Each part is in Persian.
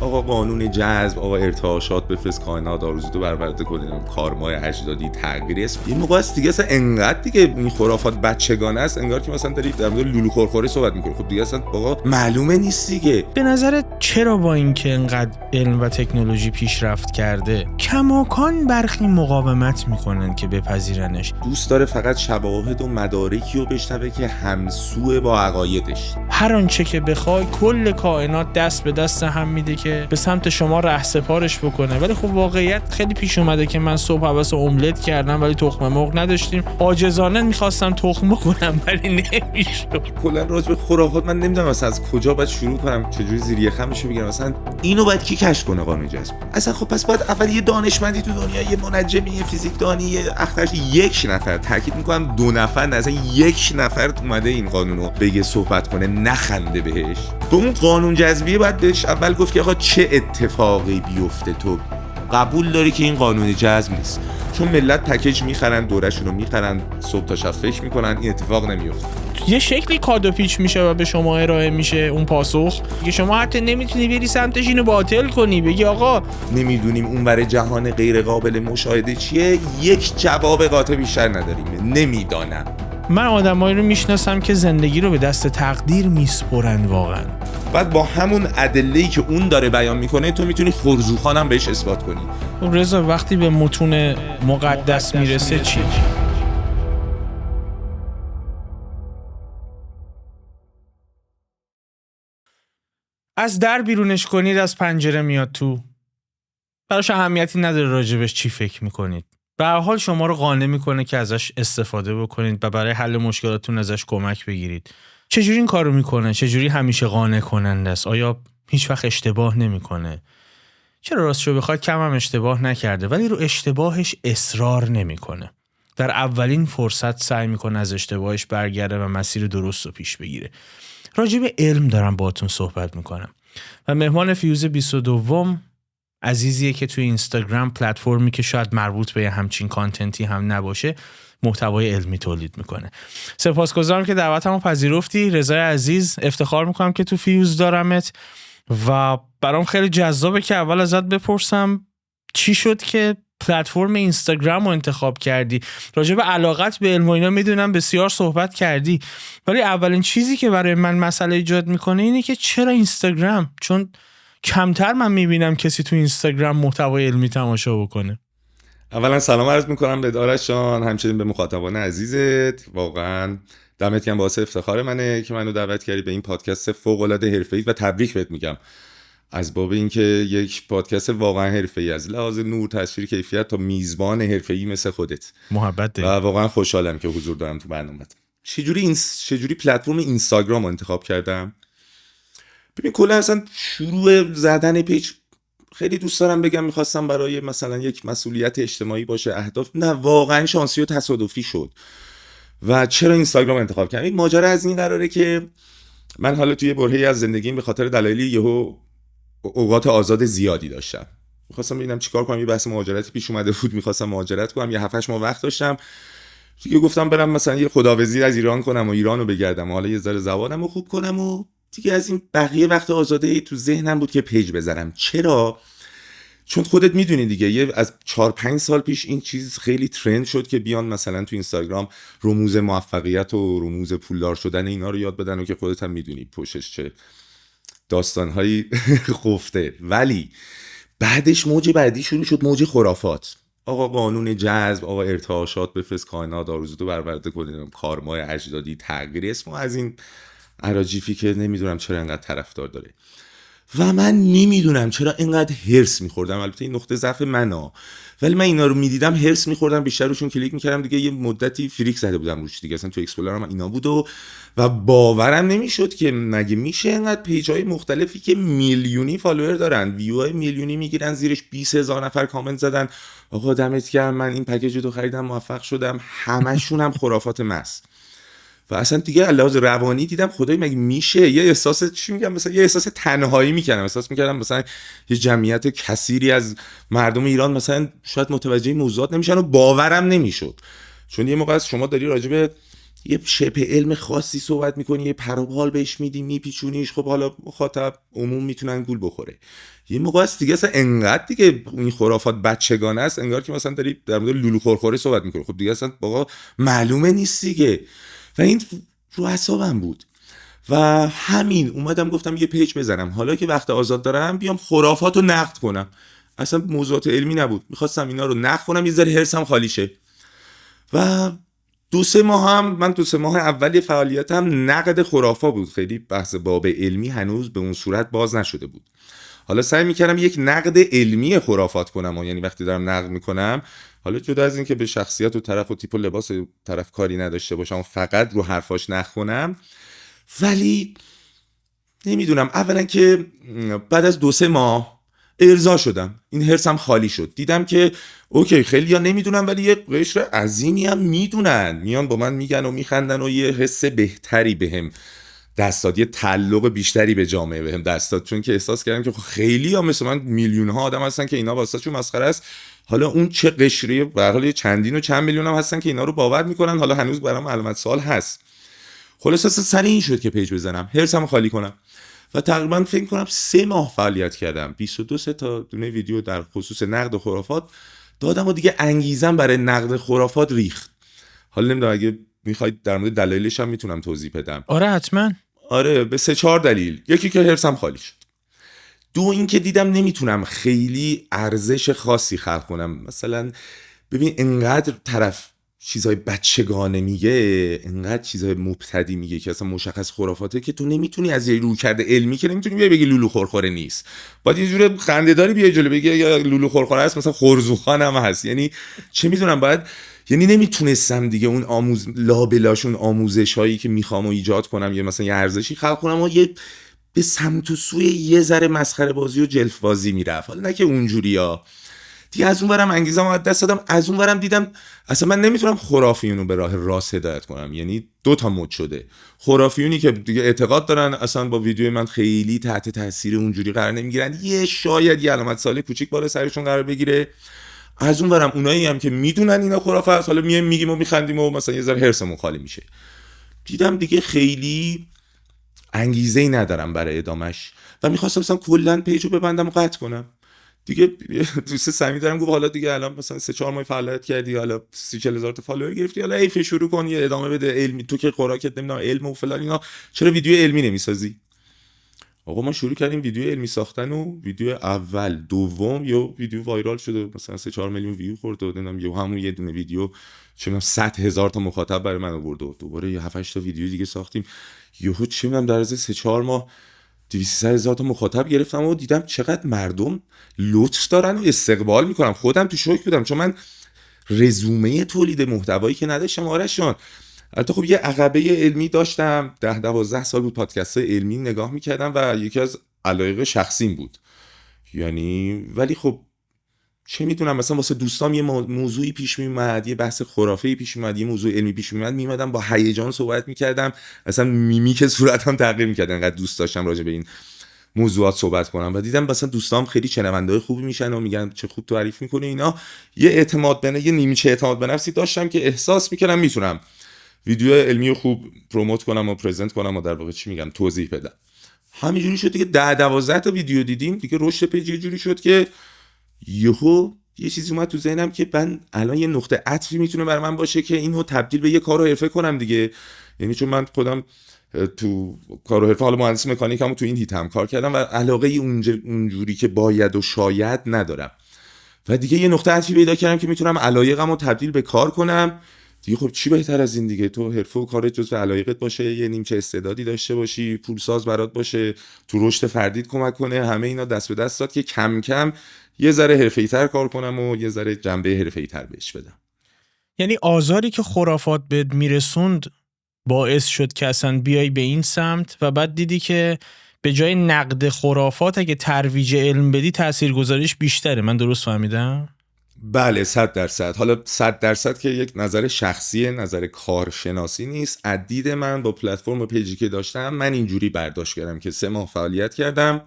آقا قانون جذب، آقا ارتعاشات بفرست کائنات آرزوتو برآورده کنیم، کارمای اجدادی، تغییر اسم. این موقع است دیگه اصلا انقدر دیگه این خرافات بچگانه است، انگار که مثلا داری در مورد لولو خورخوری صحبت می‌کنی. خب دیگه اصلا آقا معلومه نیست دیگه. به نظرت چرا با اینکه انقدر علم و تکنولوژی پیشرفت کرده کماکان برخی مقاومت میکنن که بپذیرنش؟ دوست داره فقط شواهد و مدارکی رو بشنوه که همسو با عقایدش. هر آنچه که بخوای کل کائنات دست به دست هم میده که به سمت شما رهسپارش بکنه. ولی خب واقعیت خیلی پیش اومده که من صبح حواس املت کردم ولی تخم مرغ نداشتیم، عاجزانه میخواستم تخم کنم ولی نمیشد. کلا راجع به خرافات من نمیدونم مثلا از کجا باید شروع کنم، چجوری زیر یخمشو بگیرم. مثلا اینو باید کی کشف کنه قانون جذب؟ اصلا خب پس باید اول یه دانشمندی تو دنیا، یه منجمی، یه فیزیکدانی، یه اخترش، یک نفر، تاکید میکنم 2 نفر نه، اصلا 1 نفر اومده این قانونو بگه صحبت کنه نخنده بهش. به اون قانون جذبیه باید بهش اول گفت که آقا چه اتفاقی بیفته تو قبول داری که این قانون جذب نیست. چون ملت پکیج میخرن، دورشون رو میخرن، صبح تا شب فکر میکنن، این اتفاق نمیفته. یه شکلی کادو پیچ میشه و به شما ارائه میشه اون پاسخ که شما حتی نمیتونی بری سمتش اینو باطل کنی، بگی آقا نمیدونیم اون برای جهان غیر قابل مشاهده چیه، یک جواب قاطع بیشتر نداریم، نمیدانم. من آدمایی رو میشناسم که زندگی رو به دست تقدیر میسپرن واقعا. بعد با همون ادله‌ای که اون داره بیان میکنه تو میتونی خرزوخانم بهش اثبات کنی. رضا وقتی به متون مقدس میرسه چی؟ از در بیرونش کنید از پنجره میاد تو. براش اهمیتی نداره راجبش چی فکر میکنید. به هر حال شما رو قانع میکنه که ازش استفاده بکنید و برای حل مشکلاتتون ازش کمک بگیرید. چجوری این کارو میکنه؟ چجوری همیشه قانع کننده است؟ آیا هیچ وقت اشتباه نمیکنه؟ چرا راستشو بخواد کم هم اشتباه نکرده ولی رو اشتباهش اصرار نمیکنه. در اولین فرصت سعی میکنه از اشتباهش برگرده و مسیر درست رو پیش بگیره. راجع به علم دارم باهاتون صحبت میکنم و مهمان فیوز 22 عزیزیه که توی اینستاگرام، پلتفرمی که شاید مربوط به همچین کانتنتی هم نباشه، محتوای علمی تولید میکنه. سپاسگزارم که دعوتمو پذیرفتی رضای عزیز. افتخار میکنم که تو فیوز دارمت و برام خیلی جذابه که اول ازت بپرسم چی شد که پلتفرم اینستاگرام رو انتخاب کردی. راجع به علاقت به علم و اینا میدونم بسیار صحبت کردی ولی اولین چیزی که برای من مسئله ایجاد میکنه اینه که چرا اینستاگرام؟ چون کمتر من میبینم کسی تو اینستاگرام محتوای علمی تماشا بکنه. اولا سلام عرض میکنم به آرش جان، همچنین به مخاطبان عزیزت. واقعا دمت گرم، واسه افتخار منه که منو دعوت کردی به این پادکست فوق العاده حرفه‌ای و تبریک بهت میگم از باب اینکه یک پادکست واقعا حرفه‌ای از لحاظ نور، تصویر، کیفیت تا میزبان حرفه‌ای مثل خودت محبت داری. و واقعا خوشحالم که حضور دارم تو برنامه‌ت. چجوری پلتفرم اینستاگرام رو انتخاب کردم؟ ببین کلا اصلا شروع زدن پیج خیلی دوست دارم بگم میخواستم برای مثلا یک مسئولیت اجتماعی باشه، اهداف، نه واقعا شانسی و تصادفی شد. و چرا اینستاگرام انتخاب کردم؟ این ماجرا از این قراره که من حالا توی برهه‌ای از زندگیم به خاطر دلایلی یهو اوقات آزاد زیادی داشتم، میخواستم ببینم چیکار کنم. یه بحث مهاجرتی پیش اومده بود، میخواستم مهاجرت کنم، یه 7-8 ماه وقت داشتم دیگه. گفتم برم مثلا یه خداویسی از ایران کنم و ایرانو بگردم و حالا یه ذره زبانمو خوب کنم و دیگه از این بقیه وقت آزاده تو ذهنم بود که پیج بذارم. چرا؟ چون خودت میدونی دیگه یه از 4-5 سال پیش این چیز خیلی ترند شد که بیان مثلا تو اینستاگرام رموز موفقیت و رموز پولدار شدن اینا رو یاد بدن و که خودت هم میدونی پشتش چه داستانهایی خفته. ولی بعدش موج بعدی شروع شد، موج خرافات. آقا قانون جذب، آقا ارتعاشات بفرست کائنات آرزوتو برآورده کنیم، کارمای اجدادی، تغییر اسم، از این اراجیفی که نمیدونم چرا انقدر طرفدار داره و من نمیدونم چرا انقدر هرس میخوردم. البته این نقطه ضعف منه، ولی من اینا رو میدیدم هرس میخوردم، بیشتر روشون کلیک میکردم دیگه. یه مدتی فریک زده بودم روش دیگه، اصلا تو اکسپلورم اینا بود و باورم نمیشد که مگه میشه اینقدر پیجای مختلفی که میلیونی فالوور دارن، ویوهای میلیونی میگیرن، زیرش 20,000 نفر کامنت زدن آقا دمت گرم من این پکیج رو خریدم موفق شدم، همشون هم خرافات مس. و اصلا دیگه لحاظ روانی دیدم خدای مگه میشه، یه احساس چی میگم، مثلا یه احساس تنهایی میکنم، احساس میکردم مثلا یه جمعیت کثیری از مردم ایران مثلا شاید متوجه موضوعات نمیشن و باورم نمیشد. چون یه موقع از شما داری راجع به یه شبه علم خاصی صحبت میکنی، یه پروبال بهش میدی میپیچونیش، خب حالا مخاطب عموم میتونن گول بخوره. یه موقع است دیگه اصلا انقدر دیگه این خرافات بچگانه است، انگار که مثلا داری در مورد لولو خورخوره صحبت میکنی. خب دیگه اصلا واقعا معلومه نیست دیگه. و این رو اعصابم بود و همین اومدم گفتم یه پیج بزنم، حالا که وقت آزاد دارم بیام خرافات رو نقد کنم. اصلا موضوعات علمی نبود، میخواستم اینا رو نقد کنم، یه ذره هرسم خالی شه. و 2-3 ماه هم من 2-3 ماه اولی فعالیتم نقد خرافات بود، خیلی بحث باب علمی هنوز به اون صورت باز نشده بود. حالا سعی میکردم یک نقد علمی خرافات کنم، یعنی وقتی دارم نقد میکنم، حالا جدا از این که به شخصیت و طرف و تیپ و لباس طرف کاری نداشته باشم، فقط رو حرفاش نقد کنم، ولی نمیدونم، اولا که بعد از 2-3 ماه ارضا شدم، این هرسم خالی شد، دیدم که اوکی خیلی ها نمیدونن ولی یه قشر عظیمی هم میدونن، میان با من میگن و میخندن و یه حس بهتری بهم دست داد، یه تعلق بیشتری به جامعه بهم دست داد، چون که احساس کردم که خیلی ها مثل من میلیون ها آدم هستن که اینا واسهشون مسخره است. حالا اون چه قشریه، به هر حال چندین و چند میلیون هم هستن که اینا رو باور میکنن. حالا هنوز برام علامت سوال هست. خلاص سر این شد که پیج بزنم، هرسم خالی کنم و تقریبا فکر کنم 3 ماه فعالیت کردم، 22 تا دونه ویدیو در خصوص نقد خرافات دادم و دیگه انگیزم برای نقد خرافات ریخت. حالا نمیدونم اگه میخواید در مورد دلایلش هم میتونم توضیح بدم. آره حتما. آره به 3-4 دلیل. یکی که هرسم خالی شد، 2 این که دیدم نمیتونم خیلی ارزش خاصی خلق کنم. مثلا ببین انقدر طرف چیزای بچگانه میگه، انقدر چیزای مبتدی میگه که اصلا مشخص خرافاته که تو نمیتونی از یه رویکرد علمی که نمیتونی بیای بگی لولو خورخوره نیست، باید یه جوری خنده‌داری بیای جلو بگی یا لولو خورخوره هست، مثلا خرزوخان هم هست، یعنی چه میدونم باید، یعنی نمیتونستم دیگه اون لابلاشون آموزش هایی که میخوام و ایجاد کنم یا مثلا یه ارزشی خلق کنم و یه به سمت و سوی یه ذره مسخره بازی و جلف بازی میرفت. حالا نه که اونجوریا دیگه، از اون ورم انگیزم از دست دادم، از اون ورم دیدم اصلا من نمیتونم خرافیونو به راه راست هدایت کنم. یعنی 2 تا مود شده، خرافیونی که دیگه اعتقاد دارن اصلا با ویدیو من خیلی تحت تاثیر اونجوری قرار نمیگیرن، یه شاید یه علامت سوال کوچیک بالا سرشون قرار بگیره. از اون ورم اونایی هم که میدونن اینا خرافه است، حالا میگیم و میخندیم و مثلا یه ذره هرسمون خالی میشه. دیدم دیگه خیلی انگیزه‌ای ندارم برای ادامش و می‌خواستم مثلا کلا پیجو ببندم و قطع کنم. دیگه دوست صمیمی دارم گفت حالا دیگه الان مثلا 3-4 ماه فعالیت کردی، حالا 30-40 هزار تا فالوور گرفتی، حالا ایف شروع کن یه ادامه بده علمی، تو که خوراکت نمیدونم علم و فلان اینا، چرا ویدیو علمی نمیسازی؟ آقا ما شروع کردیم ویدیو علمی ساختن و ویدیو اول دوم یا ویدیو وایرال شده، مثلا 3-4 میلیون ویو خورد و نمیدونم یه همون یه دونه ویدیو چه میدونم 100,000 تا مخاطب برای من آورد و دوباره یه 7-8 تا ویدیو دیگه ساختیم، یهو چه میدونم در از 3-4 ماه 200,000 تا مخاطب گرفتم و دیدم چقدر مردم لطف دارن و استقبال میکنم. خودم تو شوک بودم چون من رزومه تولید محتوایی که نداشتم آرش جان. البته خب یه عقبه علمی داشتم، 10-12 سال بود پادکست علمی نگاه میکردم و یکی از علایق شخصیم بود، یعنی ولی خب چه میدونم مثلا واسه دوستام یه موضوعی پیش میومد، یه بحث خرافه‌ای پیش میومد، یه موضوع علمی پیش میومدم با هیجان صحبت میکردم، اصلا میمیک صورتم تغییر میکرد، انقدر دوست داشتم راجع به این موضوعات صحبت کنم و دیدم مثلا دوستام خیلی شنونده‌های خوبی میشن و میگن چه خوب تعریف میکنه اینا، یه اعتماد به یه نیمچه اعتماد به نفسی داشتم که احساس میکردم میتونم ویدیو علمی خوب پروموت کنم و پرزنت کنم و در واقع چی میگم توضیح بدم. همینجوری شد دیگه 10-12 تا ویدیو دیدیم دیگه، رشد پیج یه جوری شد که یهو یه چیزی اومد تو ذهنم که من الان یه نقطه عطفی میتونه برای من باشه که اینو تبدیل به یه کار و حرفه کنم دیگه. یعنی چون من خودم تو کار و حرفه، حالا مهندسی مکانیکم تو این هیتم کار کردم و علاقه اونجوری که باید و شاید ندارم و دیگه یه نقطه عطفی پیدا کردم که میتونم علایقمو تبدیل به کار کنم دیگه. خب چی بهتر از این دیگه، تو حرفه و کارت جزو علایقت باشه، یه نیمچه استعدادی داشته باشی، پولساز برات باشه، تو رشد فردیت کمک کنه، همه اینا دست به دست داد که کم کم یه ذره حرفه‌ای‌تر کار کنم و یه ذره جنبه حرفه‌ای‌تر بهش بدم. یعنی آزاری که خرافات بهت میرسوند باعث شد که اصلا بیای به این سمت و بعد دیدی که به جای نقد خرافات اگه ترویج علم بدی تاثیرگذاریش بیشتره. من درست فهمیدم؟ بله 100%. حالا 100% که یک نظر شخصیه، نظر کارشناسی نیست. از دید من با پلتفرم پیجی که داشتم من اینجوری برداشت کردم که 3 ماه فعالیت کردم،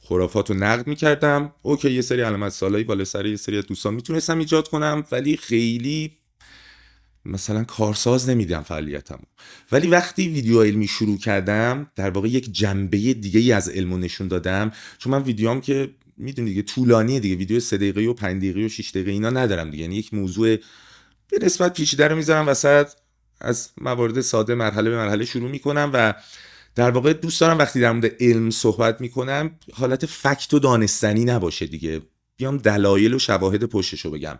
خرافات رو نقد میکردم، اوکی یه سری علامت سوالایی بالا سر یه سری دوستان میتونستم ایجاد کنم ولی خیلی مثلا کارساز نمیدم فعالیتمو. ولی وقتی ویدیو علمی شروع کردم، در واقع یک جنبه دیگه ای از علمو نشون دادم. چون من ویدیوام که میدونی دیگه طولانیه دیگه، ویدیو 3 دقیقه و 5 دقیقه و 6 دقیقه اینا ندارم دیگه. یعنی یک موضوع به نسبت پیچیده رو میذارم وسط، از موارد ساده مرحله به مرحله شروع میکنم و در واقع دوست دارم وقتی در مورد علم صحبت میکنم حالت فکت و دانستنی نباشه دیگه، بیام دلایل و شواهد پشتشو بگم.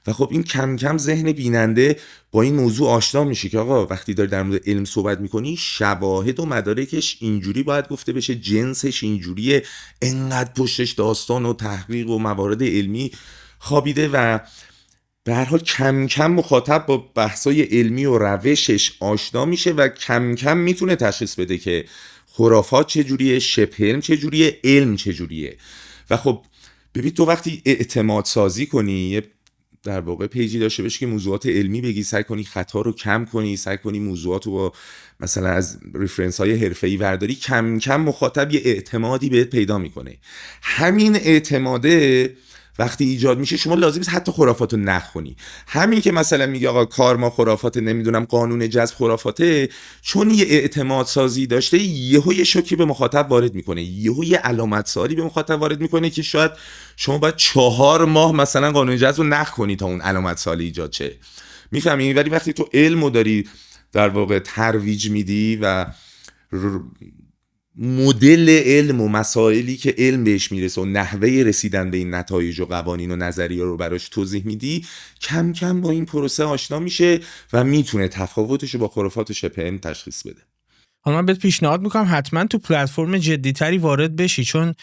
و خب این کم کم ذهن بیننده با این موضوع آشنا میشه که آقا وقتی داری در مورد علم صحبت میکنی شواهد و مدارکش اینجوری باید گفته بشه، جنسش اینجوریه، انقدر پشتش داستان و تحقیق و موارد علمی خوابیده. و به هر حال کم کم مخاطب با بحثای علمی و روشش آشنا میشه و کم کم میتونه تشخیص بده که خرافات چجوریه، شبه علم چجوریه، علم چجوریه. و خب ببین تو وقتی اعتماد سازی کنی، در واقع پیجی داشته باشی که موضوعات علمی بگی، سعی کنی خطا رو کم کنی، سعی کنی موضوعات رو با مثلا از ریفرنس های حرفه‌ای ورداری، کم کم مخاطب یه اعتمادی بهت پیدا میکنه. همین اعتماده وقتی ایجاد میشه شما لازم نیست حتی خرافات رو نخونی. همین که مثلا میگه آقا کارما خرافاته، نمیدونم قانون جذب خرافاته، چون یه اعتماد سازی داشته یهو یه شوکی به مخاطب وارد میکنه، یهو یه علامت سوالی به مخاطب وارد میکنه که شاید شما باید 4 ماه مثلا قانون جذب رو نخونی تا اون علامت سوالی ایجاد شه. میفهمی؟ ولی وقتی تو علمو داری در واقع ترویج میدی و مدل علم و مسائلی که علم بهش میرسه و نحوه رسیدن به این نتایج و قوانین و نظریه رو براش توضیح میدی، کم کم با این پروسه آشنا میشه و میتونه تفاوتش رو با خرافات شبه علم تشخیص بده. حالا من بهت پیشنهاد میکنم حتما تو پلتفرم جدیتری وارد بشی، چون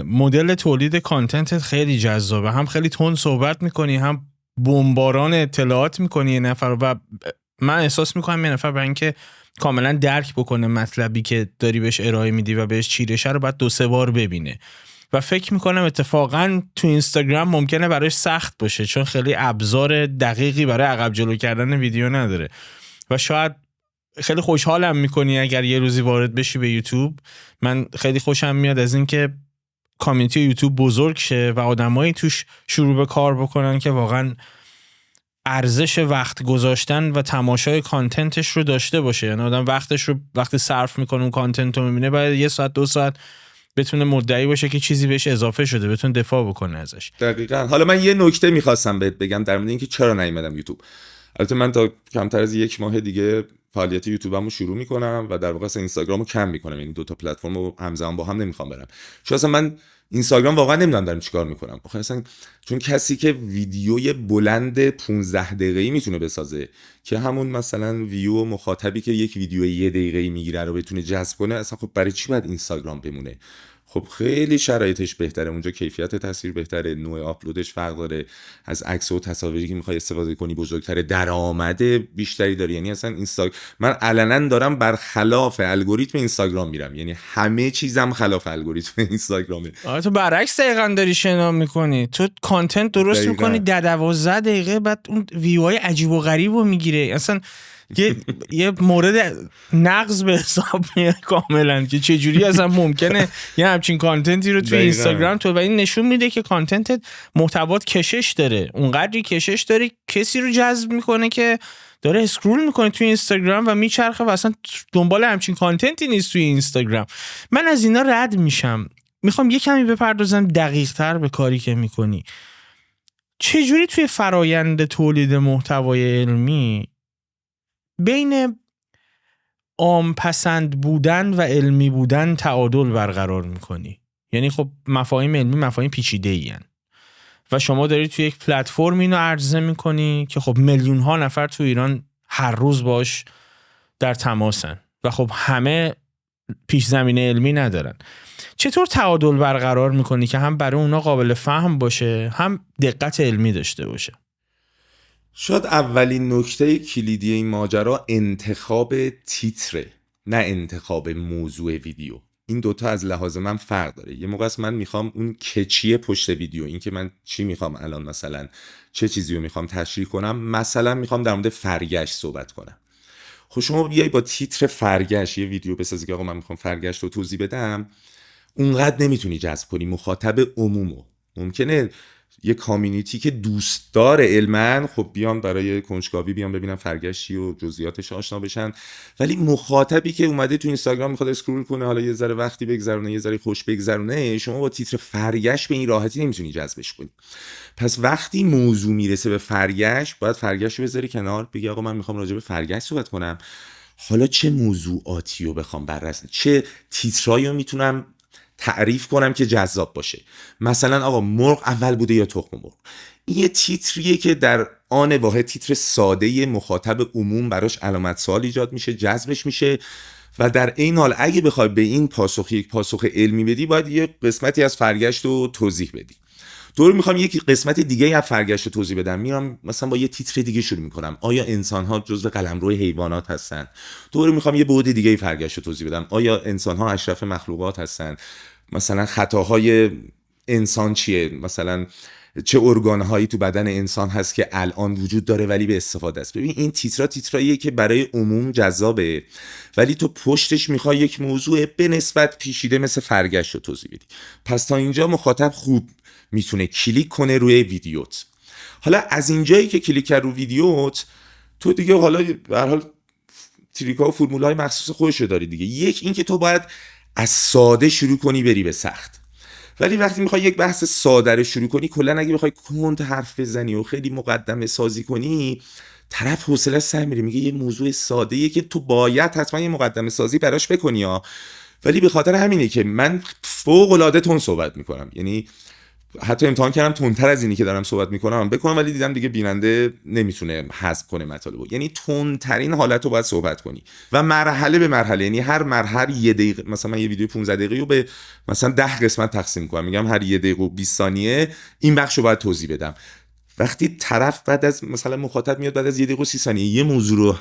مدل تولید کانتنتت خیلی جذابه، هم خیلی تون صحبت میکنی، هم بمباران اطلاعات میکنی یه نفر، و من احساس میکنم یه نفر برای اینکه کاملا درک بکنه مطلبی که داری بهش ارائه میدی و بهش چیرشه رو باید 2-3 بار ببینه. و فکر میکنم اتفاقا تو اینستاگرام ممکنه براش سخت باشه، چون خیلی ابزار دقیقی برای عقب جلو کردن ویدیو نداره. و شاید خیلی خوشحالم میکنی اگر یه روزی وارد بشی به یوتیوب. من خیلی خوشم میاد از این که کامیونیتی یوتیوب بزرگ شه و آدمایی توش شروع به کار بکنن که واقعا ارزش وقت گذاشتن و تماشای کانتنتش رو داشته باشه. یعنی آدم وقتش رو وقتی صرف میکنه اون کانتنت رو میبینه، باید 1 ساعت 2 ساعت بتونه مدعی باشه که چیزی بهش اضافه شده، بتونه دفاع بکنه ازش. دقیقاً. حالا من یه نکته میخواستم بهت بگم در مورد اینکه چرا نیومدم یوتیوب. البته من تا کمتر از 1 ماه دیگه فعالیت یوتیوبمو شروع میکنم و در واقع اینستاگرامو کم میکنم، یعنی 2 تا پلتفرم رو همزمان با هم نمیخوام برم. چون اصلا من اینستاگرام واقعا نمیدونم دارم چیکار میکنم. آخه اصلا چون کسی که ویدیوی بلند 15 دقیقه‌ای میتونه بسازه که همون مثلا ویو و مخاطبی که یک ویدیو 1 دقیقه‌ای میگیره رو بتونه جذب کنه، اصلا خب برای چی باید اینستاگرام بمونه؟ خب خیلی شرایطش بهتره اونجا، کیفیت تصویر بهتره، نوع آپلودش فرق داره، از عکس و تصاویری که میخوای استفاده کنی بزرگتره، درآمد بیشتری داره. یعنی اصلا من علنا دارم برخلاف الگوریتم اینستاگرام میرم، یعنی همه چیزم خلاف الگوریتم اینستاگرامه. تو برعکس دقیقاً داری شنا میکنی، تو کانتنت درست میکنی 10-12 دقیقه، بعد اون ویوهای عجیب و غریب رو میگیره، اصلا یه مورد نقض به حساب میاد کاملا که چجوری اصلا ممکنه یه همچین کانتنتی رو توی اینستاگرام تو، و این نشون میده که کانتنتت محتوات کشش داره، اونقدری کشش داره کسی رو جذب میکنه که داره اسکرول میکنه توی اینستاگرام و میچرخه و اصلا دنبال همچین کانتنتی نیست توی اینستاگرام. من از اینا رد میشم. میخوام یه کمی بپردازم دقیق تر به کاری که میکنی. چجوری توی فرایند تولید محتوای علمی بین عام پسند بودن و علمی بودن تعادل برقرار میکنی؟ یعنی خب مفاهیم علمی مفاهیم پیچیده ای و شما داری توی یک پلتفرم اینو عرضه میکنی که خب میلیون ها نفر تو ایران هر روز باش در تماسن و خب همه پیش زمینه علمی ندارن. چطور تعادل برقرار میکنی که هم برای اونا قابل فهم باشه هم دقت علمی داشته باشه؟ شاید اولین نکته کلیدی این ماجرا انتخاب تیتره، نه انتخاب موضوع ویدیو. این دوتا از لحاظ من فرق داره. یه موقع است من میخوام اون کچیه پشت ویدیو، این که من چی میخوام الان، مثلا چه چیزی رو میخوام تشریح کنم، مثلا میخوام در مورد فرگشت صحبت کنم. خب شما بیای با تیتر فرگشت یه ویدیو بسازی که آقا من میخوام فرگشت رو توضیح بدم، اونقدر نمیتونی جذب کنی مخاطب عمومو. ممکنه یه کامیونیتی که دوستدار علمن، خب بیان برای کنجکاوی بیان ببینن فرگشتی و جزئیاتش آشنا بشن. ولی مخاطبی که اومده تو اینستاگرام میخواد اسکرول کنه، حالا یه ذره وقتی بگذرونه، یه ذره خوش بگذرونه، شما با تیتر فرگشت به این راحتی نمیتونی جذبش کنی. پس وقتی موضوع میرسه به فرگشت، باید فرگشت رو بذاری کنار، بگی آقا من میخوام راجع به فرگشت صحبت کنم، حالا چه موضوعاتی رو بخوام بررسی، چه تیترایی رو میتونم تعریف کنم که جذاب باشه. مثلا آقا مرغ اول بوده یا تخم مرغ؟ این یه تیتریه که در آن واحد تیتر ساده مخاطب عموم براش علامت سوال ایجاد میشه، جذبش میشه و در این حال اگه بخوای به این پاسخ یک پاسخ علمی بدی، باید یه قسمتی از فرگشت رو توضیح بدی. دوباره میخوام یک قسمت دیگه از فرگشت رو توضیح بدم، میام مثلا با یه تیتر دیگه شروع میکنم، آیا انسان ها جزو قلمرو حیوانات هستن؟ دوباره میخوام یه بعد دیگه فرگشت رو توضیح بدم، آیا انسان ها اشرف مخلوقات هستن؟ مثلا خطاهای انسان چیه؟ مثلا چه ارگانهایی تو بدن انسان هست که الان وجود داره ولی به استفاده است؟ ببین این تیتراییه که برای عموم جذابه، ولی تو پشتش میخوای یک موضوع به نسبت پیچیده مثل فرگشت رو توضیح بدی. پس تا اینجا مخاطب خوب میتونه کلیک کنه روی ویدیوت. حالا از اینجایی که کلیک کرد رو ویدیوت، تو دیگه حالا به هر حال تریک‌ها و فرمول‌های مخصوص خودش رو داری دیگه. یک این که تو باید از ساده شروع کنی بری به سخت. ولی وقتی میخوای یک بحث ساده رو شروع کنی، کلا اگه بخوای کند حرف بزنی و خیلی مقدمه سازی کنی، طرف حوصله سر میره، میگه یه موضوع ساده‌ایه که تو باید حتما یه مقدمه سازی براش بکنی ها. ولی به خاطر همینه که من فوق العاده تون صحبت میکنم، یعنی حتی امتحان کردم تندتر از اینی که دارم صحبت میکنم بکنم، ولی دیدم دیگه بیننده نمیتونه حذف کنه مطالبو. یعنی تندترین حالت رو باید صحبت کنی و مرحله به مرحله، یعنی هر مرحله یه دقیقه، مثلا من یه ویدیو 15 دقیقه‌ای رو به مثلا 10 قسمت تقسیم کنم، میگم هر یه دقیقه و 20 ثانیه این بخش رو باید توضیح بدم. وقتی طرف بعد از مثلا مخاطب میاد بعد از یه دقیقه و 30 ثانیه یه موضوع رو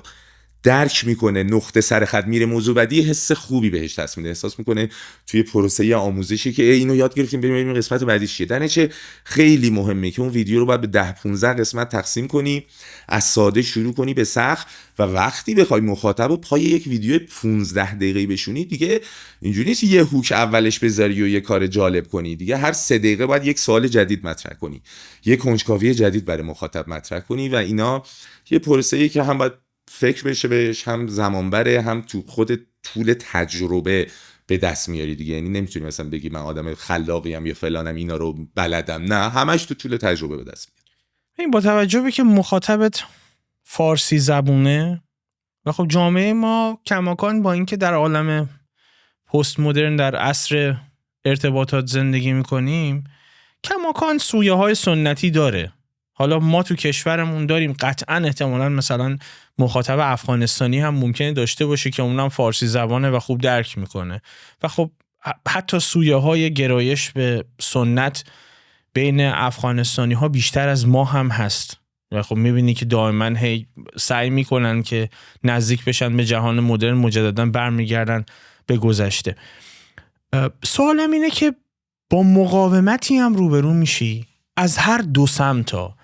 درک میکنه، نقطه سر خط میره موضوع بعدی، حس خوبی بهش دست میده، احساس میکنه توی پروسه آموزشی که اینو یاد گرفتیم بریم ببینیم قسمت بعدیش چیه. در نتیجه خیلی مهمه که اون ویدیو رو باید به 10 15 قسمت تقسیم کنی، از ساده شروع کنی به سخت، و وقتی بخوای مخاطب رو پای یک ویدیو 15 دقیقه‌ای بشونی، دیگه اینجوری نیست یه هوک اولش بذاری و یه کار جالب کنی، دیگه هر 3 دقیقه باید یک سوال جدید مطرح کنی، یک کنجکاوی جدید برای مخاطب مطرح کنی، و اینا یه پروسه‌ای که هم باید فکر بشه بهش، هم زمان بره، هم تو خود طول تجربه به دست میاری دیگه. یعنی نمیتونی مثلا بگی من آدم خلاقیم یا فلانم اینا رو بلدم، نه، همش تو طول تجربه به دست میاری. این با توجه به که مخاطبت فارسی زبونه و خب جامعه ما کماکان با اینکه در عالم پست مدرن در عصر ارتباطات زندگی میکنیم، کماکان سویه های سنتی داره. حالا ما تو کشورمون داریم، قطعا احتمالاً مثلا مخاطب افغانستانی هم ممکنه داشته باشه که اونم فارسی زبانه و خوب درک میکنه، و خب حتی سویه های گرایش به سنت بین افغانستانی ها بیشتر از ما هم هست، و خب میبینی که دائما هی سعی میکنن که نزدیک بشن به جهان مدرن، مجددا برمیگردن به گذشته. سوالم اینه که با مقاومتی هم روبرو میشی از هر دو سمتا،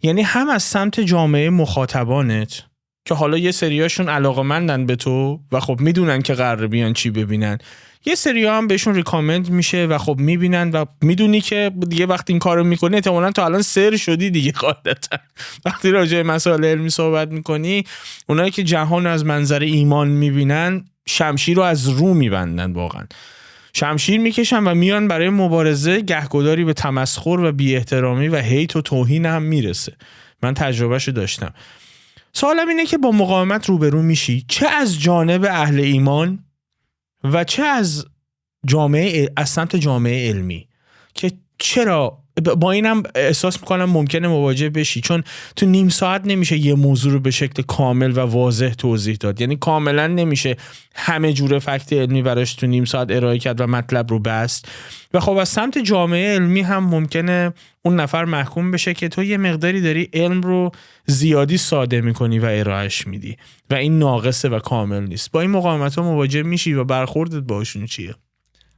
یعنی هم از سمت جامعه مخاطبانت که حالا یه سریاشون علاقه‌مندن به تو و خب میدونن که قراره بیان چی ببینن، یه سریا هم بهشون ریکامند میشه و خب میبینن و میدونی که دیگه وقتی این کارو میکنی احتمالاً تا الان سر شدی دیگه. قاعدتا وقتی راجع به مسائل علمی صحبت میکنی، اونایی که جهان از منظر ایمان میبینن شمشیر رو از رو میبندن، واقعا شمشیر میکشن و میان برای مبارزه، گهگداری به تمسخر و بی احترامی و هیت و توهین هم میرسه. من تجربهشو داشتم. سوالم اینه که با مقاومت روبرو میشی، چه از جانب اهل ایمان و چه از سمت جامعه علمی، که چرا با اینم احساس میکنم ممکنه مواجه بشی، چون تو نیم ساعت نمیشه یه موضوع رو به شکل کامل و واضح توضیح داد، یعنی کاملا نمیشه همه جور فکت علمی براش تو نیم ساعت ارائه کرد و مطلب رو بست. و خب از سمت جامعه علمی هم ممکنه اون نفر محکوم بشه که تو یه مقداری داری علم رو زیادی ساده میکنی و ارائهش میدی و این ناقصه و کامل نیست. با این مقاومت ها مواجه میشی و برخوردت باشون چیه؟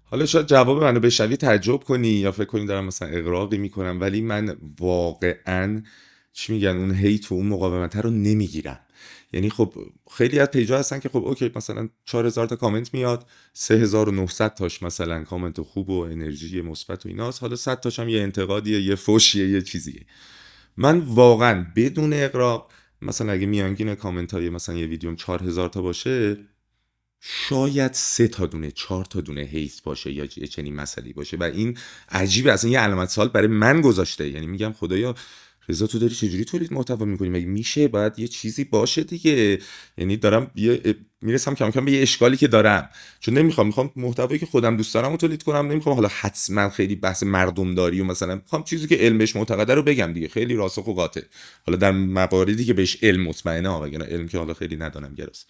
حالا شاید جواب منو بشنوی تعجب کنی یا فکر کنی دارم مثلا اغراقی میکنم، ولی من واقعا چی میگن اون هیت و اون مقاومت رو نمیگیرم. یعنی خب خیلی از پیجا هستن که خب اوکی مثلا 4000 تا کامنت میاد، 3900 تاش مثلا کامنت خوب و انرژی مثبت و ایناست، حالا 100 تاش هم یه انتقادیه، یه فوشیه، یه چیزیه. من واقعا بدون اغراق مثلا اگه میانگین کامنت های مثلا یه ویدیوم 4000 تا باشه، شاید 3 تا دونه 4 تا دونه هیت باشه یا چنین مسئله باشه و این عجیبه، اصلا یه علامت سوال برای من گذاشته. یعنی میگم خدایا رضا تو داری چجوری تولید محتوا میکنی؟ مگه میشه؟ باید یه چیزی باشه دیگه. یعنی دارم میرسم کم کم به یه اشکالی که دارم، چون میخوام محتوایی که خودم دوست دارم رو تولید کنم، نمیخوام حالا حتما خیلی بحث مردم داری و مثلا میخوام چیزی که علمش معتقده رو بگم دیگه، خیلی راسخ و قاطع، حالا در مواردی که بهش علم مطمئنه، وگرنه علم که حالا خیلی ندانم گراست.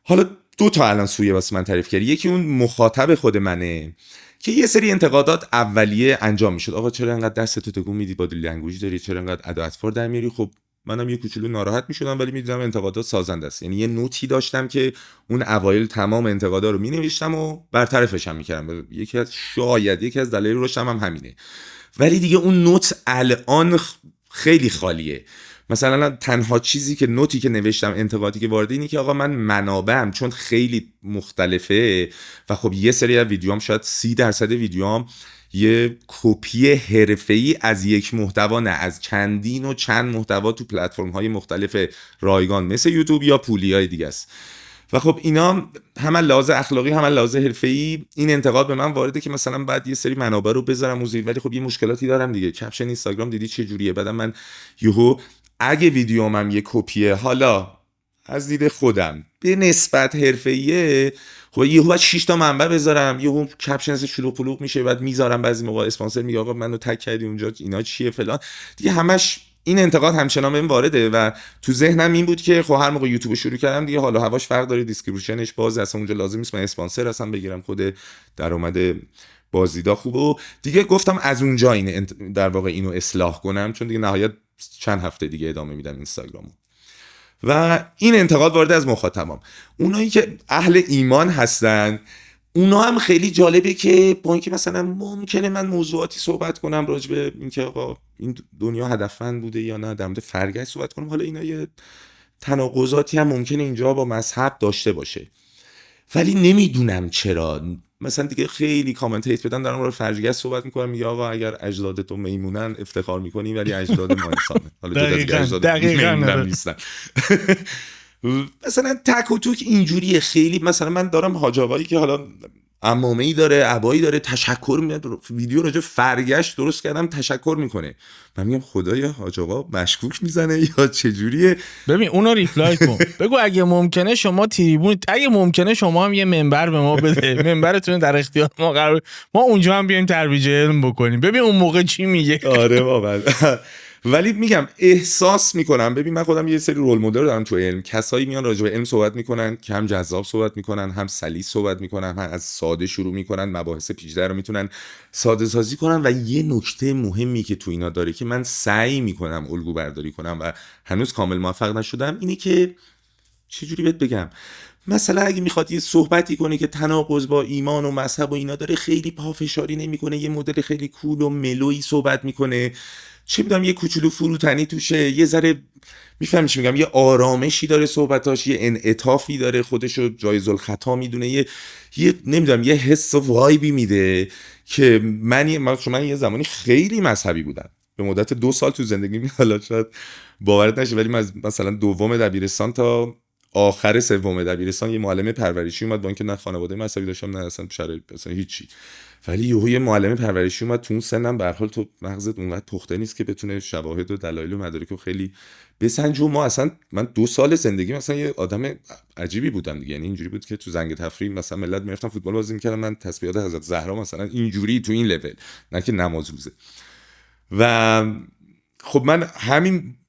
حالا 2 تا الان سویه واسه من تعریف کردی. یکی اون مخاطب خود منه که یه سری انتقادات اولیه انجام میشد، آقا چرا انقدر دستتو تکون میدی، بادی لنگویج داری، چرا انقدر ادا اطفال در میاری. خب منم یه کوچولو ناراحت میشدم، ولی میدیدم انتقادات سازنده است. یعنی یه نوتی داشتم که اون اوایل تمام انتقادا رو مینوشتم و برطرفش هم میکردم. یکی از دلایل روشم هم همینه. ولی دیگه اون نوت الان خیلی خالیه. مثلا تنها چیزی که نوتی که نوشتم انتقادی که وارد اینه که آقا من منابعم چون خیلی مختلفه و خب یه سری از ویدیوام شاید 30% ویدیوام یه کپی حرفه‌ای از یک محتوا، نه از چندین و چند محتوا تو پلتفرم‌های مختلف رایگان مثل یوتیوب یا پولیای دیگه است. و خب اینا هم لحاظ اخلاقی هم لحاظ حرفه‌ای این انتقاد به من وارده که مثلا بعد یه سری منابع رو بذارم موزیک، ولی خب یه مشکلاتی دارم دیگه. کپشن اینستاگرام دیدی چه جوریه؟ بعدم من یهو اگه ویدیومم یه کپیه، حالا از دید خودم به نسبت حرفه‌ایه، خب یهو 6 تا منبع بذارم، یهو کپشنش شلوغ پلوغ میشه، بعد میذارم بعضی موقع اسپانسر میگه آقا منو تگ کردی اونجا، اینا چیه فلان دیگه. همش این انتقاد همچنان بهم وارده و تو ذهنم این بود که خب هر موقع یوتیوب شروع کردم دیگه حالا هواش فرق داره، دیسکریپشنش باز اصلا اونجا لازم نیست من اسپانسر اصلا بگیرم، خود درآمد بازدیدا خوبه و دیگه گفتم از اونجا این در واقع اینو اصلاح کنم، چون دیگه نهایت چند هفته دیگه ادامه میدم اینستاگرامو. و این انتقاد وارد از مخاطبام، اونایی که اهل ایمان هستن، اونا هم خیلی جالبه که با اینکه مثلا ممکنه من موضوعاتی صحبت کنم راجع به اینکه آقا این دنیا هدفمند بوده یا نه، در مورد فرگشت صحبت کنم، حالا اینا یه تناقضاتی هم ممکنه اینجا با مذهب داشته باشه، ولی نمیدونم چرا مثلا دیگه خیلی کامنت هیت بدن دارم رو فرگشت صحبت میکنم، میگه آقا اگر اجدادتون میمونن افتخار میکنی ولی اجداد ما انسانه. حالا جدا از اجداد میمونن نیستن. مثلا تک و توک اینجوریه خیلی. مثلا من دارم حاج آقایی که حالا عمامه‌ای داره، عبایی داره، تشکر میاد، ویدیو راجع فرگشت درست کردم تشکر میکنه. من میگم خدایا حاج آقا مشکوک میزنه یا چه جوریه؟ ببین اونو ریپلای کن، بگو اگه ممکنه شما تریبون، اگه ممکنه شما هم یه منبر به ما بده، منبرتون در اختیار ما قرار، ما اونجا هم بیایم ترویج علم بکنیم، ببین اون موقع چی میگه. آره واقعا. ولی میگم احساس میکنم، ببین من خودم یه سری رول مدل دارم تو علم، کسایی میان راجع به علم صحبت میکنن که هم جذاب صحبت میکنن، هم سلیس صحبت میکنن، هم از ساده شروع میکنن، مباحث پیچیده رو میتونن ساده سازی کنن. و یه نکته مهمی که تو اینا داره که من سعی میکنم الگو برداری کنم و هنوز کامل موفق نشدم، اینه که چجوری بهت بگم، مثلا اگه میخواد یه صحبتی کنه که تناقض با ایمان و مذهب و اینا داره، خیلی پافشاری نمیکنه، یه مدل خیلی کول و ملویی صحبت میکنه، چه میدونم یه کوچولو فروتنی توشه، یه ذره میفهمی چی میگم، یه آرامشی داره صحبتاش، یه انعطافی داره، خودشو جایز الخطا میدونه، یه نمیدونم یه حس و وایبی میده که من یه زمانی خیلی مذهبی بودم به مدت 2 سال تو زندگی، حالا شاید باورت نشه ولی من مثلا دوم دبیرستان تا آخر سوم دبیرستان یه معلم پرورشی اومد، با اینکه نه خانواده مذهبی داشتم نه اصلا شرایط اصلا هیچی، ولی یه معلم پرورشی اومد تو اون سنم، به هر حال تو مغزت اونقدر پخته نیست که بتونه شواهد و دلایل و مدارک رو خیلی بسنجه. و من 2 سال زندگی مثلا یه آدم عجیبی بودم دیگه، یعنی اینجوری بود که تو زنگ تفریح مثلا ملت میرفتن فوتبال بازی میکردن، من تسبیحات حضرت زهرا مثلا اینجوری تو این لول، نه که نماز روزه. و خب من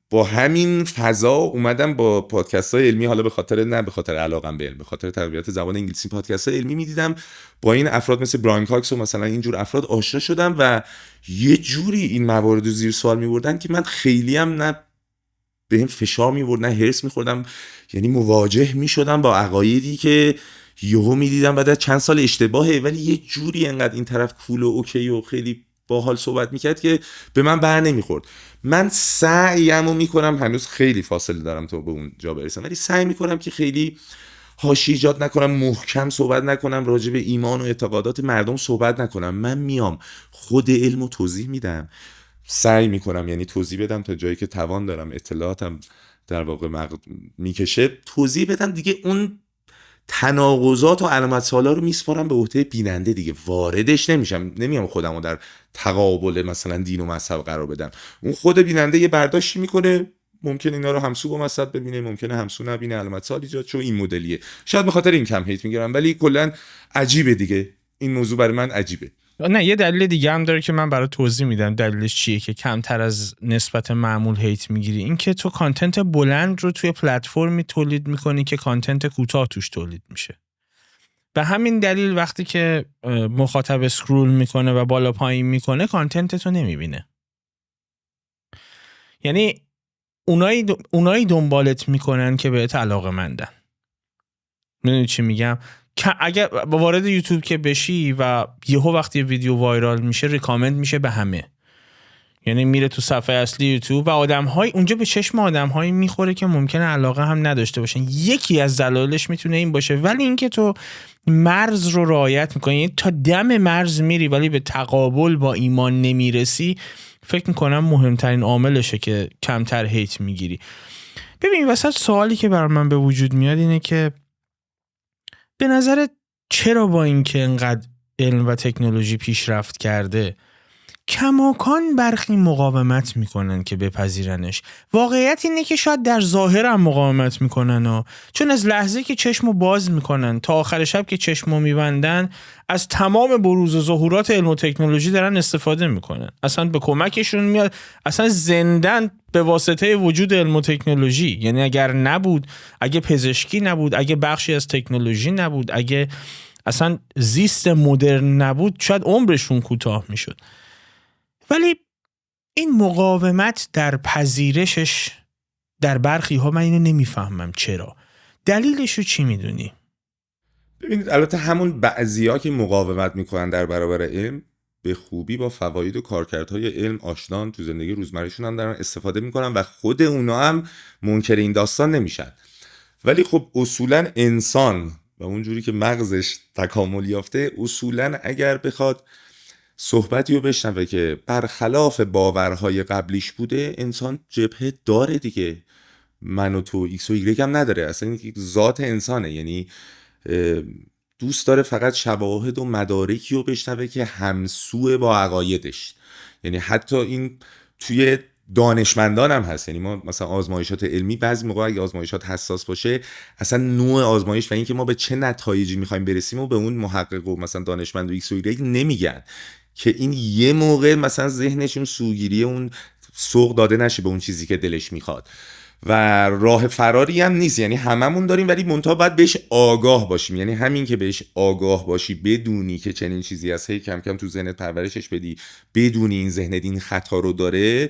با همین فضا اومدم با پادکست‌های علمی، حالا به خاطر علاقم به علم، به خاطر تقویت زبان انگلیسی، پادکست‌های علمی میدیدم، با این افراد مثل براین کاکس و مثلا اینجور افراد آشنا شدم و یه جوری این موارد رو زیر سوال می‌بردن که من خیلی هم نه بهم فشار می‌آورد نه هرس می‌خوردم، یعنی مواجه می‌شدم با عقایدی که یهو می‌دیدم بعد از چند سال اشتباهه، ولی یه جوری انقدر این طرف کول و اوکی و خیلی باحال صحبت میکرد که به من بر نمیخورد. من سعیمو میکنم، هنوز خیلی فاصله دارم تا به اون جا برسم، ولی سعی میکنم که خیلی حاشیه ایجاد نکنم، محکم صحبت نکنم، راجع به ایمان و اعتقادات مردم صحبت نکنم. من میام خود علمو توضیح میدم، سعی میکنم یعنی توضیح بدم تا جایی که توان دارم، اطلاعاتم در واقع میکشه توضیح بدم دیگه. اون تناقضات و علامت سوالا رو میسپارم به عهده بیننده دیگه، واردش نمیشم، نمیام خودمو در تقابل مثلا دین و مذهب قرار بدم. اون خود بیننده یه برداشتی میکنه، ممکن اینا رو همسو با مذهب ببینه، ممکنه همسو نبینه، علامت سوال ایجاد چون این مدلیه. شاید به خاطر این کم هیت میگیرم، ولی کلا عجیبه دیگه، این موضوع برای من عجیبه. نه یه دلیل دیگه هم داره که من برای توضیح میدم دلیلش چیه که کمتر از نسبت معمول هیت میگیری. این که تو کانتنت بلند رو توی پلتفرمی تولید میکنی که کانتنت کوتاه توش تولید میشه. به همین دلیل وقتی که مخاطب اسکرول میکنه و بالا پایین میکنه کانتنت تو نمیبینه. یعنی اونایی دنبالت میکنن که بهت علاقه‌مندن. میدونی چی میگم؟ اگه وارد یوتیوب که بشی و یهو وقتی ویدیو وایرال میشه ریکامند میشه به همه، یعنی میره تو صفحه اصلی یوتیوب و آدم‌های اونجا به چشم آدم‌هایی میخوره که ممکنه علاقه هم نداشته باشن. یکی از دلایلش میتونه این باشه، ولی اینکه تو مرز رو رعایت میکنی، یعنی تا دم مرز میری ولی به تقابل با ایمان نمیرسی، فکر میکنم مهمترین عاملشه که کمتر هیت میگیری. ببین وسط سوالی که برای من به وجود میاد اینه که به نظرت چرا با اینکه انقدر علم و تکنولوژی پیشرفت کرده کماکان برخی مقاومت میکنن که بپذیرنش؟ واقعیت اینه که شاید در ظاهر هم مقاومت میکنن چون از لحظه که چشمو باز میکنن تا آخر شب که چشمو میبندن از تمام بروز و ظهورات علم و تکنولوژی دارن استفاده میکنن. اصلا به کمکشون میاد، اصلا زندن به واسطه وجود علم و تکنولوژی. یعنی اگر نبود، اگه پزشکی نبود، اگه بخشی از تکنولوژی نبود، اگه اصلا زیست مدرن نبود، شاید عمرشون کوتاه میشد. ولی این مقاومت در پذیرشش در برخی ها من اینو نمیفهمم چرا. دلیلشو چی میدونی؟ ببینید البته همون بعضیا که مقاومت میکنن در برابر علم به خوبی با فواید و کارکردهای علم آشنان، تو زندگی روزمرهشون هم دارن استفاده میکنن و خود اونا هم منکر این داستان نمیشن. ولی خب اصولا انسان و اونجوری که مغزش تکامل یافته، اصولا اگر بخواد صحبتی رو بشنوه که برخلاف باورهای قبلیش بوده، انسان جبهه داره دیگه. من و تو ایکس و ایگرگ هم نداره، اصلا این ذات انسانه. یعنی دوست داره فقط شواهد و مدارکی رو بشنوه که همسوه با عقایدش. یعنی حتی این توی دانشمندان هم هست. یعنی ما مثلا آزمایشات علمی بعضی موقع اگه آزمایشات حساس باشه، اصلا نوع آزمایش و اینکه ما به چه نتایجی میخوایم برسیم و به اون محقق و مثلا دانشمند و ایکس و ایگرگ نمیگن که این یه موقع مثلا ذهنشون سوگیری اون سوق داده نشه به اون چیزی که دلش میخواد. و راه فراری هم نیست، یعنی هممون داریم، ولی منتها باید بهش آگاه باشیم. یعنی همین که بهش آگاه باشی، بدونی که چنین چیزی هست، هی کم کم تو ذهنت پرورشش بدی، بدونی این ذهنت این خطا رو داره،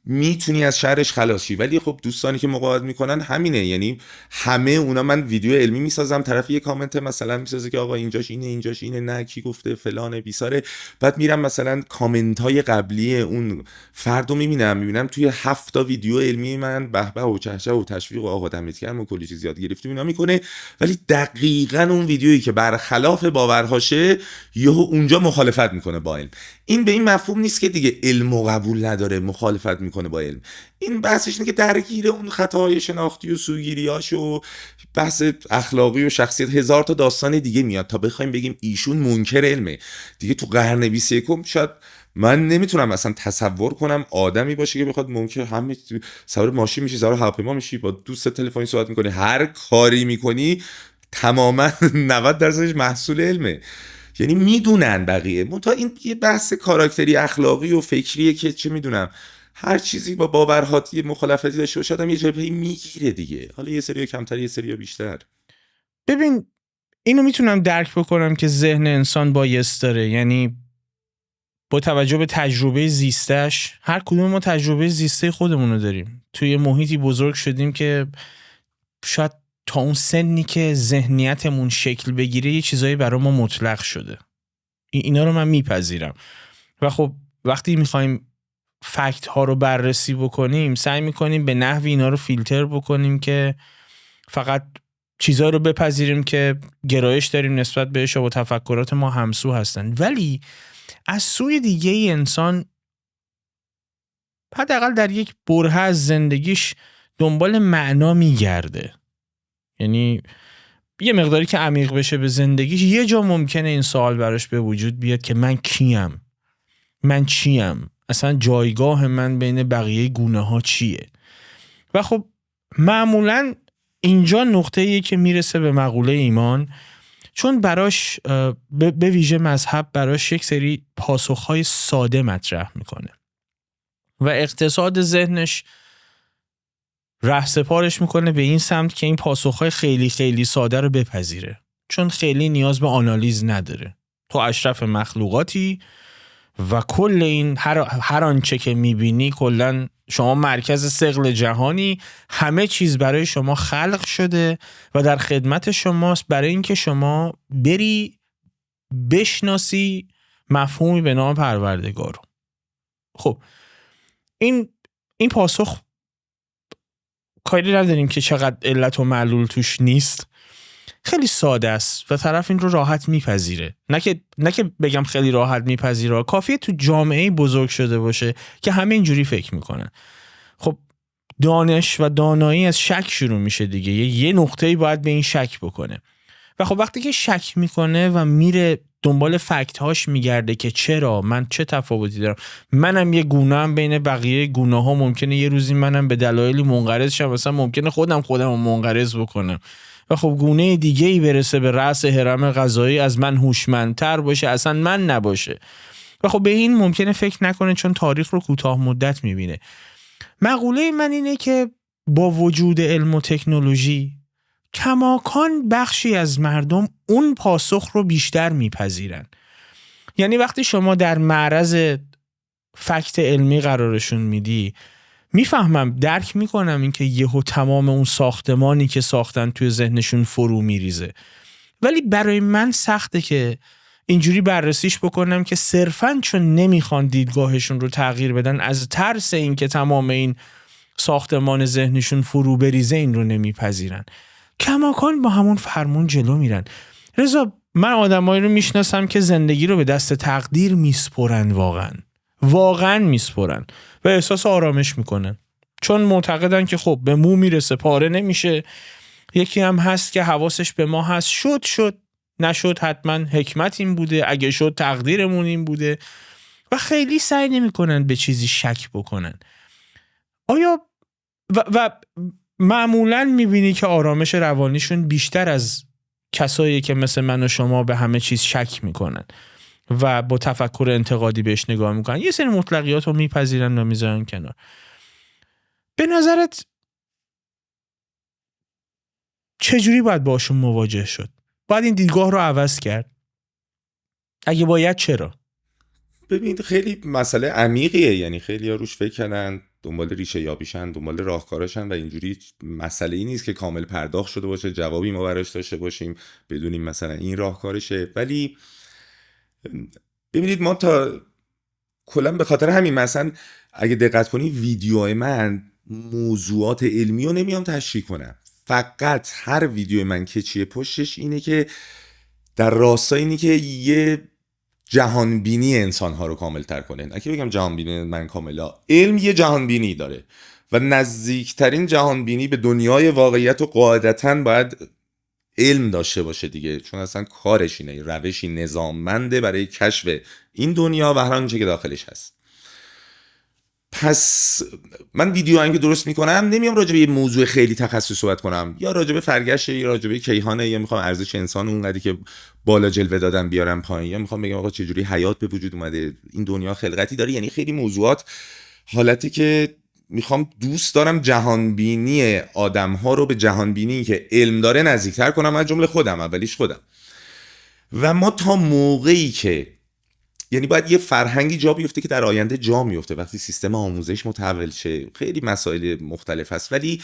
میتونی از شرش خلاص شی. ولی خب دوستانی که مقاومت میکنن همینه، یعنی همه اونا، من ویدیو علمی میسازم، طرف یه کامنت مثلا میسازه که آقا اینجاش اینه، اینجاش اینه، نه کی گفته، فلان بیساره. بعد میرم مثلا کامنت های قبلی اون فردو میبینم توی 7 تا ویدیو علمی من به به و چهچه و تشویق و آقا دمت گرم و کلی چیز یاد گرفتیم اینا میکنه، ولی دقیقاً اون ویدیویی که برخلاف باورهاشه یهو اونجا مخالفت میکنه با علم. این به این مفهوم نیست که دیگه علم قبول نداره مخالفت میکنه با علم. این بحثش اینه که درگیر اون خطاهای شناختی و سوگیریاش و بحث اخلاقی و شخصیت، هزار تا داستان دیگه میاد تا بخوایم بگیم ایشون منکر علمه. دیگه تو قرن 21 شاید من نمیتونم اصلا تصور کنم آدمی باشه که بخواد منکر، همه سوار ماشین میشی، سوار هواپیما میشی، با دوست تلفنی صحبت میکنی، هر کاری میکنی تماما 90% محصول علمه. یعنی میدونن بقیه، منتها این یه بحث کاراکتری اخلاقی و فکریه که چه میدونم هر چیزی با باورهاتی مخالفتی داشته باشه آدم یه جبهه‌ای میگیره دیگه، حالا یه سری کمتر یه سری بیشتر. ببین اینو میتونم درک بکنم که ذهن انسان بایست داره، یعنی با توجه به تجربه زیستش، هر کدوم ما تجربه زیسته خودمونو داریم، توی محیطی بزرگ شدیم که شاید تا اون سنی که ذهنیتمون شکل بگیره یه چیزایی برای ما مطلق شده. اینا رو من میپذیرم و خب وقتی میخوایم فکت ها رو بررسی بکنیم سعی میکنیم به نحوی اینا رو فیلتر بکنیم که فقط چیزا رو بپذیریم که گرایش داریم نسبت بهش و تفکرات ما همسو هستن. ولی از سوی دیگه ای انسان حداقل در یک برهه از زندگیش دنبال معنا میگرده. یعنی یه مقداری که عمیق بشه به زندگیش یه جا ممکنه این سوال براش به وجود بیاد که من کیم؟ من چیم؟ اصلا جایگاه من بین بقیه گونه ها چیه؟ و خب معمولاً اینجا نقطه‌ایه که میرسه به مقوله ایمان، چون براش به ویژه مذهب براش یک سری پاسخهای ساده مطرح میکنه و اقتصاد ذهنش رهسپارش میکنه به این سمت که این پاسخهای خیلی خیلی ساده رو بپذیره، چون خیلی نیاز به آنالیز نداره. تو اشرف مخلوقاتی و کل این هر آنچه که میبینی کلن شما مرکز ثقل جهانی، همه چیز برای شما خلق شده و در خدمت شماست برای اینکه شما بری بشناسی مفهومی به نام پروردگار. خب این پاسخ کاری نداریم که چقدر علت و معلول توش نیست، خیلی ساده است و طرف این رو راحت میپذیره. نه که بگم خیلی راحت میپذیره، کافیه تو جامعه بزرگ شده باشه که همه اینجوری فکر میکنن. خب دانش و دانایی از شک شروع میشه دیگه، یه نقطه‌ای باید به این شک بکنه و خب وقتی که شک میکنه و میره دنبال فکت هاش میگرده که چرا من چه تفاوتی دارم، منم یه گونه‌ام بین بقیه گونه ها، ممکنه یه روزی منم به دلایلی منقرض شم، مثلا ممکنه خودم رو منقرض بکنم و خب گونه دیگه ای برسه به رأس هرم غذایی از من هوشمندتر باشه، اصلا من نباشه و خب به این ممکنه فکر نکنه چون تاریخ رو کوتاه مدت میبینه. مقوله من اینه که با وجود علم و تکنولوژی کماکان بخشی از مردم اون پاسخ رو بیشتر میپذیرن. یعنی وقتی شما در معرض فکت علمی قرارشون میدی، میفهمم، درک میکنم این که یهو تمام اون ساختمانی که ساختن توی ذهنشون فرو میریزه، ولی برای من سخته که اینجوری بررسیش بکنم که صرفاً چون نمیخوان دیدگاهشون رو تغییر بدن، از ترس این که تمام این ساختمان ذهنشون فرو بریزه این رو نمیپذیرن. کماکان با همون فرمون جلو میرن. رضا، من آدمایی رو میشناسم که زندگی رو به دست تقدیر میسپرن، واقعاً میسپرن و احساس آرامش میکنن، چون معتقدن که خب به مو میرسه، پاره نمیشه. یکی هم هست که حواسش به ما هست، شد نشد حتما حکمت این بوده، اگه شد تقدیرمون این بوده و خیلی سعی نمیکنن به چیزی شک بکنن. آیا و معمولاً میبینی که آرامش روانیشون بیشتر از کسایی که مثل من و شما به همه چیز شک میکنن و با تفکر انتقادی بهش نگاه میکنن، یه سری مطلقیات رو میپذیرن و میذارن کنار. به نظرت چجوری باید باشون مواجه شد؟ باید این دیدگاه رو عوض کرد؟ اگه باید چرا؟ ببین خیلی مسئله عمیقیه، یعنی خیلی ها روش فکر کردن، دنبال ریشه یابیشن، دنبال راهکارشن و اینجوری مسئله ای نیست که کامل پرداخت شده باشه، جوابی ما براش داشته باشیم بدونیم مثلا این راهکارشه. ولی ببینید ما تا کلا به خاطر همین مثلا اگه دقت کنی ویدیوهای من موضوعات علمی رو نمیام تشریح کنم، فقط هر ویدیو من که چیه پشتش اینه که در راستای اینی که یه جهانبینی انسان‌ها رو کامل‌تر کنه. نه که بگم جهانبینی من کاملا، علم یه جهانبینی داره و نزدیکترین جهانبینی به دنیای واقعیت و قاعدتاً باید علم داشته باشه دیگه، چون اصلا کارش اینه، روشی نظاممنده برای کشف این دنیا و هر آنچه که داخلش هست. پس من ویدیو که درست میکنم نمیام راجع به یه موضوع خیلی تخصصی صحبت کنم، یا راجع به فرگشت، یا راجع به کیهانه، یا میخوام ارزش انسان اونقدری که بالا جلوه دادن بیارم پایین، یا میخوام بگم آقا چجوری حیات به وجود اومده، این دنیا خلقتی داره. یعنی خیلی موضوعات حالتی که میخوام دوست دارم جهانبینی آدم‌ها رو به جهانبینی که علم داره نزدیکتر کنم، از جمله خودم، اولیش خودم. و ما تا موقعی که یعنی باید یه فرهنگی جا بیفته که در آینده جا میفته وقتی سیستم آموزش متحول شه. خیلی مسائل مختلف هست، ولی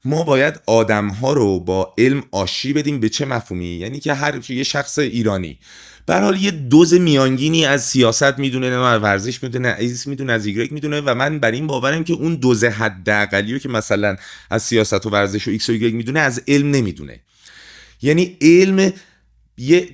ما باید آدم‌ها رو با علم آشی بدیم. به چه مفهومی؟ یعنی که هر یه شخص ایرانی به هر حال یه دوز میانگینی از سیاست میدونه، نه از ورزش میدونه، از میدونه، از ایگرگ میدونه، و من بر این باورم که اون دوز حداقلی رو که مثلا از سیاست و ورزش و ایکس و ایگرگ میدونه از علم نمیدونه. یعنی علم یه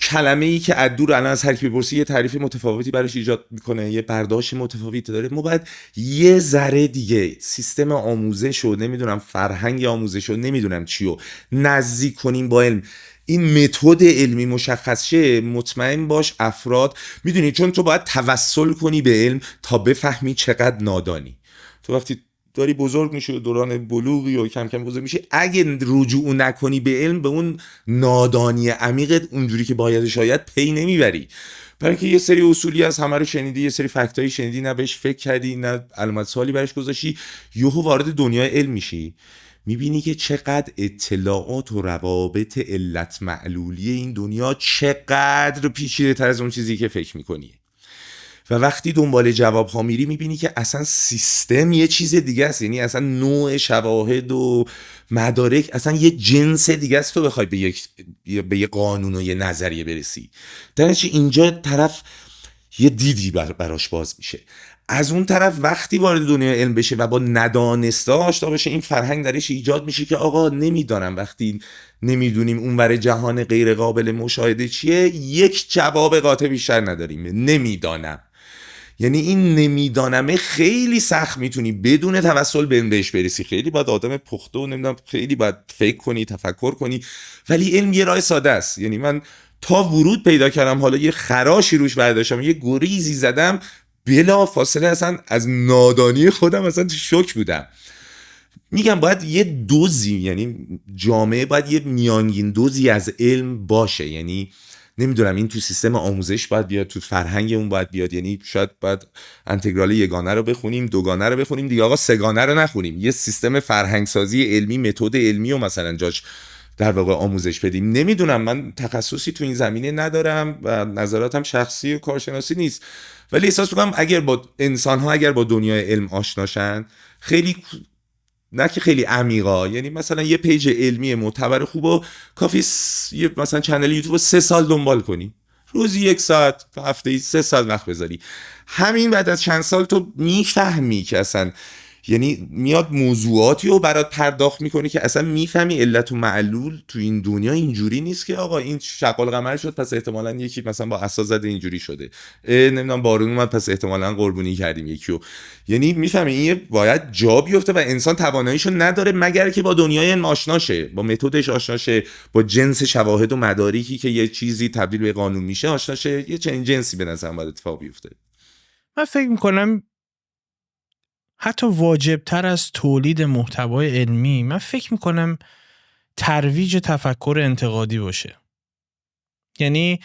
کلمه ای که از دور الان از هر کی بپرسی یه تعریف متفاوتی براش ایجاد میکنه، یه برداشت متفاوتی داره. ما باید یه ذره دیگه سیستم آموزش رو، نمیدونم فرهنگ آموزش رو، نمیدونم چی رو نزدیک کنیم با علم. این متد علمی مشخص شه، مطمئن باش افراد میدونی، چون تو باید توسل کنی به علم تا بفهمی چقدر نادانی. تو وقتی داری بزرگ میشه، دوران بلوغی و کم کم بزرگ میشه، اگه رجوع نکنی به علم، به اون نادانی عمیقت اونجوری که باید شاید پی نمیبری. برای اینکه یه سری اصولی از همه رو شنیدی، یه سری فکتایی شنیدی، نه بهش فکر کردی، نه علامت سوالی برش گذاشتی، یهو وارد دنیای علم میشی، میبینی که چقدر اطلاعات و روابط علت معلولی این دنیا چقدر پیچیده تر از اون چیزی که فکر میکنی. و وقتی دنبال جواب ها میری میبینی که اصلا سیستم یه چیز دیگه است. یعنی اصلا نوع شواهد و مدارک اصلا یه جنس دیگه است. تو بخوای به یه قانون و یه نظریه برسی، درنچه اینجا طرف یه دیدی براش باز میشه. از اون طرف وقتی وارد دنیای علم بشه و با ندانسته آشنا بشه، این فرهنگ درش ایجاد میشه که آقا نمیدانم. وقتی نمیدونیم اونور جهان غیر قابل مشاهده چیه، یک جواب قاطع بیشتر نداریم، نمیدانم. یعنی این نمیدانمه خیلی سخت میتونی بدون توسل بهش برسی. خیلی باید آدم پخته و نمیدونم خیلی باید فکر کنی، تفکر کنی. ولی علم یه راه ساده است. یعنی من تا ورود پیدا کردم، حالا یه خراشی روش برداشتم، یه گریزی زدم، بلا فاصله اصلا از نادانی خودم اصلا تو شوک بودم. میگم باید یه دوزی، یعنی جامعه باید یه میانگین دوزی از علم باشه. یعنی نمیدونم این تو سیستم آموزش باید بیاد، تو فرهنگ اون باید بیاد. یعنی شاید باید انتگرال یگانه رو بخونیم، دوگانه رو بخونیم دیگه، آقا سگانه رو نخونیم. یه سیستم فرهنگ سازی علمی، متد علمی رو مثلا جاش در واقع آموزش بدیم. نمیدونم، من تخصصی تو این زمینه ندارم و نظراتم شخصی و کارشناسی نیست، ولی احساس می‌کنم اگر با دنیای علم آشناشن، خیلی نه که خیلی عمیقا، یعنی مثلا یه پیج علمی معتبر خوبو کافی یه مثلا چنل یوتیوب 3 سال دنبال کنی، روزی 1 ساعت، هفته‌ای 3 ساعت وقت بذاری. همین بعد از چند سال تو میفهمی که اصلا، یعنی میاد موضوعاتی رو برات پرداخت میکنی که اصلا میفهمی علت و معلول تو این دنیا اینجوری نیست که آقا این شغال قمر شد پس احتمالاً یکی مثلا با عصا زده اینجوری شده، نمیدونم بارون اومد پس احتمالاً قربونی کردیم یکیو. یعنی میفهمی این باید جا بیفته و انسان تواناییشو نداره مگر که با دنیای علم آشنا شه، با متدش آشنا شه، با جنس شواهد و مدارکی که یه چیزی تبدیل به قانون میشه آشنا شه. یه چنین جنسی به نظرم باید اتفاق بیفته. من فکر میکنم حتی واجبتر از تولید محتوای علمی، من فکر میکنم ترویج تفکر انتقادی باشه. یعنی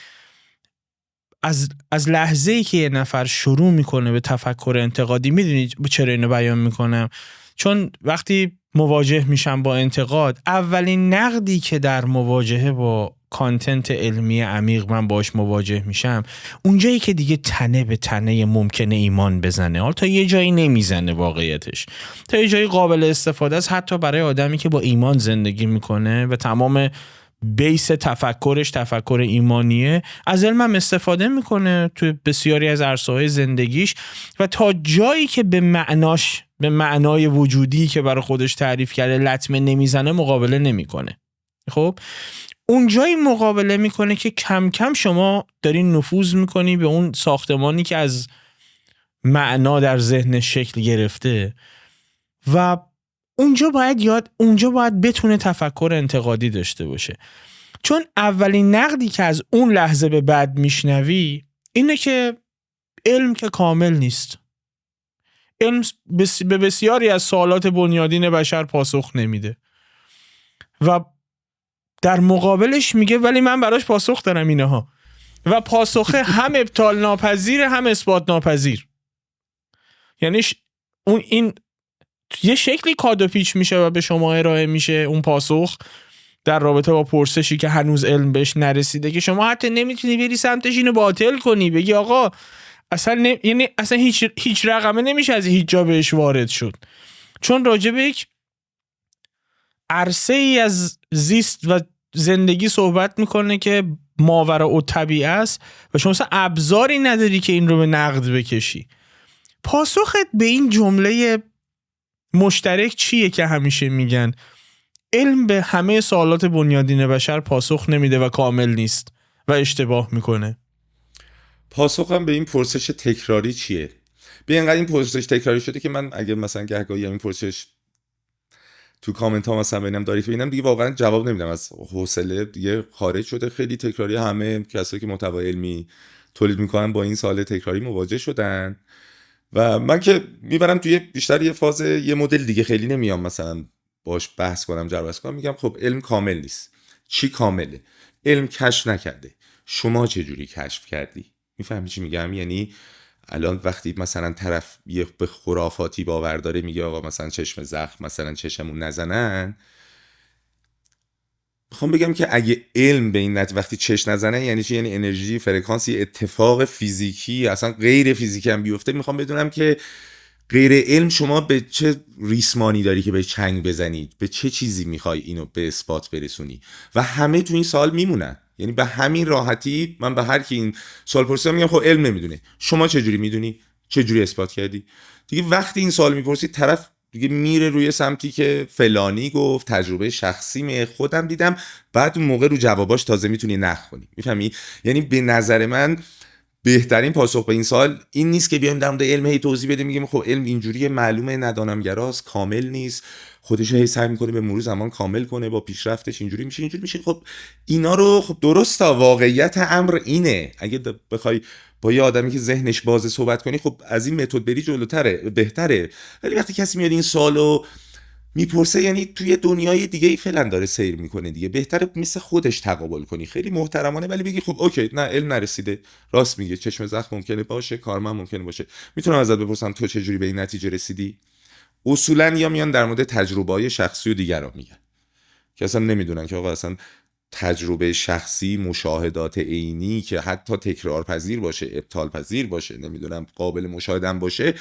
از لحظه‌ای که یه نفر شروع میکنه به تفکر انتقادی، میدونید چرا اینو بیان میکنم؟ چون وقتی مواجه میشم با انتقاد، اولین نقدی که در مواجهه با کانتنت علمی عمیق من باش مواجه میشم، اونجایی که دیگه تنه به تنه ممکنه ایمان بزنه، حالا تا یه جایی نمیزنه واقعیتش، تا یه جایی قابل استفاده است حتی برای آدمی که با ایمان زندگی میکنه و تمام بیس تفکرش تفکر ایمانیه، از علمم استفاده میکنه تو بسیاری از عرصه‌های زندگیش، و تا جایی که به معنای وجودی که برای خودش تعریف کرده لطمه نمیزنه، مقابله نمیکنه. خب اون جایی مقابله میکنه که کم کم شما دارین نفوذ میکنی به اون ساختمانی که از معنا در ذهن شکل گرفته، و اونجا باید بتونه تفکر انتقادی داشته باشه. چون اولین نقدی که از اون لحظه به بعد میشنوی اینه که علم که کامل نیست، علم به بسیاری از سوالات بنیادین بشر پاسخ نمیده، و در مقابلش میگه ولی من براش پاسخ دارم اینها، و پاسخ هم ابطال ناپذیر هم اثبات ناپذیر. یعنی این یه شکلی کادو پیچ میشه و به شما ارائه میشه اون پاسخ در رابطه با پرسشی که هنوز علم بهش نرسیده که شما حتی نمیتونی بری سمتش اینو باطل کنی، بگی آقا اصلا یعنی اصلا هیچ رقمه نمیشه از هیچ جا بهش وارد شد، چون راجع به یک عرصه ای از زیست و زندگی صحبت میکنه که ماوراء طبیعه است و شما مثلا ابزاری نداری که این رو به نقد بکشی. پاسخت به این جمله مشترک چیه که همیشه میگن علم به همه سوالات بنیادین بشر پاسخ نمیده و کامل نیست و اشتباه میکنه؟ پاسخم به این پرسش تکراری چیه؟ به اینقدر این پرسش تکراری شده که من اگه مثلا گهگاهی این پرسش تو کامنت ها مثلا ببینم دارید ببینم دیگه واقعا جواب نمیدم، از حوصله دیگه خارج شده. خیلی تکراری، همه کسایی که محتوای علمی تولید میکنن با این سوال تکراری مواجه شدن و من که میبرم توی بیشتر یه فاز یه مدل دیگه، خیلی نمیام مثلا باش بحث کنم جر کنم. میگم خب علم کامل نیست. چی کامله؟ علم کشف نکرده. شما چه جوری کشف کردی؟ میفهمی چی میگم؟ یعنی الان وقتی مثلا طرف یه به خرافاتی باور داره، میگه آقا مثلا چشم زخم مثلا چشمون نزنن، میخوام بگم که اگه علم به این نتیجه وقتی چشم نزنن یعنی چی؟ یعنی انرژی، فرکانسی، اتفاق فیزیکی اصلا غیر فیزیکی هم بیفته. میخوام بدونم که غیر علم شما به چه ریسمانی داری که به چنگ بزنید، به چه چیزی میخوای اینو به اثبات برسونی و همه تو این سوال میمونن. یعنی به همین راحتی من به هر کی این سوال پرسیدم میگم خب علم نمیدونه. شما چه جوری میدونی؟ چه جوری اثبات کردی؟ دیگه وقتی این سوال میپرسید طرف دیگه میره روی سمتی که فلانی گفت، تجربه شخصی خودم دیدم، بعد اون موقع رو جواباش تازه میتونی نقد کنی. میفهمی؟ یعنی به نظر من بهترین پاسخ به این سوال این نیست که بیایم در مورد علم هی توضیح بدیم میگیم خب علم اینجوریه، معلومه، ندانمگراست، کامل نیست، خودش هی سعی میکنه به مرور زمان کامل کنه، با پیشرفتش اینجوری میشه. خب اینا رو خب درسته، واقعیت امر اینه. اگه بخوای با یه آدمی که ذهنش بازه صحبت کنی خب از این متد بری جلوتره، بهتره. ولی وقتی کسی میاد این سوالو میپرسه یعنی توی دنیای دیگه ای فعلا داره سیر میکنه دیگه، بهتره مثل خودش تقابل کنی خیلی محترمانه، ولی بگی خب اوکی نه علم نرسیده، راست میگه، چشم زخم ممکنه باشه، کارمند ممکنه باشه، میتونم ازت بپرسم تو چه جوری به این نتیجه رسیدی؟ اصولا یا میان در مورد تجربه‌های شخصی و دیگران میگن که اصلا نمیدونن که آقا اصلا تجربه شخصی، مشاهدات عینی که حتی تکرار پذیر باشه، ابطال پذیر باشه، نمیدونم قابل مشاهده باشه،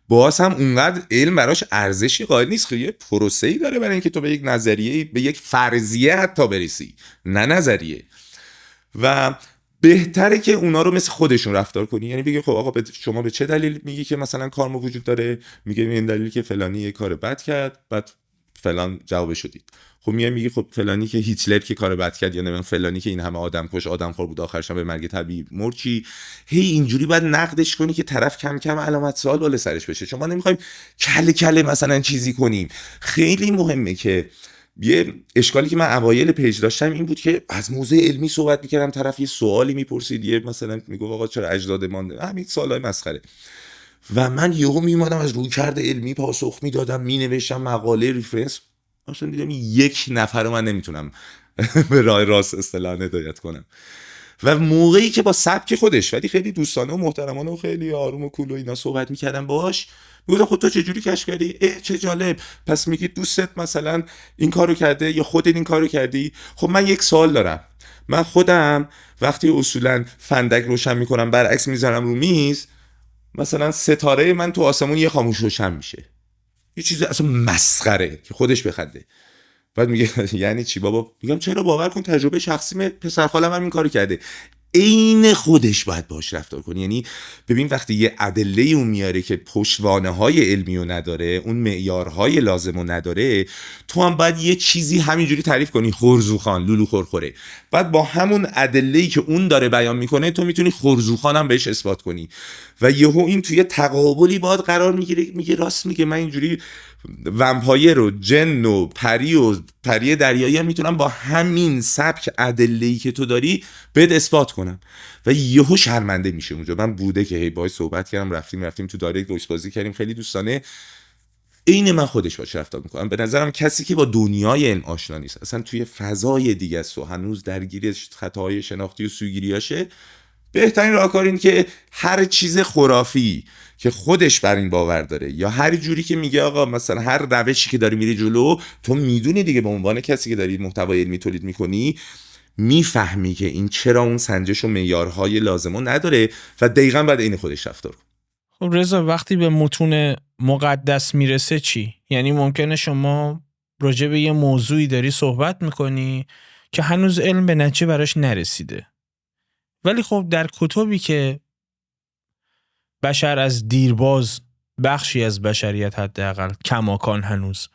باز هم اونقدر علم براش ارزشی قائل نیست. خیلی پروسه‌ای داره برای اینکه تو به یک نظریه، به یک فرضیه حتی برسی، نه نظریه. و بهتره که اونا رو مثل خودشون رفتار کنی. یعنی بگی خب آقا شما به چه دلیل میگی که مثلا کارما وجود داره؟ میگه این دلیل که فلانی یه کار بد کرد، بعد فلان جوابشو دید. خب میگی خب فلانی که هیتلر که کار بد کرد، یا نمیدونم فلانی که این همه آدم کش، آدمخوار بود، آخرش هم به مرگ طبیعی مرد، چی؟ هی اینجوری باید نقدش کنی که طرف کم کم علامت سوال بالا سرش بشه. چون ما نمیخوایم کله کله مثلا چیزی کنیم. خیلی مهمه که یه اشکالی که من اوایل پیج داشتم این بود که از موضوع علمی صحبت میکردم، طرف یه سوالی میپرسید، یه مثلا میگفت آقا چرا اجدادمان، همین سوالای مسخره، و من یهو میومدم از رویکرد علمی پاسخ میدادم، مینوشتم مقاله، ریفرنس. اصلا دیدم یک نفر رو من نمیتونم به راه راست اصطلاح هدایت کنم. و موقعی که با سبک خودش ولی خیلی دوستانه و محترمانه و خیلی آروم و کول و اینا صحبت میکردم باهاش، میگفتم خب تو چه جوری کشف کردی؟ چه جالب، پس میگی دوستت مثلا این کارو کرده یا خودت این کارو کردی؟ خب من یک سوال دارم. من خودم وقتی اصولا فندک روشن میکنم برعکس میذارم رو میز، مثلا ستاره من تو آسمون یه خاموش روشن میشه، یه چیز اصلا مسخره که خودش بخنده. بعد میگه یعنی چی بابا؟ میگم چرا، باور کن تجربه شخصی پسر خالم هم این کارو کرده. عین خودش باید باش رفتار کنی. یعنی ببین وقتی یه ادله اون میاره که پشتوانه‌های علمی رو نداره، اون معیارهای لازم رو نداره، تو هم باید یه چیزی همینجوری تعریف کنی، خورزوخان، لولو خورخوره. بعد با همون ادله‌ای که اون داره بیان میکنه تو میتونی خورزوخان هم بهش اثبات کنی و یهو این توی تقابلی باید قرار میگیره. میگه راست میگه، من اینجوری ومپایر و جن و پری دریایی هم میتونم با همین سبک ادله‌ای که تو داری بهت اثبات کنم. و یهو شرمنده میشه. اونجا من بوده که هی باهاش صحبت کردم، رفتیم تو دایرکت روش بازی کردیم، خیلی دوستانه. این من خودش باش رفتار میکنم. به نظرم کسی که با دنیای علم آشنا نیست، اصلا توی فضای دیگه است و هنوز درگیر خطاهای شناختی و سوگیریاشه، بهترین راهکار این که هر چیز خرافی که خودش بر این باور داره یا هر جوری که میگه آقا مثلا هر روشی که داری میری جلو، تو میدونی دیگه به عنوان کسی که داری محتوای علمی تولید میکنی، میفهمی که این چرا اون سنجش و معیارهای لازمو نداره و دقیقاً بعد این خودش رفتار کن. خب رضا، وقتی به متون مقدس میرسه چی؟ یعنی ممکنه شما راجع به یه موضوعی داری صحبت میکنی که هنوز علم به نتیجه براش نرسیده، ولی خب در کتبی که بشر از دیرباز، بخشی از بشریت حداقل کماکان هنوز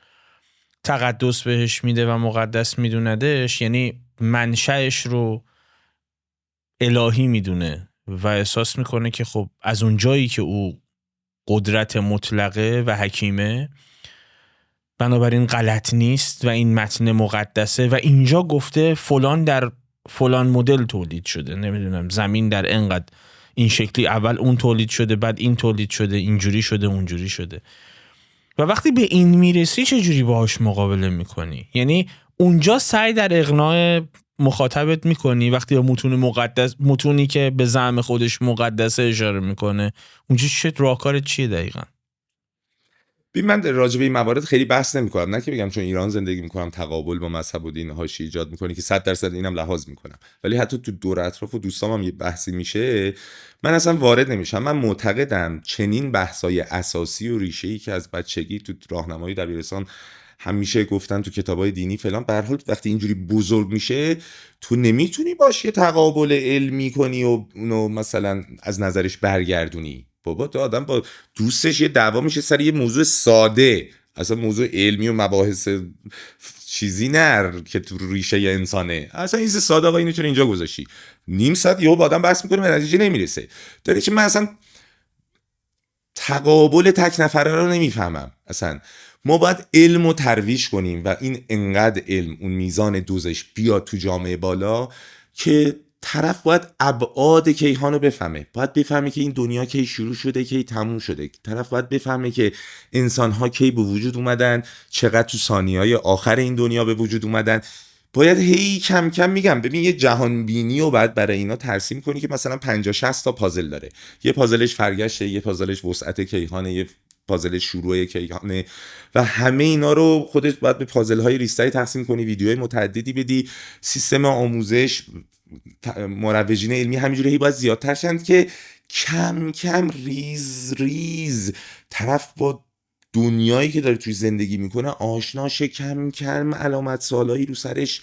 تقدس بهش میده و مقدس میدوندش، یعنی منشأش رو الهی میدونه و احساس میکنه که خب از اون جایی که او قدرت مطلقه و حکیمه، بنابراین غلط نیست و این متن مقدسه و اینجا گفته فلان در فلان مدل تولید شده، نمیدونم زمین در انقدر این شکلی، اول اون تولید شده، بعد این تولید شده، اینجوری شده، اونجوری شده. و وقتی به این میرسی چجوری باهاش مقابله میکنی؟ یعنی اونجا سعی در اقناع مخاطبت میکنی وقتی به متون مقدس، متونی که به زعم خودش مقدسه اشاره میکنه، اونجا چه راهکارت چیه دقیقاً؟ ببین من راجع به این موارد خیلی بحث نمی‌کنم، نه که بگم چون ایران زندگی می‌کنم تقابل با مذهب و دین حاشیه ایجاد می‌کنه که 100% اینم لحاظ می‌کنم، ولی حتی تو دور اطراف و دوستام هم یه بحثی میشه من اصلا وارد نمیشم. من معتقدم چنین بحث‌های اساسی و ریشه‌ای که از بچگی تو راهنمای دبیرستان همیشه گفتن تو کتابای دینی فلان، به هر حال وقتی اینجوری بزرگ میشه تو نمیتونی باش یه تقابل علمی کنی و اونو مثلا از نظرش برگردونی. بابا تو آدم با دوستش یه دعوا میشه سر یه موضوع ساده، اصلا موضوع علمی و مباحث چیزی نر که تو ریشه انسانه، اصلا این ساده آقا اینو چون اینجا گذاشتی نیم ساعت یهو با آدم بحث میکنه به نتیجه نمیرسه. داره چه من اصلا تقابل تک نفره رو نمیفهمم. اصلا ما باید علم رو ترویج کنیم و این انقدر علم اون میزان دوزش بیاد تو جامعه بالا که طرف باید ابعاد کیهان رو بفهمه، باید بفهمه که این دنیا کی شروع شده کی تموم شده، طرف باید بفهمه که انسان‌ها کی به وجود اومدن، چقدر تو ثانیه‌های آخر این دنیا به وجود اومدن. باید هی کم کم میگم ببین یه جهان بینی رو بعد برای اینا ترسیم کنی که مثلا 50-60 تا پازل داره، یه پازلش فرگشته، یه پازلش وسعت کیهانه، یه پازل شروع کیهانه و همه اینا رو خودت باید به پازل‌های ریستری تقسیم کنی، ویدیوهای متعددی بدی، سیستم آموزش مروجین علمی همینجوری باید زیادتر شند که کم کم ریز ریز طرف با دنیایی که داره توی زندگی میکنه آشناشه، کم کم علامت سوالایی رو سرش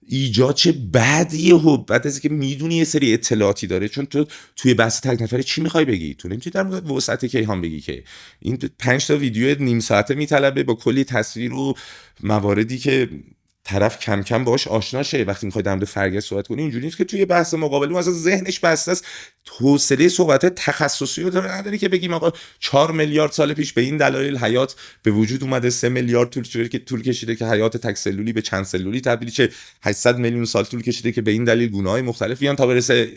ایجاد چه بعدیه و بعد از که میدونی یه سری اطلاعاتی داره. چون تو توی بحث تک نفره چی میخوای بگی؟ تو نمیتونی در مورد وسعت کیهان بگی که این 5 تا ویدیو نیم ساعته میطلبه با کلی تصویر و مواردی که طرف کم کم باهاش آشنا شه. وقتی میخوای در مورد فرگشت صحبت کنی اینجوری نیست که توی بحث مقابله مثلا ذهنش بسته است، حوصله صحبت تخصصی رو نداری که بگیم آقا 4 میلیارد سال پیش به این دلایل حیات به وجود اومده، 3 میلیارد طول کشیده که حیات تک سلولی به چند سلولی تبدیل شه، 800 میلیون سال طول کشیده که به این دلیل گونه‌های مختلف بیان تا برسه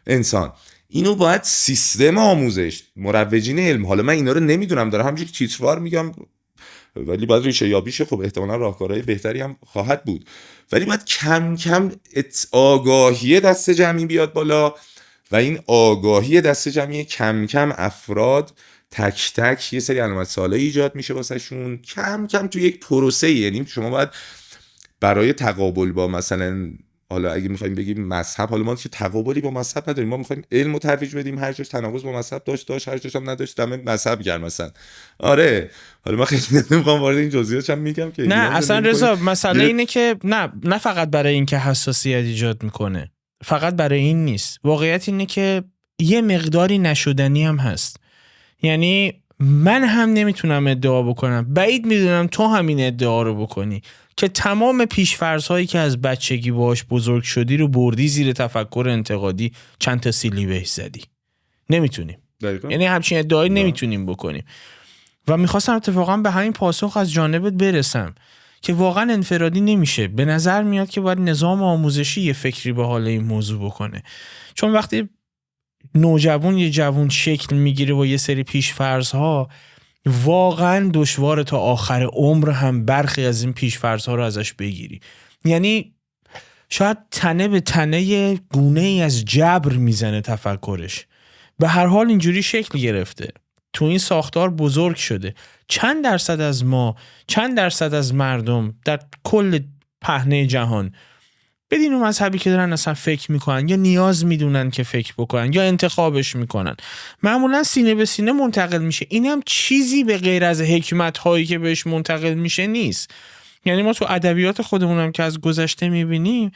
انسان. اینو باید سیستم آموزش مروجین علم، حالا من اینا رو نمیدونم دارم همینجوری تیتروار میگم ولی باید ریشه یابیشه، خب احتمالاً راهکارهای بهتری هم خواهد بود، ولی باید کم کم آگاهی دست جمعی بیاد بالا و این آگاهی دست جمعی کم کم افراد تک تک یه سری علامت سوالایی ایجاد میشه واسه شون کم کم تو یک پروسه. یعنی شما باید برای تقابل با مثلا حالا اگه میخوایم بگیم مذهب، حالا ما که تقابلی با مذهب نداریم، ما میخوایم علم رو ترویج بدیم، هر جاش تناقض با مذهب داشت هر جاش هم نداشت دم مذهب گرم مثلا. آره حالا من خیلی نمیخوام وارد این جزئیاتش هم میگم که نه اصلا رضا مسئله اینه که نه فقط برای اینکه حساسیت ایجاد میکنه، فقط برای این نیست، واقعیت اینه که یه مقداری نشدنی هم هست. یعنی من هم نمیتونم ادعا بکنم، بعید میدونم تو همین ادعا رو بکنی که تمام پیش‌فرض‌هایی که از بچگی باهاش بزرگ شدی رو بردی زیر تفکر انتقادی چند تا سیلی بهش زدی. نمیتونیم. یعنی همچین ادعایی نمیتونیم بکنیم. و میخواستم اتفاقا به همین پاسخ از جانبت برسم که واقعا انفرادی نمیشه. به نظر میاد که باید نظام آموزشی یه فکری به حال این موضوع بکنه. چون وقتی نوجوان یه جوان شکل میگیره با یه سری پیش‌فرض‌ها، واقعا دشواره تا آخر عمر هم برخی از این پیش‌فرض‌ها رو ازش بگیری. یعنی شاید تنه به تنه گونه ای از جبر میزنه تفکرش. به هر حال اینجوری شکل گرفته، تو این ساختار بزرگ شده. چند درصد از ما، چند درصد از مردم در کل پهنه جهان به دین و مذهبی که دارن اصلا فکر میکنن یا نیاز میدونن که فکر بکنن یا انتخابش میکنن؟ معمولا سینه به سینه منتقل میشه. این هم چیزی به غیر از حکمت هایی که بهش منتقل میشه نیست. یعنی ما تو ادبیات خودمون هم که از گذشته میبینیم،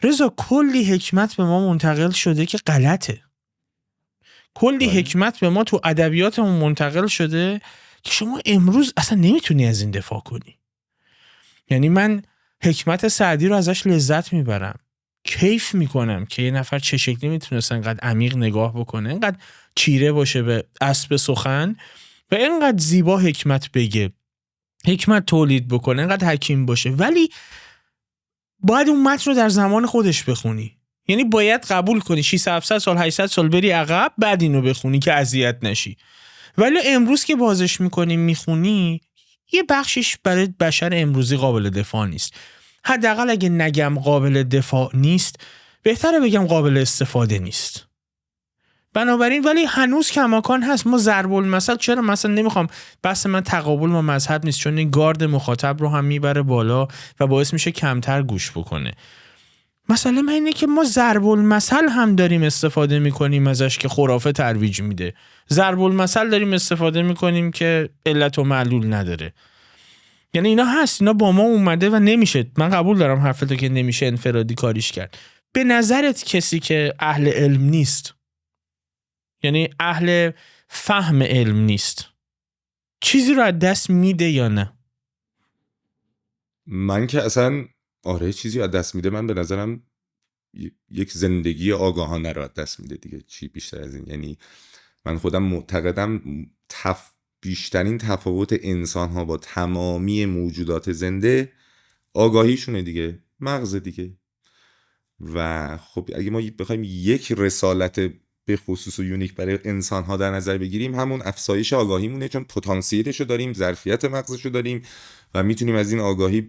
رضا، کلی حکمت به ما منتقل شده که غلطه. کلی حکمت به ما تو ادبیاتمون منتقل شده که شما امروز اصلا نمیتونی از این دفاع کنی. یعنی من حکمت سعدی رو ازش لذت میبرم، کیف میکنم که یه نفر چه شکلی میتونست انقدر عمیق نگاه بکنه، انقدر چیره باشه به اسب سخن و انقدر زیبا حکمت بگه، حکمت تولید بکنه، انقدر حکیم باشه. ولی باید اون متن رو در زمان خودش بخونی. یعنی باید قبول کنی 600 سال 800 سال بری عقب بعد اینو بخونی که اذیت نشی. ولی امروز که بازش میکنی میخونی، یه بخشش برای بشر امروزی قابل دفاع نیست. حداقل اگه نگم قابل دفاع نیست، بهتره بگم قابل استفاده نیست. بنابراین ولی هنوز کماکان هست. ما ضرب المثل، چرا مثلا نمیخوام، بحث من تقابل با مذهب نیست، چون این گارد مخاطب رو هم میبره بالا و باعث میشه کمتر گوش بکنه. مسئله من اینه که ما ضرب المثل هم داریم استفاده میکنیم ازش که خرافه ترویج میده. ضرب المثل داریم استفاده میکنیم که علت و معلول نداره. یعنی اینا هست، اینا با ما اومده و نمیشه. من قبول دارم حرفتو که نمیشه انفرادی کاریش کرد. به نظرت کسی که اهل علم نیست، یعنی اهل فهم علم نیست، چیزی رو از دست میده یا نه؟ من که اصلا آره چیزی از دست میده. من به نظرم یک زندگی آگاهانه رو از دست میده دیگه. چی بیشتر از این؟ یعنی من خودم معتقدم بیشترین تفاوت انسان ها با تمامی موجودات زنده آگاهیشونه دیگه، مغز دیگه. و خب اگه ما بخوایم یک رسالت به خصوص و یونیک برای انسان ها در نظر بگیریم، همون افزایش آگاهیمونه، چون پتانسیلشو داریم، ظرفیت مغزشو داریم و میتونیم از این آگاهی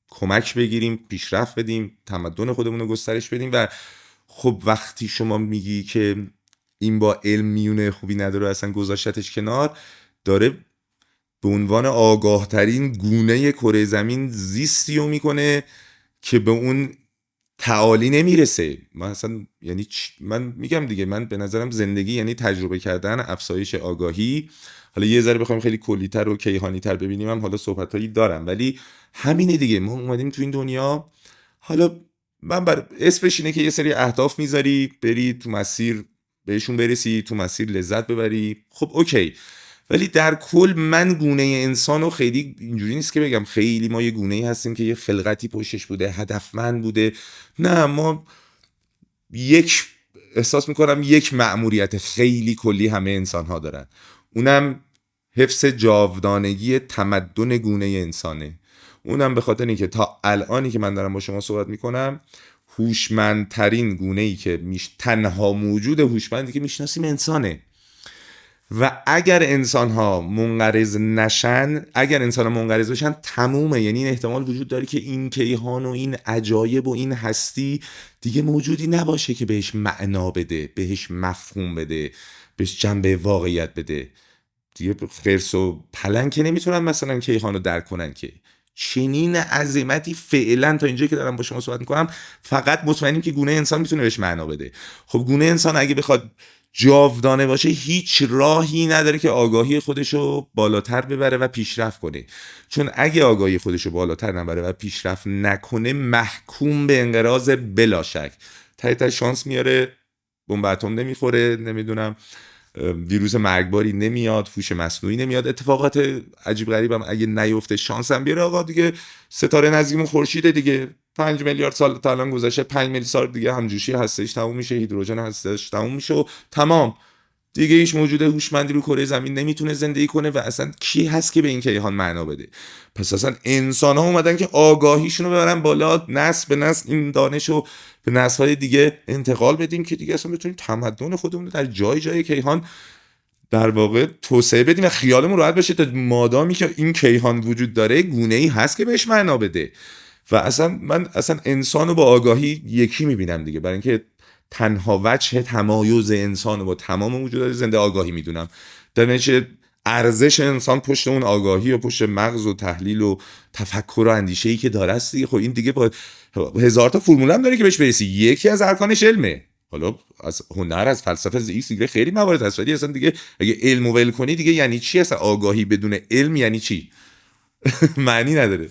کمک بگیریم، پیشرفت بدیم، تمدن خودمون رو گسترش بدیم. و خب وقتی شما میگی که این با علم میونه خوبی نداره، اصلا گذاشتش کنار، داره به عنوان آگاه ترین گونه کره زمین زیستیو میکنه که به اون تعالی نمیرسه. مثلا یعنی من میگم دیگه، من به نظرم زندگی یعنی تجربه کردن، افزایش آگاهی. حالا یه ذره بخوایم خیلی کلی‌تر و کیهانی‌تر ببینیم، هم حالا صحبتایی دارم، ولی همینه دیگه. ما اومدیم تو این دنیا، حالا من اسمش اینه که یه سری اهداف میذاری، بری تو مسیر بهشون برسی، تو مسیر لذت ببری، خب اوکی. ولی در کل من گونه انسان رو خیلی اینجوری نیست که بگم خیلی ما یه گونه‌ای هستیم که یه خلقتی پشتش بوده، هدفمند بوده. نه، ما احساس میکنم یک مأموریت خیلی کلی همه انسان ها دارن، اونم حفظ جاودانگی تمدن گونه انسانه. اونم به خاطر اینکه تا الانی که من دارم با شما صحبت میکنم، هوشمندترین گونه‌ای که تنها موجود هوشمندی که میشناسیم انسانه. و اگر انسان ها منقرض نشن، اگر انسان ها منقرض بشن، تمومه. یعنی این احتمال وجود داره که این کیهان و این عجایب و این هستی دیگه موجودی نباشه که بهش معنا بده، بهش مفهوم بده، بهش جنبه واقعیت بده. دیگه خرس و پلنگ که نمیتونن مثلا کیهان رو درک کنن که. چنین عظمتی فعلا تا اینجایی که دارم با شما صحبت میکنم فقط مطمئنیم که گونه انسان میتونه بهش معنا بده. خب گونه انسان اگه بخواد جاودانه باشه، هیچ راهی نداره که آگاهی خودشو بالاتر ببره و پیشرفت کنه. چون اگه آگاهی خودشو بالاتر نبره و پیشرفت نکنه، محکوم به انقراض بلا شک. ته شانس میاره، بمب اتم نمیخوره، نمیدونم ویروس مرگباری نمیاد، هوش مصنوعی نمیاد، اتفاقات عجیب غریبم اگه نیفته، شانس هم بیاره، آقا دیگه ستاره نزدیکمون خورشیده دیگه، 5 میلیارد سال تا الان گذشته، 5 میلیارد سال دیگه همجوشی هستش تموم میشه، هیدروژن هستش تموم میشه و تمام دیگه. هیچ موجود هوشمندی رو کره زمین نمیتونه زندگی کنه و اصلا کی هست که به این کیهان معنا بده؟ پس اصلا انسان ها اومدن که آگاهیشون رو ببرن بالا، نسل به نسل این دانش رو به نسل های دیگه انتقال بدیم که دیگه اصلا بتونیم تمدن خودمون رو در جای جای کیهان در واقع توسعه بدیم و خیالمون راحت بشه تا مادامی که این کیهان وجود داره گونه‌ای هست که بهش معنا بده. و اصلا من اصلا انسان رو با آگاهی یکی میبینم دیگه، برای اینکه تنها وجه تمایز انسان رو با تمام موجودات زنده آگاهی میدونم. در نتیجه ارزش انسان پشت اون آگاهی و پشت مغز و تحلیل و تفکر و اندیشه‌ای که داره است دیگه. خب این دیگه با هزار تا فرمول هم داره که بهش برسی، یکی از ارکانش علمه. حالا از هنر، از فلسفه، از ایکس دیگه خیلی موارد هست، ولی اصلا دیگه اگه علم ول کنی دیگه یعنی چی؟ اصلا آگاهی بدون علم یعنی چی؟ معنی نداره.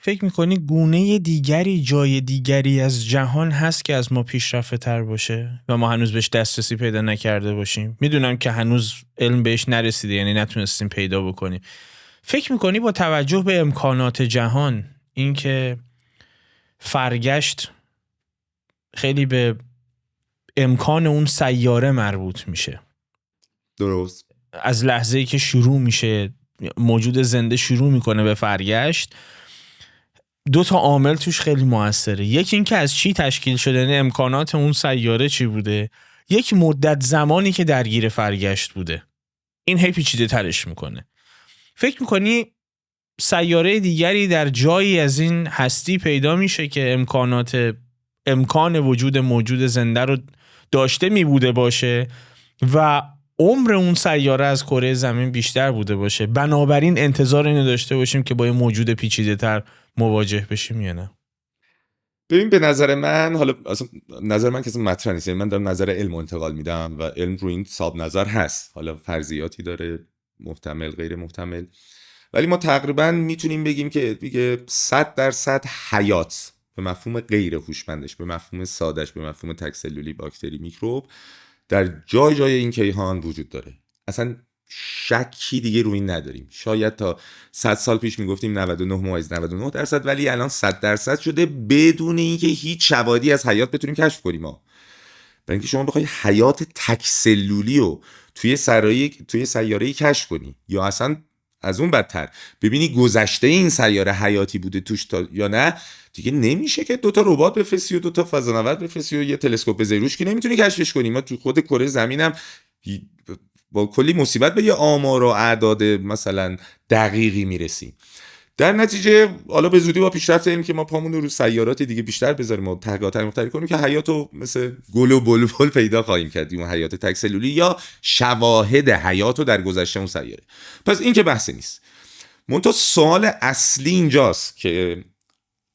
فکر میکنی گونه دیگری، جای دیگری از جهان هست که از ما پیشرفته تر باشه و ما هنوز بهش دسترسی پیدا نکرده باشیم؟ میدونم که هنوز علم بهش نرسیده، یعنی نتونستیم پیدا بکنیم. فکر میکنی با توجه به امکانات جهان، اینکه فرگشت خیلی به امکان اون سیاره مربوط میشه، درست. از لحظه‌ای که شروع میشه موجود زنده شروع میکنه به فرگشت، دو تا عامل توش خیلی موثره. یکی این که از چی تشکیل شده، یعنی امکانات اون سیاره چی بوده، یک مدت زمانی که درگیر فرگشت بوده. این هی پیچیده ترش میکنه. فکر میکنی سیاره دیگری در جایی از این هستی پیدا میشه که امکان وجود موجود زنده رو داشته میبوده باشه و عمر اون سیاره از کره زمین بیشتر بوده باشه، بنابراین انتظار اینو داشته باشیم که با یه موجود پیچیده تر مواجه بشیم یا نه؟ ببین به نظر من، حالا اصلا نظر من کسی مطرح نیست، یعنی من دارم نظر علم انتقال میدم و علم رو این صاحب نظر هست، حالا فرضیاتی داره، محتمل غیر محتمل، ولی ما تقریبا میتونیم بگیم که دیگه 100% حیات به مفهوم غیر هوشمندش، به مفهوم سادش، به مفهوم تک سلولی، باکتری، میکروب در جای این کیهان وجود داره. اصلا شکی دیگه روی این نداریم. شاید تا 100 سال پیش میگفتیم 99.99%، ولی الان 100% شده بدون اینکه هیچ شواهدی از حیات بتونیم کشف کنیم. برای اینکه شما بخوای حیات تک سلولی رو توی سیاره‌ای کشف کنی، یا اصلا از اون بدتر ببینی گذشته این سیاره حیاتی بوده توش یا نه، دیگه نمیشه که دوتا ربات بفرستی و دوتا فضانورد بفرستی و یه تلسکوپ بذاری روش که نمیتونی کشفش کنی. ما تو خود کره زمینم با کلی مصیبت به یه آمار و اعداد مثلا دقیقی میرسیم. در نتیجه حالا به زودی با پیشرفت علم که ما پامون رو سیارات دیگه بیشتر بذاریم و تحقیقات مختلف کنیم که حیاتو مثل گل و بلبل پیدا خواهیم کرد، اون حیات تک سلولی یا شواهد حیاتو در گذشته اون سیاره. پس این که بحث نیست. منتها سوال اصلی اینجاست که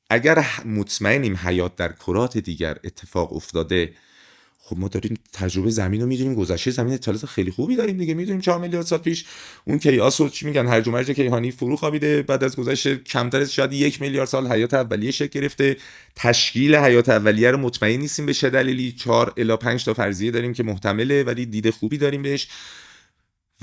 اگر مطمئنیم حیات در کرات دیگر اتفاق افتاده، خب ما داریم تجربه زمین رو میدونیم، گذشته زمین اطلاعات خیلی خوبی داریم دیگه، میدونیم 4 میلیارد سال پیش اون کیاس رو چی میگن، هرج و مرج کیهانی فرو خوابیده، بعد از گذشته کمتر از شاید 1 میلیارد سال حیات اولیه شکل گرفته. تشکیل حیات اولیه رو مطمئن نیستیم به چه دلیلی، 4 الی 5 تا فرضیه داریم که محتمله، ولی دید خوبی داریم بهش.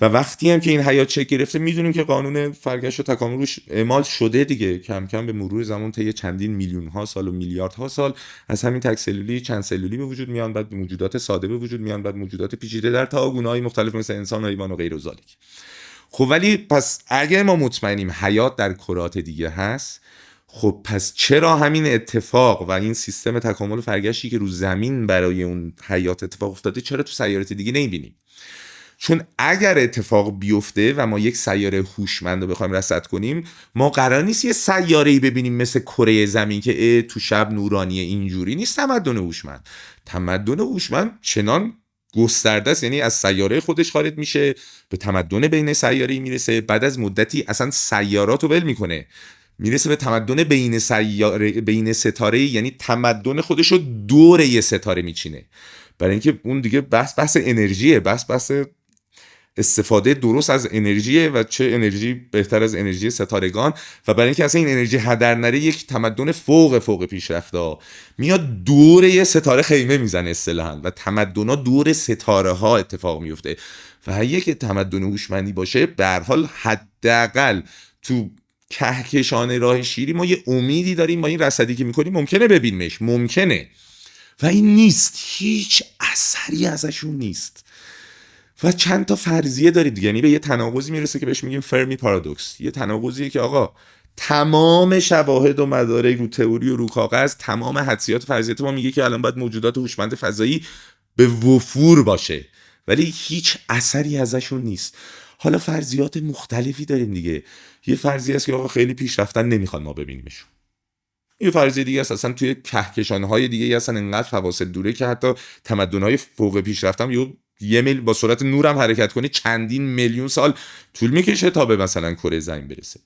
و وقتی هم که این حیات شکل گرفته میدونیم که قانون فرگشت و تکامل روش اعمال شده دیگه، کم کم به مرور زمان طی چندین میلیون ها سال و میلیاردها سال از همین تک سلولی چند سلولی به وجود میان، بعد موجودات ساده به وجود میان، بعد موجودات پیچیده در تعاون‌های مختلف مثل انسان و حیوان و غیر و ذالک. خب ولی پس اگه ما مطمئنیم حیات در کرات دیگه هست، خب پس چرا همین اتفاق و این سیستم تکامل و فرگشتی که رو زمین برای اون حیات اتفاق افتاده چرا تو سیارات دیگه نمیبینیم؟ چون اگر اتفاق بیفته و ما یک سیاره هوشمند رو بخوایم رصد کنیم، ما قرار نیست یه سیاره‌ای ببینیم مثل کره زمین که تو شب نورانیه. اینجوری نیست تمدن هوشمند. تمدن هوشمند چنان گسترده است، یعنی از سیاره خودش خارج میشه، به تمدن بین سیاره‌ای میرسه، بعد از مدتی اصلا سیارات رو ول میکنه، میرسه به تمدن بین ستاره، یعنی تمدن خودش رو دور یه ستاره میچینه. برای اینکه اون دیگه بحث انرژیه، بحث استفاده درست از انرژیه و چه انرژی بهتر از انرژی ستارگان. و برای اینکه اصلا این انرژی هدر نره، یک تمدن فوق پیشرفته میاد دور یه ستاره خیمه میزنه اصطلاحاً و تمدن‌ها دور ستاره ها اتفاق میفته. و یک تمدن هوشمندی باشه، به هر حال حداقل تو کهکشان راه شیری ما یه امیدی داریم با این رصدی که میکنیم ممکنه ببینیمش، ممکنه، و این نیست، هیچ اثری ازشون نیست. و چند تا فرضیه دارید، یعنی به یه تناقضی میرسه که بهش میگیم فرمی پارادوکس. یه تناقضیه که آقا تمام شواهد و مدارک رو تئوری و رو کاغذ، تمام حدسیات و فرضیات ما میگه که الان باید موجودات هوشمند فضایی به وفور باشه، ولی هیچ اثری ازشون نیست. حالا فرضیات مختلفی داریم دیگه. یه فرضیه است که آقا خیلی پیشرفتن، نمیخوان ما ببینیمشون. یه فرضیه دیگه است، اصلا توی کهکشان‌های دیگه اصلا انقدر فواصل دوره که حتی تمدن‌های فوق پیشرفتم یه میل با سرعت نور هم حرکت کنی چندین میلیون سال طول میکشه تا به مثلا کره زمین برسه.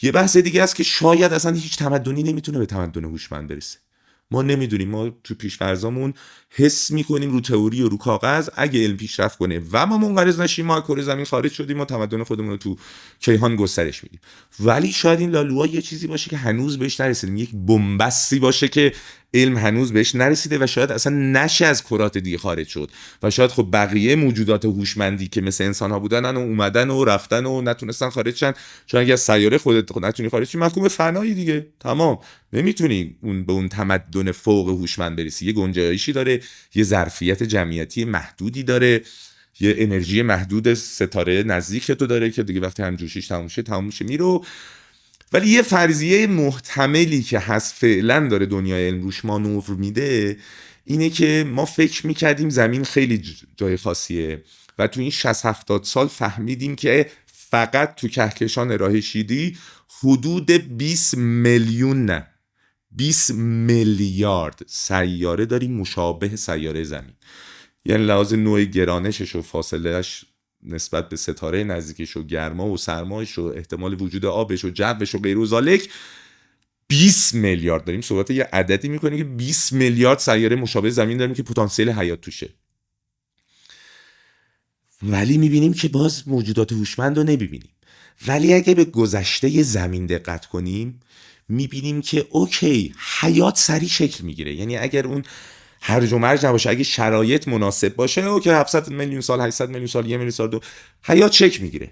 یه بحث دیگه است که شاید اصلا هیچ تمدنی نمیتونه به تمدن هوشمند برسه. ما نمیدونیم، ما تو پیش‌فرضامون حس میکنیم رو تئوری و رو کاغذ اگه علم پیشرفت کنه و ما منقرض نشیم، ما از کره زمین خارج شدیم، ما تمدن خودمون رو تو کیهان گسترش میدیم. ولی شاید این لالوها یه چیزی باشه که هنوز بهش نرسیدیم، یک بن‌بستی باشه که علم هنوز بهش نرسیده و شاید اصلا نشه از کرات دیگه خارج شد و شاید خب بقیه موجودات هوشمندی که مثل انسان ها بودن و اومدن و رفتن و نتونستن خارج شن، چون اگه از سیاره خودت نتونی خارج شی محکوم فنایی دیگه، تمام، نمیتونی به اون تمدن فوق هوشمند برسی. یه گنجایشی داره، یه ظرفیت جمعیتی محدودی داره، یه انرژی محدود ستاره نزدیک تو داره که دیگه وقتی همجوشیش تموم میشه میره. ولی یه فرضیه محتملی که هست فعلا داره دنیای علم روش مانور میده اینه که ما فکر میکردیم زمین خیلی جای خاصیه و تو این 60-70 سال فهمیدیم که فقط تو کهکشان راه شیری حدود 20 میلیون نه 20 میلیارد سیاره داریم مشابه سیاره زمین. یعنی لحاظ نوع گرانشش و فاصلهش نسبت به ستاره نزدیکش و گرما و سرمایش و احتمال وجود آبش و جوش و غیر و ذالک 20 میلیارد داریم. صحبت یه عددی میکنیم که 20 میلیارد سیاره مشابه زمین داریم که پتانسیل حیات توشه. ولی میبینیم که باز موجودات هوشمند رو نمیبینیم. ولی اگه به گذشته زمین دقت کنیم میبینیم که اوکی حیات سریع شکل میگیره. یعنی اگر اون هرج و مرج نباشه، اگه شرایط مناسب باشه، اوکی 700 میلیون سال 800 میلیون سال 1 میلیون سال دو حیات شکل میگیره.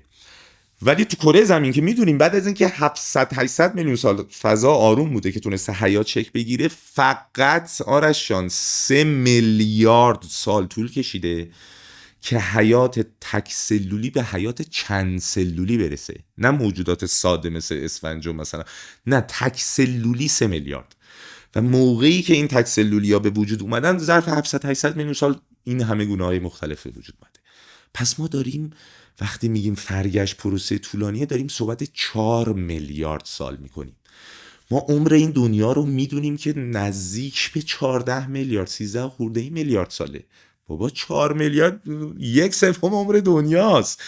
ولی تو کره زمین که میدونیم بعد از اینکه 700-800 میلیون سال فضا آروم بوده که تونسته حیات شکل بگیره، فقط آرش جان 3 میلیارد سال طول کشیده که حیات تک سلولی به حیات چند سلولی برسه. نه موجودات ساده مثل اسفنج مثلا، نه تک سلولی 3 میلیارد. و موقعی که این تک سلولیا به وجود اومدن ظرف 700-800 میلیون سال این همه گونه‌های مختلف به وجود اومده. پس ما داریم وقتی میگیم فرگشت پروسه طولانیه داریم صحبت 4 میلیارد سال میکنیم. ما عمر این دنیا رو میدونیم که نزدیک به 14 میلیارد 13 خورده میلیارد ساله. بابا 4 میلیارد 1/3 عمر دنیاست.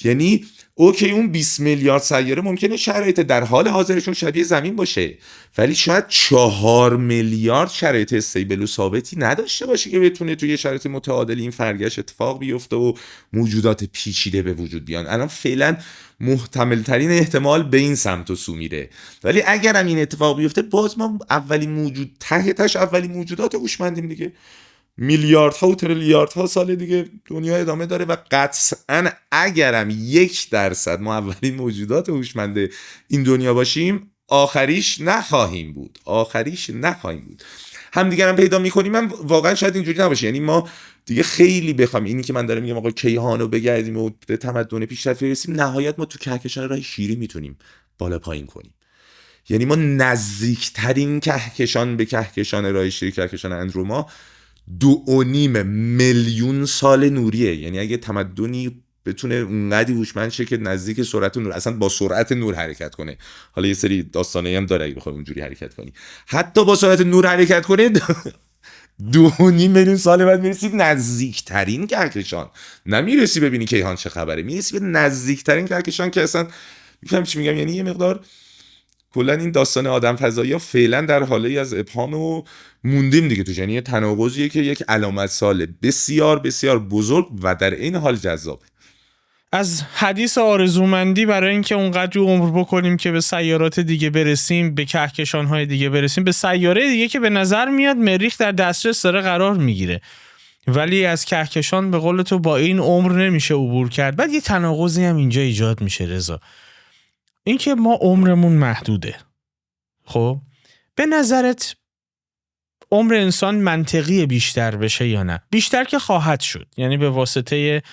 یعنی اوکی اون 20 میلیارد سیاره ممکنه شرایط در حال حاضرشون شبیه زمین باشه، ولی شاید 4 میلیارد شرایط استیبل و ثابتی نداشته باشه که بتونه توی شرایط متعادل این فرگشت اتفاق بیفته و موجودات پیچیده به وجود بیان. الان فعلا محتمل ترین احتمال به این سمت و سو میره، ولی اگر هم این اتفاق بیفته باز ما اولین موجود تحتش اولین موجودات هوشمندیم دیگه. میلیاردها و تریلیاردها سال دیگه دنیا ادامه داره و قطعاً اگرم 1% ما اولین موجودات هوشمند این دنیا باشیم آخریش نخواهیم بود. همدیگر هم پیدا میکنیم. من واقعا شاید اینجوری نباشه، یعنی ما دیگه خیلی بخوام اینی که من دارم میگم آقا کیهانو بگردیم و به تمدن پیشرفت برسیم، نهایت ما تو کهکشان راه شیری میتونیم بالا پایین کنیم. یعنی ما نزدیکترین کهکشان به کهکشان راه شیری کهکشان اندروما 2.5 میلیون سال نوریه. یعنی اگه تمدنی بتونه اونقدی هوشمند شه که نزدیک سرعت نور، اصلا با سرعت نور حرکت کنه، حالا یه سری داستانایی هم داره اگه بخوای اونجوری حرکت کنی، حتی با سرعت نور حرکت کنه 2.5 میلیون سال بعد میرسی نزدیکترین کهکشان. نمیرسی ببینی کیهان چه خبره، میرسی به نزدیکترین کهکشان که اصلا میفهمی چی میگم. یعنی یه مقدار کلا این داستان آدم فضایی ها فعلا در حاله از ابهام و موندیم دیگه توش. یعنی یه تناقضیه که یک علامت سال بسیار بسیار بزرگ و در این حال جذاب. از حدیث آرزومندی برای اینکه اونقدر عمر بکنیم که به سیارات دیگه برسیم، به کهکشان‌های دیگه برسیم، به سیاره دیگه که به نظر میاد مریخ در دسترس داره قرار میگیره، ولی از کهکشان به قول تو با این عمر نمیشه عبور کرد. بعد یه تناقضی هم اینجا ایجاد میشه رضا، اینکه ما عمرمون محدوده. خب به نظرت عمر انسان منطقیه بیشتر بشه یا نه؟ بیشتر که خواهد شد، یعنی به واسطه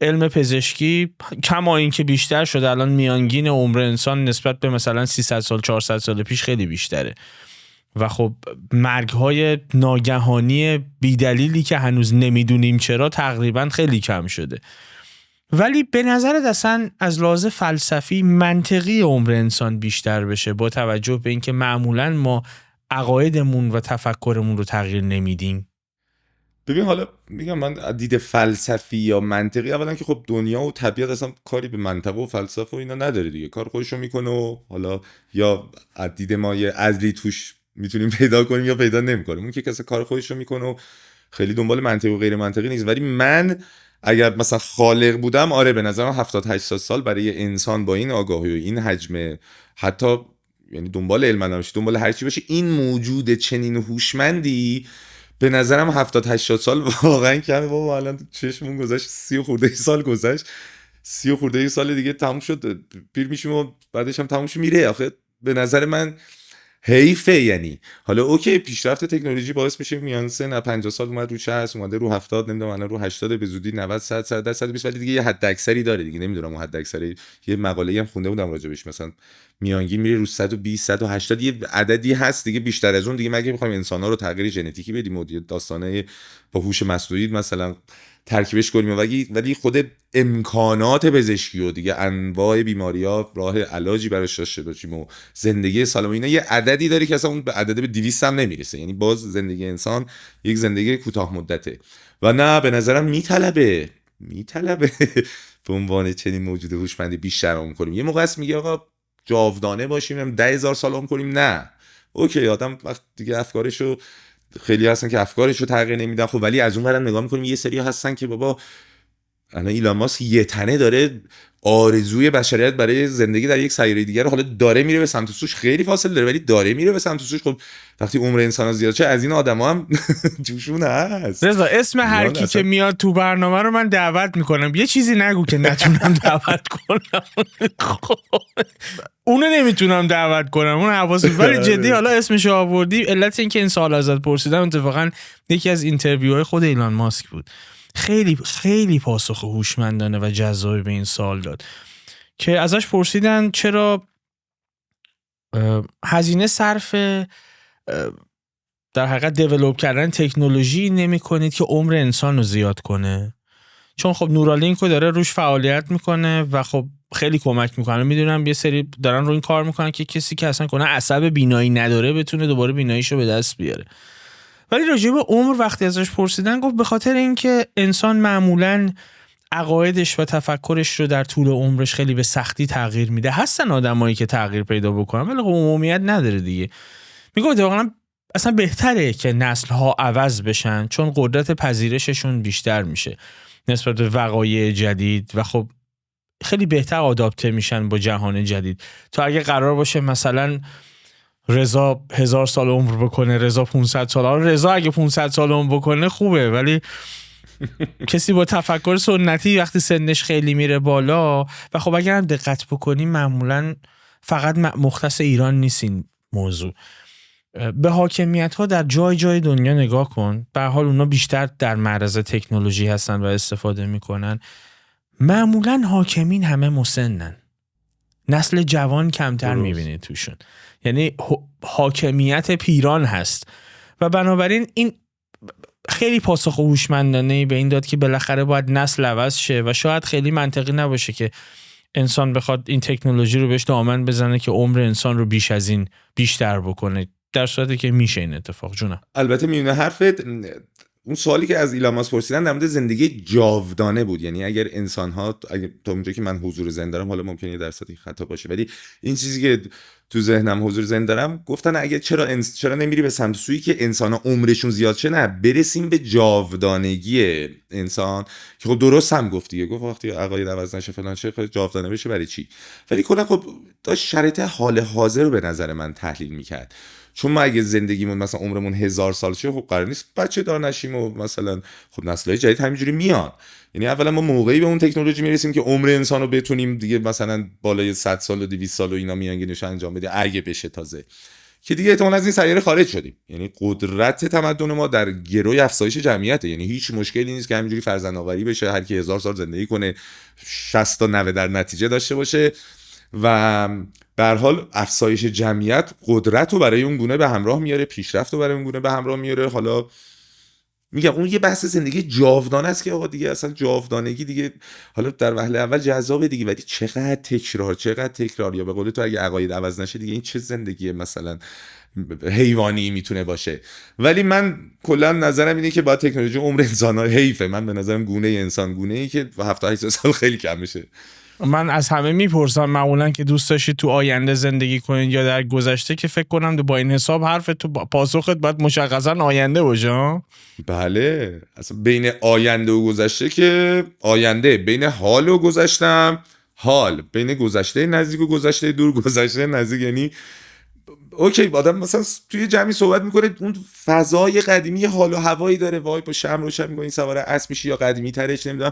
علم پزشکی کما این که بیشتر شده. الان میانگین عمر انسان نسبت به مثلا 300 سال 400 سال پیش خیلی بیشتره و خب مرگ‌های ناگهانی بیدلیلی که هنوز نمیدونیم چرا تقریبا خیلی کم شده. ولی به نظرت اصلا از لحاظ فلسفی منطقی عمر انسان بیشتر بشه با توجه به اینکه معمولاً ما عقایدمون و تفکرمون رو تغییر نمیدیم؟ ببین حالا میگم من از دید فلسفی یا منطقی، اولا که خب دنیا و طبیعت اصلا کاری به منطق و فلسفه و اینا نداره دیگه، کار خودشو میکنه و حالا یا از دید ما یه عدلی توش میتونیم پیدا کنیم یا پیدا نمیکنیم، اون که کسی کار خودشو میکنه و خیلی دنبال منطقی و غیر منطقی نیست. ولی من اگر مثلا خالق بودم، آره به نظرم 70-80 سال برای انسان با این آگاهی و این حجم، حتی یعنی دنبال علم نباشه، دنبال هر چی باشه، این موجود چنین هوشمندی به نظرم 70-80 سال واقعا کمه. بابا الان چشمون گذشت 30 خورده سال گذشت، 30 خورده سال دیگه تموم شد، پیر میشیم و بعدش هم تموم میره. آخه به نظر من حیفه. یعنی حالا اوکی پیشرفت تکنولوژی باعث میشه میان سن 50 سال اومد رو 60 اومده رو 70 نمیدونم الان رو 80 به زودی 90 100 100 ولی دیگه یه حد اکثری داره دیگه. نمیدونم اون حد اکثری، یه مقاله هم خونده بودم راجبش، مثلا میانگین میره رو 120 180 یه عددی هست دیگه. بیشتر از اون دیگه مگه بخوایم انسان‌ها رو تغییر ژنتیکی بدیم و داستانه با هوش مصنوعی مثلا ترکیبش کنیم، ولی خود امکانات پزشکی و دیگه انواع بیماری‌ها راه علاجی براش داشته باشیم و زندگی سالم اینا یه عددی داره که اصلا اون به عدد به 200 هم نمیرسه. یعنی باز زندگی انسان یک زندگی کوتاه مدته و نه به نظرم میطلبه به عنوان چنین موجود هوشمندی بیشتر عمر کنیم. یه موقع است میگه آقا جاودانه باشیم 10,000 سال عمر کنیم، نه اوکی آدم وقت دیگه افکارشو، خیلی هستن که افکارشو تغییر نمیدن خب، ولی از اون ورم نگاه میکنیم یه سری هستن که بابا الان ایلان ماسک یه تنه داره آرزوی بشریت برای زندگی در یک سیاره دیگه رو حالا داره میره به سمت سوش، خیلی فاصله داره ولی داره میره به سمت سوش. خب وقتی عمر انسان زیاد شه از این آدما هم جوشون هست. رضا اسم هر کی که میاد تو برنامه رو من دعوت میکنم، یه چیزی نگو که نتونم دعوت کنم. اونو نمیتونم دعوت کنم، اون حواس. ولی جدی حالا اسمشو آوردی، علت این که این سوال ازت پرسیدم اتفاقا یکی از اینترویوهای خود ایلان ماسک بود. خیلی خیلی پاسخ هوشمندانه و جذابی به این سوال داد که ازش پرسیدن چرا هزینه صرف در حقیقت دیولوب کردن تکنولوژی نمی کنید که عمر انسان رو زیاد کنه، چون خب نورالینک رو داره روش فعالیت میکنه و خب خیلی کمک میکنه. میدونم یه سری دارن رو این کار میکنن که کسی که اصلا کنه عصب بینایی نداره بتونه دوباره بیناییشو به دست بیاره. ولی راجع به عمر وقتی ازش پرسیدن گفت به خاطر اینکه انسان معمولاً عقایدش و تفکرش رو در طول عمرش خیلی به سختی تغییر میده. هستن آدمایی که تغییر پیدا بکنن ولی خب عمومیت نداره دیگه. میگم واقعا اصلا بهتره که نسل‌ها عوض بشن چون قدرت پذیرششون بیشتر میشه نسبت به وقایع جدید و خب خیلی بهتر آداپته میشن با جهان جدید. تا اگه قرار باشه مثلا رضا 1000 سال عمر بکنه، رضا 500 سال، رضا اگه 500 سال عمر بکنه خوبه، ولی کسی با تفکر سنتی وقتی سنش خیلی میره بالا و خب اگر هم دقت بکنیم معمولا فقط مختص ایران نیست این موضوع، به حاکمیت ها در جای جای دنیا نگاه کن، به هر حال اونا بیشتر در معرض تکنولوژی هستن و استفاده میکنن. معمولا حاکمین همه مسنن، نسل جوان کمتر میبینید توشون، یعنی حاکمیت پیران هست و بنابراین این خیلی پاسخ هوشمندانه به این داد که بالاخره باید نسل عوض شه و شاید خیلی منطقی نباشه که انسان بخواد این تکنولوژی رو بهش دامن بزنه که عمر انسان رو بیش از این بیشتر بکنه، در صورتی که میشه این اتفاق. جونم البته میونه حرفت اون سوالی که از ایلان ماسک پرسیدن در مورد زندگی جاودانه بود، یعنی اگر انسان ها تا اونجایی که من حضور ذهن دارم، حالا ممکنه یه درصدی خطا باشه ولی این چیزی که تو ذهنم حضور ذهن دارم، گفتن اگه چرا نمیری به سمت سویی که انسان ها عمرشون زیاد شه، نه برسیم به جاودانگی انسان که خب درست هم گفت وقتی عقاید عوض نشه فلان شه جاودانه بشه برای چی، ولی کلا خب داشت شرایط حال حاضر رو به نظر من تحلیل میکرد. چون ما اگه زندگیمون مثلا عمرمون 1000 سال شه خب قرار نیست بچه دار نشیم و مثلا خب نسل‌های جدید همینجوری میان. یعنی اولا ما موقعی به اون تکنولوژی میرسیم که عمر انسان رو بتونیم دیگه مثلا بالای 100 سال و 200 سال و اینا میانگینش انجام بده اگه بشه، تازه که دیگه احتمال از این سیاره خارج شدیم. یعنی قدرت تمدن ما در گروی افزایش جمعیته، یعنی هیچ مشکلی نیست که همینجوری فرزند آوری بشه، هر کی 1000 سال زندگی کنه 60 تا 90 در نتیجه داشته باشه و به هر حال افزایش جمعیت قدرت رو برای اون گونه به همراه میاره، پیشرفت رو برای اون گونه به همراه میاره. حالا میگم اون یه بحث زندگی جاودانه است که آقا دیگه اصلا جاودانگی دیگه حالا در وهله اول جذابه دیگه، ولی چقدر تکرار یا به قول تو اگه عقاید عوض نشه دیگه این چه زندگی مثلا حیوانی میتونه باشه. ولی من کلا نظرم اینه که با تکنولوژی عمر انسان‌ها حیفه. من به نظرم گونه انسان گونه‌ای که 70 سال خیلی کم میشه. من از همه میپرسم معمولا که دوست داشتید تو آینده زندگی کنید یا در گذشته، که فکر کنم با این حساب حرف تو پاسخت باید مشخصا آینده باشه. بله اصلا بین آینده و گذشته که آینده، بین حال و گذشتم حال، بین گذشته نزدیک و گذشته دور گذشته نزدیک. یعنی اوکی آدم مثلا توی جمعی صحبت میکنه اون فضای قدیمی حال و هوایی داره، وای با شمع روشن میکنی سوار اسب میشی یا قدیمی ترش نمیدونم،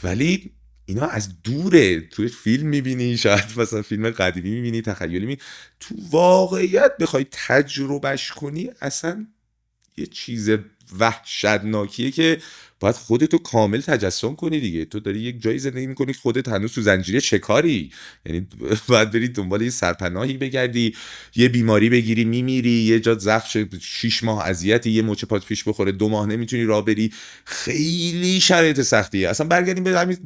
ولی اینا از دوره. توی فیلم میبینی، شاید مثلا فیلم قدیمی میبینی تخیلی میبینی، تو واقعیت بخوای تجربهش کنی اصلا یه چیز وحشتناکیه که باید خودتو کامل تجسم کنی دیگه. تو داری یک جایی زندگی میکنی خودت هنوز تو زنجیره شکاری، یعنی باید بری دنبال یه سرپناهی بگردی، یه بیماری بگیری میمیری، یه جا زخم 6 ماه اذیتی، یه مچ پات پیش بخوره 2 ماه نمیتونی راه بری. خیلی شرایط سختیه. اصلا برگردیم به همین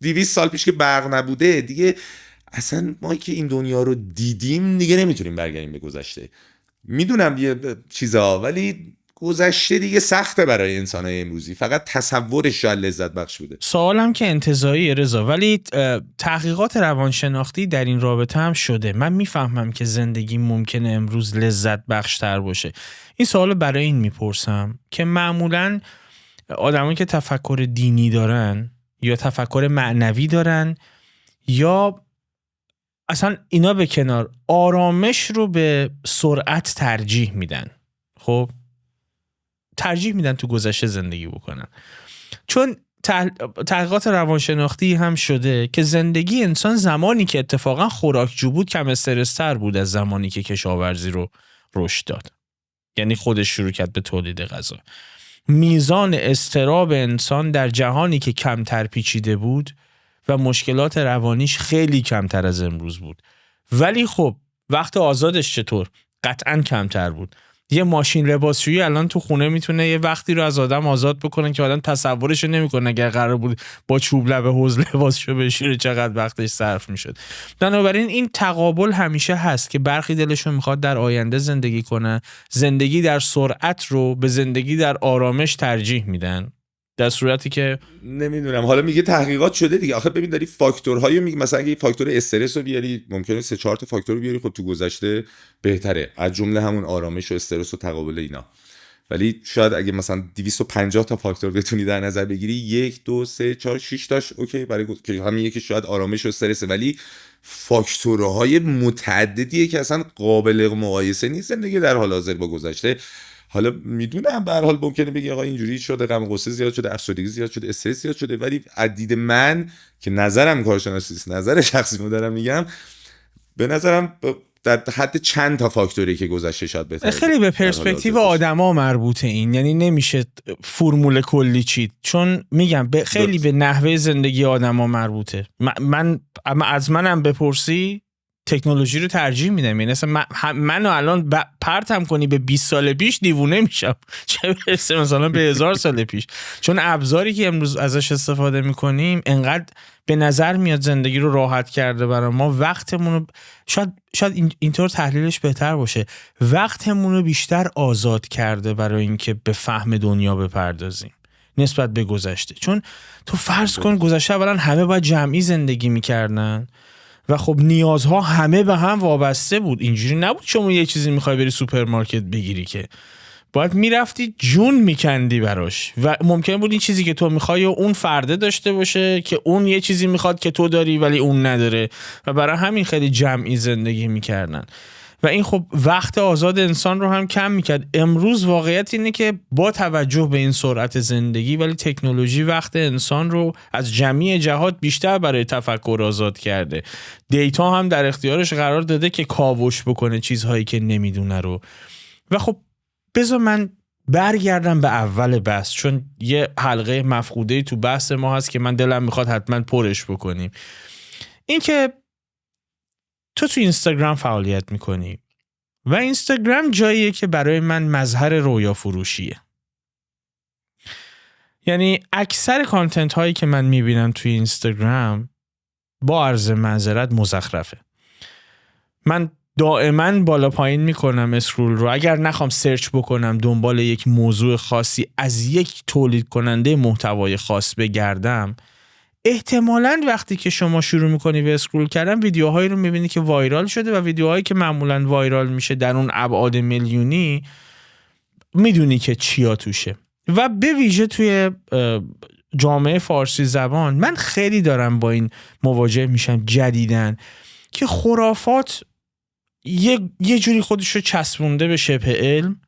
200 سال پیش که برق نبوده دیگه، اصلا ما که این دنیا رو دیدیم دیگه نمیتونیم برگردیم به گذشته. میدونم یه چیزا، ولی گذشته دیگه سخته برای انسان‌های امروزی، فقط تصورش شاید لذت بخش بوده. سوالم که انتزاعی رضا، ولی تحقیقات روانشناختی در این رابطه هم شده. من میفهمم که زندگی ممکنه امروز لذت بخشتر باشه. این سوال برای این میپرسم که معمولاً آدمایی که تفکر دینی دارن یا تفکر معنوی دارن یا اصلا اینا به کنار، آرامش رو به سرعت ترجیح میدن. خب ترجیح میدن تو گذشته زندگی بکنن، چون تحقیقات روانشناختی هم شده که زندگی انسان زمانی که اتفاقا خوراکجو بود کم استرس‌تر بود از زمانی که کشاورزی رو رشد داد، یعنی خودش شروع کرد به تولید غذا. میزان اضطراب انسان در جهانی که کمتر پیچیده بود و مشکلات روانیش خیلی کمتر از امروز بود. ولی خب وقت آزادش چطور؟ قطعاً کمتر بود. یه ماشین لباسشویی الان تو خونه میتونه یه وقتی رو از آدم آزاد بکنه که آدم تصورش رو نمیکنه اگر قرار بود با چوب لبه حوض لباسشو بشوره چقدر وقتش صرف میشد. بنابراین این تقابل همیشه هست که برخی دلشون میخواد در آینده زندگی کنه، زندگی در سرعت رو به زندگی در آرامش ترجیح میدن، در صورتی که نمیدونم. حالا میگه تحقیقات شده دیگه. آخه ببین داری فاکتورهایی میگه، مثلا اگه فاکتور استرس رو بیاری ممکنه 3-4 تا فاکتور رو بیاری، خب تو گذشته بهتره، از جمله همون آرامش و استرس و تقابل اینا. ولی شاید اگه مثلا 250 تا فاکتور بتونی در نظر بگیری 1 2 3 4 6 تاش اوکی برای که همین یکی شاید آرامش و استرس، ولی فاکتورهای متعددیه که اصلا قابل مقایسه نیست زندگی در حال حاضر با گذشته. حالا میدونم به هر حال ممکنه بگی آقا اینجوری شده، غم غصه زیاد شده، افسردگی زیاد شده، استرس زیاد شده، ولی از دید من که نظرم کارشناسی است، نظر شخصی مو دارم میگم، به نظرم در حد چند تا فاکتوری که گذشته شاید بهتره. خیلی به پرسپکتیو آدما مربوطه این، یعنی نمیشه فرمول کلی چید، چون میگم خیلی به نحوه زندگی آدما مربوطه. منم بپرسی تکنولوژی رو ترجیح میدم. یعنی اصلا منو الان پرتم کنی به 20 سال پیش دیوونه میشم، چه برسه مثلا به 1000 سال پیش، چون ابزاری که امروز ازش استفاده میکنیم انقدر به نظر میاد زندگی رو راحت کرده برای ما. وقتمون رو شاید اینطور تحلیلش بهتر باشه، وقتمون رو بیشتر آزاد کرده برای اینکه به فهم دنیا بپردازیم نسبت به گذشته. چون تو فرض کن گذشته اولا همه باید جمعی زندگی میکردن و خب نیازها همه به هم وابسته بود. اینجوری نبود شما یه چیزی میخوای بری سوپرمارکت بگیری که باید میرفتی جون میکندی براش و ممکن بود این چیزی که تو میخوای و اون فرده داشته باشه که اون یه چیزی میخواد که تو داری ولی اون نداره و برای همین خیلی جمعی زندگی میکردن و این خب وقت آزاد انسان رو هم کم میکرد. امروز واقعیت اینه که با توجه به این سرعت زندگی ولی تکنولوژی وقت انسان رو از جمعی جهات بیشتر برای تفکر آزاد کرده. دیتا هم در اختیارش قرار داده که کاوش بکنه چیزهایی که نمیدونه رو. و خب بذار من برگردم به اول بحث، چون یه حلقه مفقوده‌ای تو بحث ما هست که من دلم میخواد حتما پرش بکنیم. این که تو اینستاگرام فعالیت میکنی و اینستاگرام جاییه که برای من مظهر رویا فروشیه. یعنی اکثر کانتنت هایی که من میبینم توی اینستاگرام با عرض معذرت مزخرفه. من دائما بالا پایین میکنم اسکرول رو، اگر نخوام سرچ بکنم دنبال یک موضوع خاصی از یک تولید کننده محتوای خاص بگردم، احتمالاً وقتی که شما شروع میکنی به اسکرول کردن ویدیوهایی رو میبینی که وایرال شده و ویدیوهایی که معمولاً وایرال میشه در اون ابعاد میلیونی میدونی که چیا توشه. و به ویژه توی جامعه فارسی زبان من خیلی دارم با این مواجه میشم جدیداً که خرافات یه جوری خودش رو چسبونده به شبه علم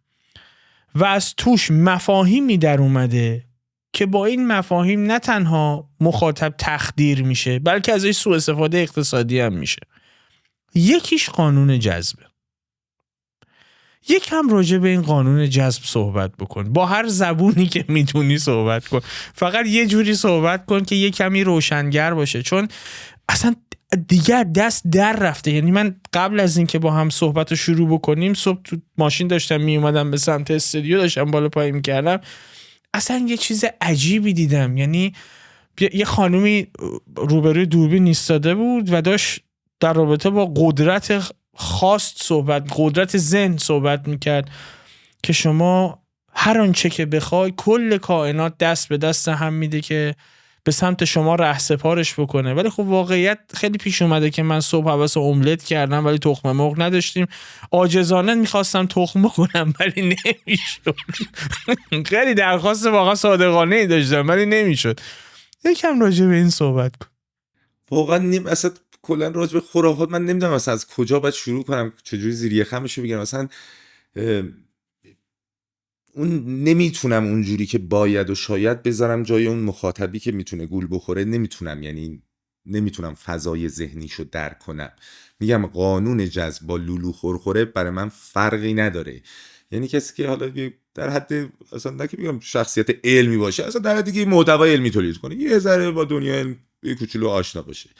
و از توش مفاهیمی در اومده که با این مفاهیم نه تنها مخاطب تخدیر میشه بلکه ازش سوء استفاده اقتصادی هم میشه. یکیش قانون جذبه. یکم راجع به این قانون جذب صحبت بکن، با هر زبونی که میتونی صحبت کن، فقط یه جوری صحبت کن که یه کمی روشنگر باشه، چون اصلا دیگر دست در رفته. یعنی من قبل از این که با هم صحبت رو شروع بکنیم صبح تو ماشین داشتم می اومدم به سمت استودیو، داشتم بالا پایین میکردم، اصلا یه چیز عجیبی دیدم. یعنی یه خانومی روبروی دوربین ایستاده بود و داشت در رابطه با قدرت قدرت ذهن صحبت میکرد که شما هر آنچه که بخوای کل کائنات دست به دست هم میده که به سمت شما رهسپارش بکنه. ولی خب واقعیت خیلی پیش اومده که من صبح حواس املت کردم ولی تخم مرغ نداشتیم، عاجزانه میخواستم تخم بکنم ولی نمیشد. خیلی درخواست واقعا صادقانه داشتم ولی نمیشد. یکم راجع به این صحبت کن. واقعا اصلا کلا راجع به خرافات من نمیدونم اصلا از کجا باید شروع کنم، چجوری زیر یخمشو بگیرم. اصلا اون نمیتونم اونجوری که باید و شاید بذارم جای اون مخاطبی که میتونه گول بخوره. نمیتونم، یعنی نمیتونم فضای ذهنیشو درک کنم. میگم قانون جذب با لولو خورخوره برای من فرقی نداره. یعنی کسی که حالا در حد اصلا نه که بگم شخصیت علمی باشه، اصلا در حدی که محتوای علمی تولید کنه، یه ذره با دنیای علم یه کوچولو آشنا باشه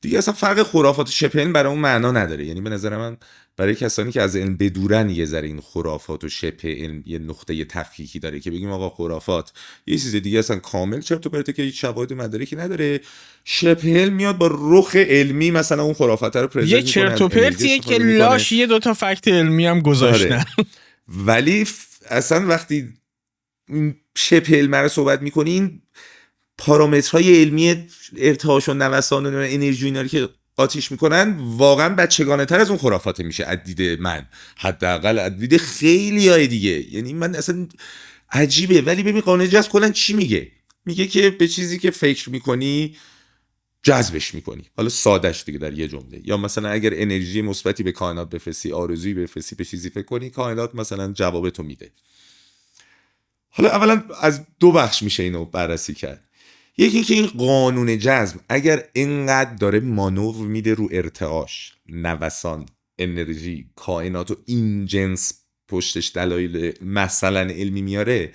دیگه، اصلا فرق خرافات و شبه علم برای اون معنا نداره. یعنی به نظر من برای کسانی که از علم بدورن یه ذره این خرافات و شبه علم یه نقطه تفکیکی داره که بگیم آقا خرافات یه چیز دیگه اصلا کامل چرت و پرته که هیچ شواهد مدرکی نداره، شبه علم میاد با رخ علمی مثلا اون خرافات رو پرزنت میکنه، یه چرت و پرتیه که لاش یه دوتا فکت علمی هم گذاشتن. ولی اصلا وقتی شبه علم رو صحبت میکنین، پارامترهای علمی ارتعاش و نوسان و انرژی اینا رو که قاطیش میکنن واقعا بچگانه تر از اون خرافات میشه از دید من، حداقل از دید خیلی های دیگه. یعنی من اصلا عجیبه. ولی ببین قانون جذب کلا چی میگه؟ میگه که به چیزی که فکر میکنی جذبش میکنی. حالا سادهش دیگه در یه جمله. یا مثلا اگر انرژی مثبتی به کائنات بفرستی، آرزویی بفرستی، به چیزی فکر کنی، کائنات مثلا جواب تو میده. حالا اولا از دو بخش میشه اینو بررسی کرد. یکی که این قانون جذب اگر اینقدر داره مانور میده رو ارتعاش، نوسان، انرژی، کائنات و این جنس پشتش دلایل مثلا علمی میاره،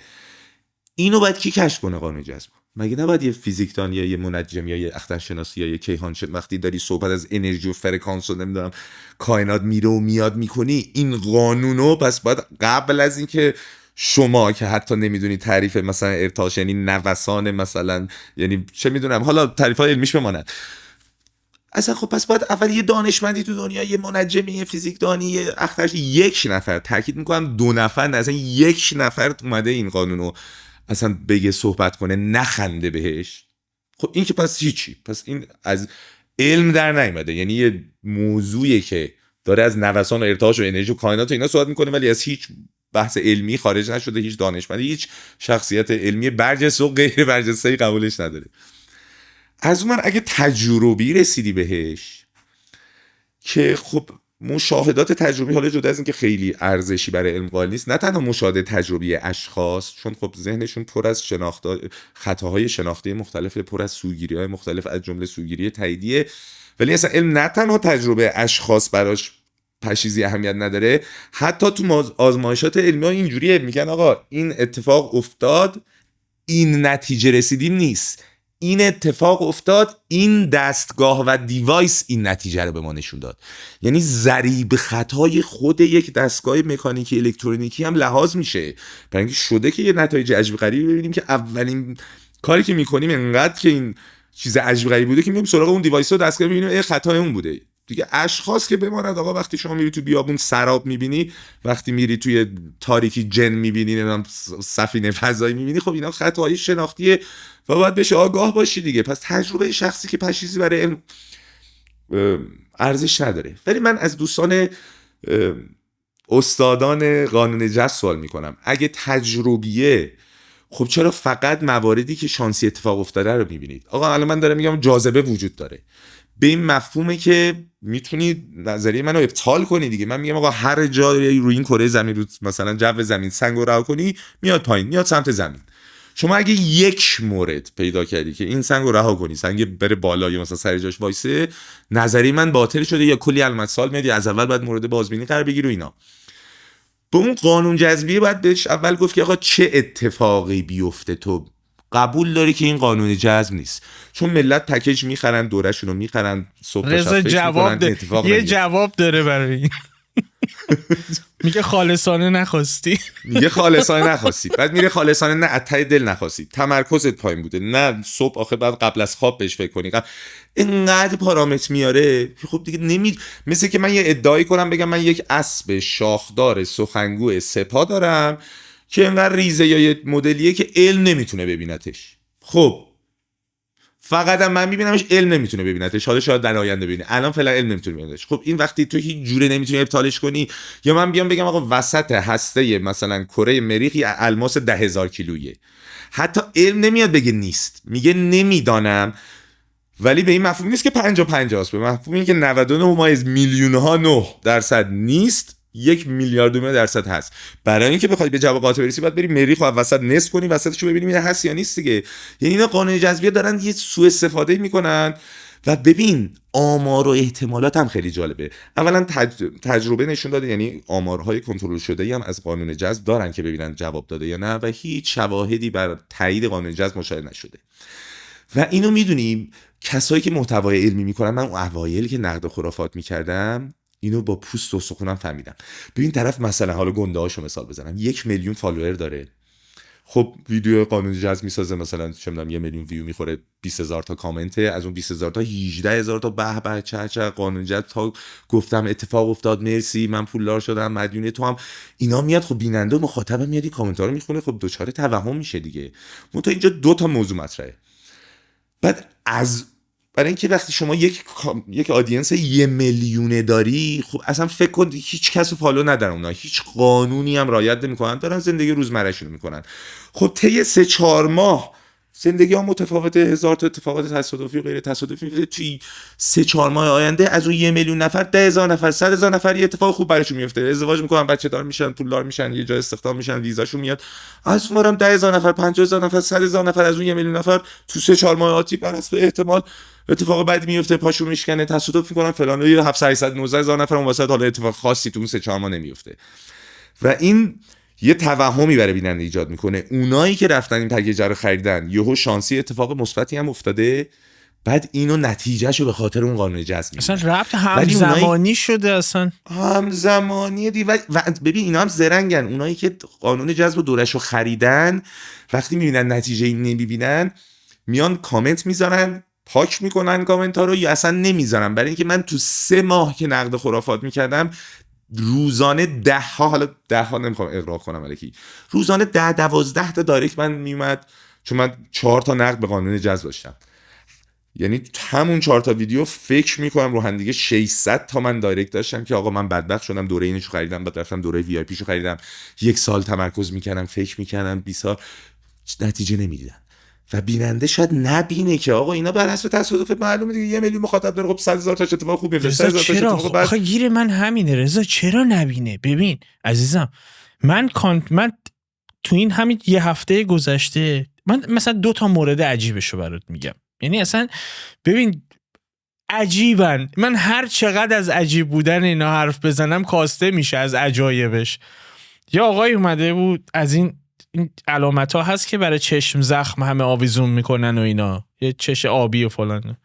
اینو باید کی کشف کنه قانون جذب؟ مگه نباید یه فیزیکدان یا یه منجم یا یه اخترشناسی یا یه کیهانشناس وقتی داری صحبت از انرژی و فرکانس و نمیدونم کائنات میره و میاد میکنی این قانونو، پس باید قبل از اینکه شما که حتی نمیدونی تعریف مثلا ارتعاش یعنی نوسان مثلا، یعنی چه میدونم حالا تعریف‌های علمیش بماند، اصلا خب پس باید اول یه دانشمندی تو دنیا، یه منجمی، یه فیزیکدانی، یه اخترش، یک نفر، تاکید میکنم 2 نفر نه، اصلا 1 نفر اومده این قانونو اصلا بگه صحبت کنه نخنده بهش. خب این که پس هیچی، پس این از علم در نیامده. یعنی یه موضوعی که داره از نوسان و ارتعاش و انرژی و کائنات و اینا صحبت میکنه ولی از هیچ بحث علمی خارج نشده، هیچ دانشمندی، هیچ شخصیت علمی برجسته و غیر برجسته قبولش نداره. از اون من اگه تجربی رسیدی بهش که خب مشاهدات تجربی، حالا جدا از این که خیلی ارزشی برای علم قائل نیست، نه تنها مشاهده تجربی اشخاص، چون خب ذهنشون پر از خطاهای شناختی مختلف، پر از سوگیری‌های مختلف از جمله سوگیری تاییدیه، ولی اصلا علم نه تنها تجربه اشخاص براش پشیزی اهمیت نداره، حتی تو آزمایشات علمی ها اینجوریه، میگن آقا این اتفاق افتاد، این نتیجه رسیدیم نیست، این اتفاق افتاد، این دستگاه و دیوایس این نتیجه رو به ما نشون داد. یعنی ضریب خطای خود یک دستگاه مکانیکی الکترونیکی هم لحاظ میشه، برای اینکه شده که یه نتایج عجیب غریبی ببینیم که اولین کاری که میکنیم انقدر که این چیز عجیب غریب بوده که میریم سراغ اون دیوایس و دستگاه ببینیم خطای اون بوده دیگه. اشخاص که بماند آقا، وقتی شما میری تو بیابون سراب میبینی، وقتی میری توی تاریکی جن میبینی، نمیدونم سفینه فضایی میبینی، خب اینا خطاهای شناختیه و باید بهش آگاه باشی دیگه. پس تجربه شخصی که پشیزی برای علم ارزش نداره. ولی من از دوستان استادان قانون جذب سوال میکنم، اگه تجربیه، خب چرا فقط مواردی که شانسی اتفاق افتاده رو میبینید؟ آقا الان من دارم میگم جاذبه وجود داره، به این مفهومه که میتونید نظریه منو ابطال کنی دیگه. من میگم آقا هر جایی روی این کره زمین، رو مثلا جو زمین سنگ رو رها کنی میاد پایین، میاد سمت زمین. شما اگه یک مورد پیدا کردی که این سنگ رو رها کنی، سنگ بره بالا یا مثلا سر جاش وایسه، نظریه من باطل شده یا کلی علامت سوال میاد، از اول باید مورد بازبینی قرار بگیره و اینا. به اون قانون جذبیه باید بهش اول گفت که آقا چه اتفاقی بیفته تو قبول داری که این قانون جذب نیست. چون ملت پکیج میخرن، دورشون رو میخرن، صبح تا شب فکر میکنن یه جواب داره برای این. میگه خالصانه نخواستی. میگه خالصانه نخواستی، بعد میره خالصانه نه ته دل نخواستی، تمرکزت پایین بوده، نه صبح آخه بعد قبل از خواب بهش فکر کنی. اینقدر پارامتر میاره خب دیگه مثل که من یه ادعایی کنم بگم من یک اسب شاخدار سخنگو سپاه دارم که اینقدر ریزه یا یه مدلیه که علم نمیتونه ببینتش. خب فقط من میبینمش، علم نمیتونه ببینتش، حالا شاید در آینده ببینه، الان فعلا علم نمیتونه ببینتش. خب این وقتی تو هیچ جوره نمیتونی ابطالش کنی، یا من بیام بگم آقا وسط هسته مثلا کره مریخ یه الماس 10,000 کیلویه، حتی علم نمیاد بگه نیست، میگه نمیدانم، ولی به این مفهوم نیست که 50-50 است، به مفهوم این که 99 میلیون ها 9% نیست، 1 میلیارد درصد هست. برای اینکه بخوای به جواب قاطع برسی باید بری مریخ و وسط نصب کنی، وسطشو ببینیم این هست یا نیست دیگه. یعنی اینا قانون جذبیه دارن یه سوء استفاده میکنن. و ببین آمار و احتمالات هم خیلی جالبه. اولا تجربه نشون داده، یعنی آمارهای کنترل شده هم از قانون جذب دارن که ببینن جواب داده یا نه، و هیچ شواهدی بر تایید قانون جذب مشاهده نشده. و اینو میدونیم کسایی که محتوای علمی میکنن، من اون اوایل که نقد خرافات میکردم اینو با پوست و استخونم فهمیدم. ببین طرف مثلا حالا گنده هاشو مثال بزنم، 1 میلیون فالوور داره، خب ویدیو قانون جذب میسازه، مثلا چه میدونم 1 میلیون ویو میخوره، 20,000 تا کامنته، از اون 20,000 تا 18,000 تا به به چه قانون جذب تا گفتم اتفاق افتاد، مرسی من پولدار شدم، مدیون تو هم، اینا میاد. خب بیننده و مخاطب میاد این کامنت ها رو میخونه، خب دچار توهم میشه دیگه. منتها اینجا 2 تا موضوع مطرحه. بعد برای اینکه وقتی شما یک آدینس 1 میلیونه داری، خب اصلا فکر کن هیچ کس رو فالو ندارن، اونا هیچ قانونی هم رعایت نمیکنن، دارن زندگی روزمرهشون میکنن. خب طی 3-4 ماه زندگی ها متفاوته، 1000 تا اتفاقات تصادفی و غیر تصادفی میفته. توی 3-4 ماه آینده از اون 1 میلیون نفر 10,000 نفر 100,000 نفر یه اتفاق خوب براشون میفته، ازدواج میکنن، بچه دار میشن، پولدار میشن، یه جای استخدام میشن، ویزاشون میاد. از اونورم 10,000 نفر 50,000 نفر 100,000 نفر از اون 1 میلیون نفر تو 3-4 ماه آتی بر حسب احتمال اتفاق بعدی میفته، پاشو میشکنه، تصادف میکنن فلان، یه 700-800-19,000 نفر اون وسط حالا اتفاق خاصی تو اون 3-4 ماه نمیفته. و این یه توهمی برای بیننده ایجاد میکنه. اونایی که رفتن این پکیج رو خریدن یهو شانسی اتفاق مثبتی هم افتاده، بعد اینو نتیجهشو به خاطر اون قانون جذب اصلا ربط همزمانی شده، اصلا همزمانیه دی. و ببین اینا هم زرنگن، اونایی که قانون جذب و دورشو خریدن وقتی میبینن نتیجه این نمیبینن، میان کامنت میذارن، پاک میکنن کامنت ها رو، یا اصلا نمیذارن. برای اینکه من تو 3 ماه که نقد خرافات میکردم روزانه 10 ها، حالا 10 ها نمیخوام اغراق کنم الکی، روزانه 10-12 تا دایرکت من میومد، چون من 4 تا نقد به قانون جذب داشتم. یعنی همون 4 تا ویدیو فکر میکنم رو هم دیگه 600 تا من دایرکت داشتم که آقا من بدبخت شدم، دوره اینشو خریدم، بعد رفتم دوره وی آی پی شو خریدم، 1 سال تمرکز میکردم، فکر میکردم 20 سال، نتیجه نمیدیدن. و بیننده شاید نبینه که آقا اینا بر حسب تصادف معلومه دیگه، 1 میلیون مخاطب داره، خب 100,000 تا اتفاق خوب میفته، 100,000 تا اتفاق بعد. آخه گیر من همینه رضا، چرا نبینه؟ ببین عزیزم، من تو این همین یه هفته گذشته من مثلا 2 تا مورد عجیبشو برات میگم. یعنی اصلا ببین عجیبن، من هر چقدر از عجیب بودن اینا حرف بزنم کاسته میشه از عجایبش. یا آقای اومده بود از این این علامت ها هست که برای چشم زخم همه آویزون میکنن و اینا، یه چش آبی و فلان.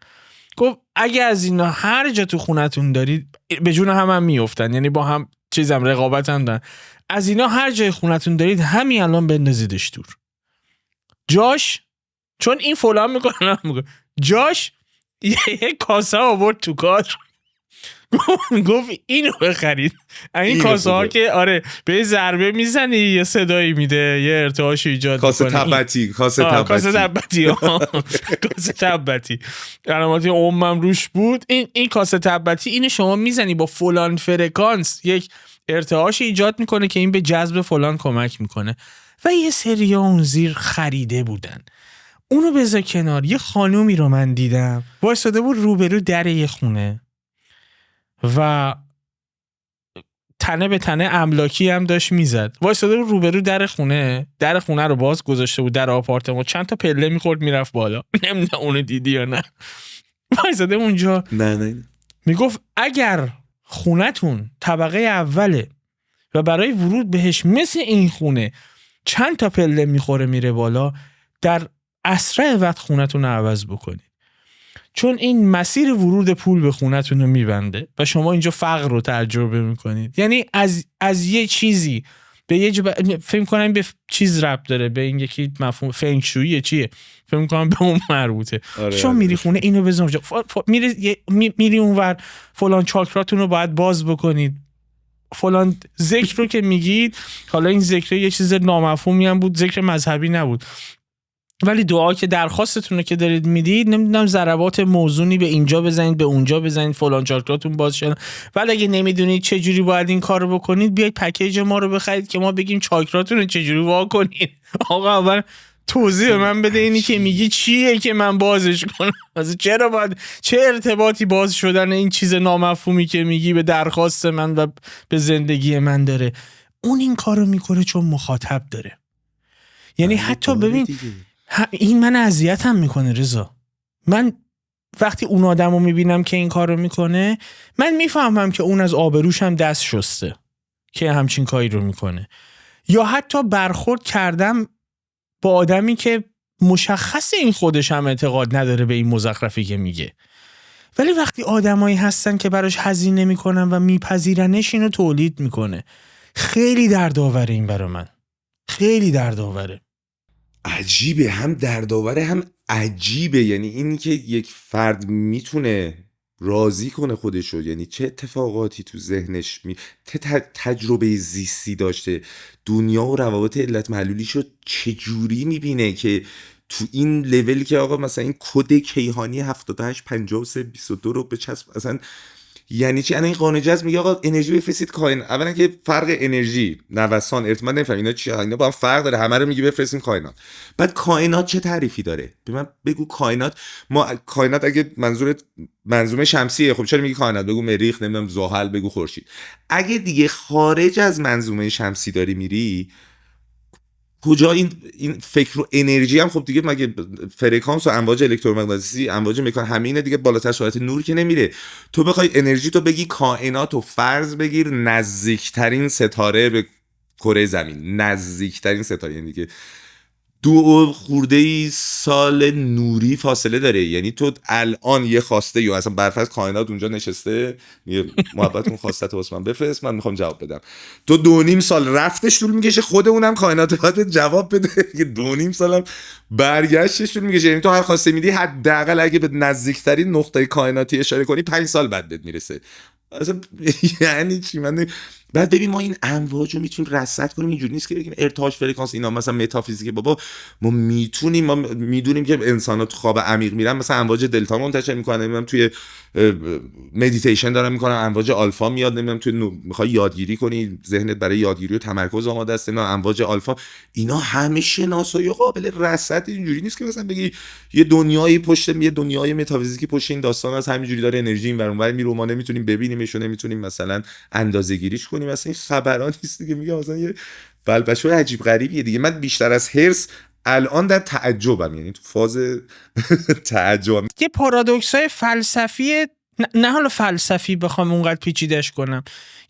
گفت اگه از اینا هر جا تو خونتون دارید به جون هم میافتن، یعنی با هم چیزم رقابت هم دارن، از اینا هر جای خونتون دارید همین الان بندازیدش دور. جاش چون این فلان میکنه جاش یه کاسه آورد تو کار، گفت اینو بخرید. این کاسه ها که آره به ضربه میزنی یه صدایی میده، یه ارتعاش ایجاد کاسه میکنه. تبتی کاسه تبتی علامات عمم روش بود. این کاسه تبتی اینو شما میزنی با فلان فرکانس، یک ارتعاش ایجاد میکنه که این به جذب فلان کمک میکنه. و یه سری اون زیر خریده بودن. اونو بذار کنار. یه خانومی رو من دیدم وایساده بود روبرو در یه خونه و تنه به تنه املاکی هم داشت میزد. وایساده بود روبرو در خونه رو باز گذاشته بود، در آپارتمان چند تا پله میخورد میرفت بالا. نمیدونم اونو دیدی یا نه. وایساده اونجا نه میگفت اگر خونتون طبقه اوله و برای ورود بهش مثل این خونه چند تا پله میخوره میره بالا، در اسرع وقت خونتون رو عوض بکنید، چون این مسیر ورود پول به خونتون رو میبنده و شما اینجا فقر رو تجربه میکنید. یعنی از یه چیزی به یه فکر کنم به چیز ربط داره، به این یکی مفهوم فنگ شویی چیه، فکر کنم به اون مربوطه. شما میری خونه اینو بزن میری اونور فلان چاکراتون رو باید باز بکنید، فلان ذکر رو که میگید، حالا این ذکر یه چیز نامفهومی هم بود، ذکر مذهبی نبود، ولی دعا که درخواستتون رو که دارید میدید، نمیدونم ضربات موزونی به اینجا بزنید به اونجا بزنید فلان چاکراتون باز شد. ولی اگه نمیدونید چه جوری باید این کارو بکنید، بیاید پکیج ما رو بخرید که ما بگیم چاکراتون رو چه جوری وا کنید. آقا اول توضیح به من بده اینی که میگی چیه که من بازش کنم. چرا باید، چه ارتباطی باز شدن این چیز نامفهومی که میگی به درخواست من و به زندگی من داره؟ اون این کارو میکنه چون مخاطب داره. یعنی حتی ببین این من اذیتم میکنه رضا. من وقتی اون آدمو میبینم که این کارو میکنه، من میفهمم که اون از آبروش هم دست شسته که همچین کاری رو میکنه. یا حتی برخورد کردم با آدمی که مشخص این خودش هم اعتقاد نداره به این مزخرفی که میگه، ولی وقتی آدمایی هستن که براش هزینه میکنن و میپذیرنش، اینو تولید میکنه. خیلی دردآوره این برای من، خیلی دردآوره. عجیبه، هم دردآوره هم عجیبه. یعنی این که یک فرد میتونه راضی کنه خودشو، یعنی چه اتفاقاتی تو ذهنش تجربه زیستی داشته، دنیا و روابط علت معلولیشو چجوری میبینه که تو این لول که آقا مثلا این کد کیهانی 785322 رو بچسب اصلا. یعنی چی؟ این قانون جذب میگه آقا انرژی بفرستید کائنات. اولا که فرق انرژی، نوسان، ارتباط نمیفهم اینا چیه، اینا با هم فرق داره، همه رو میگه بفرستیم کائنات. بعد کائنات چه تعریفی داره؟ به من بگو کائنات. کائنات اگه منظورت منظومه شمسیه، خب چرا میگی کائنات؟ بگو مریخ، نمیدونم زحل، بگو خورشید. اگه دیگه خارج از منظومه شمسی داری میری، کجا این فکر و انرژی هم خب دیگه مگه فرکانس و امواج الکترومغناطیسی، امواج مکان، همه اینا دیگه بالاتر سرعت نور که نمیره. تو بخوای انرژی تو بگی کائنات و فرض بگیر نزدیکترین ستاره به کره زمین، نزدیکترین ستاره، یعنی دیگه 2 خورده سال نوری فاصله داره. یعنی تو الان یه خواسته یا اصلا برفرض کائنات اونجا نشسته میگه محبت کن خواستت واسه من بفرست، من میخوام جواب بدم. تو 2.5 سال رفتش طول میکشه، خود اونم کائنات باید جواب بده که 2.5 سالم برگشتش طول میکشه. یعنی تو هر خواسته میدی حداقل اگه به نزدیکترین نقطه کائناتی اشاره کنی 5 سال بعد بهت میرسه. اصلا یعنی چی؟ من بعد ببین ما این امواج رو میتونیم رصد کنیم. اینجوری نیست که بگیم ارتعاش فرکانس اینا مثلا متافیزیک. بابا ما میتونیم، ما میدونیم که انسان‌ها تو خواب عمیق میرن مثلا امواج دلتا منتشر میکنن، نمیدونم توی مدیتیشن دارن میکنن امواج آلفا میاد، نمیدونم توی میخوای یادگیری کنی، ذهنت برای یادگیری و تمرکز آماده است، اینا امواج آلفا، اینا همه شناسایی قابل رصد. اینجوری نیست که مثلا بگی یه دنیایی پشت، یه دنیای متافیزیکی پشت این داستان از همینجوری داره انرژی این ور اون ور میره، ما نمیتونیم ببینیمش و نمیتونیم مثلا اندازه‌گیریش کنیم. مثلا این خبران نیست دیگه، میگه مثلا یه بلبشوی عجیب غریبیه دیگه. من بیشتر از هرس الان در تعجبم، یعنی تو فاز تعجبم. یه پارادوکسای فلسفی، نه حالا فلسفی بخوام اونقدر پیچیدش کنم،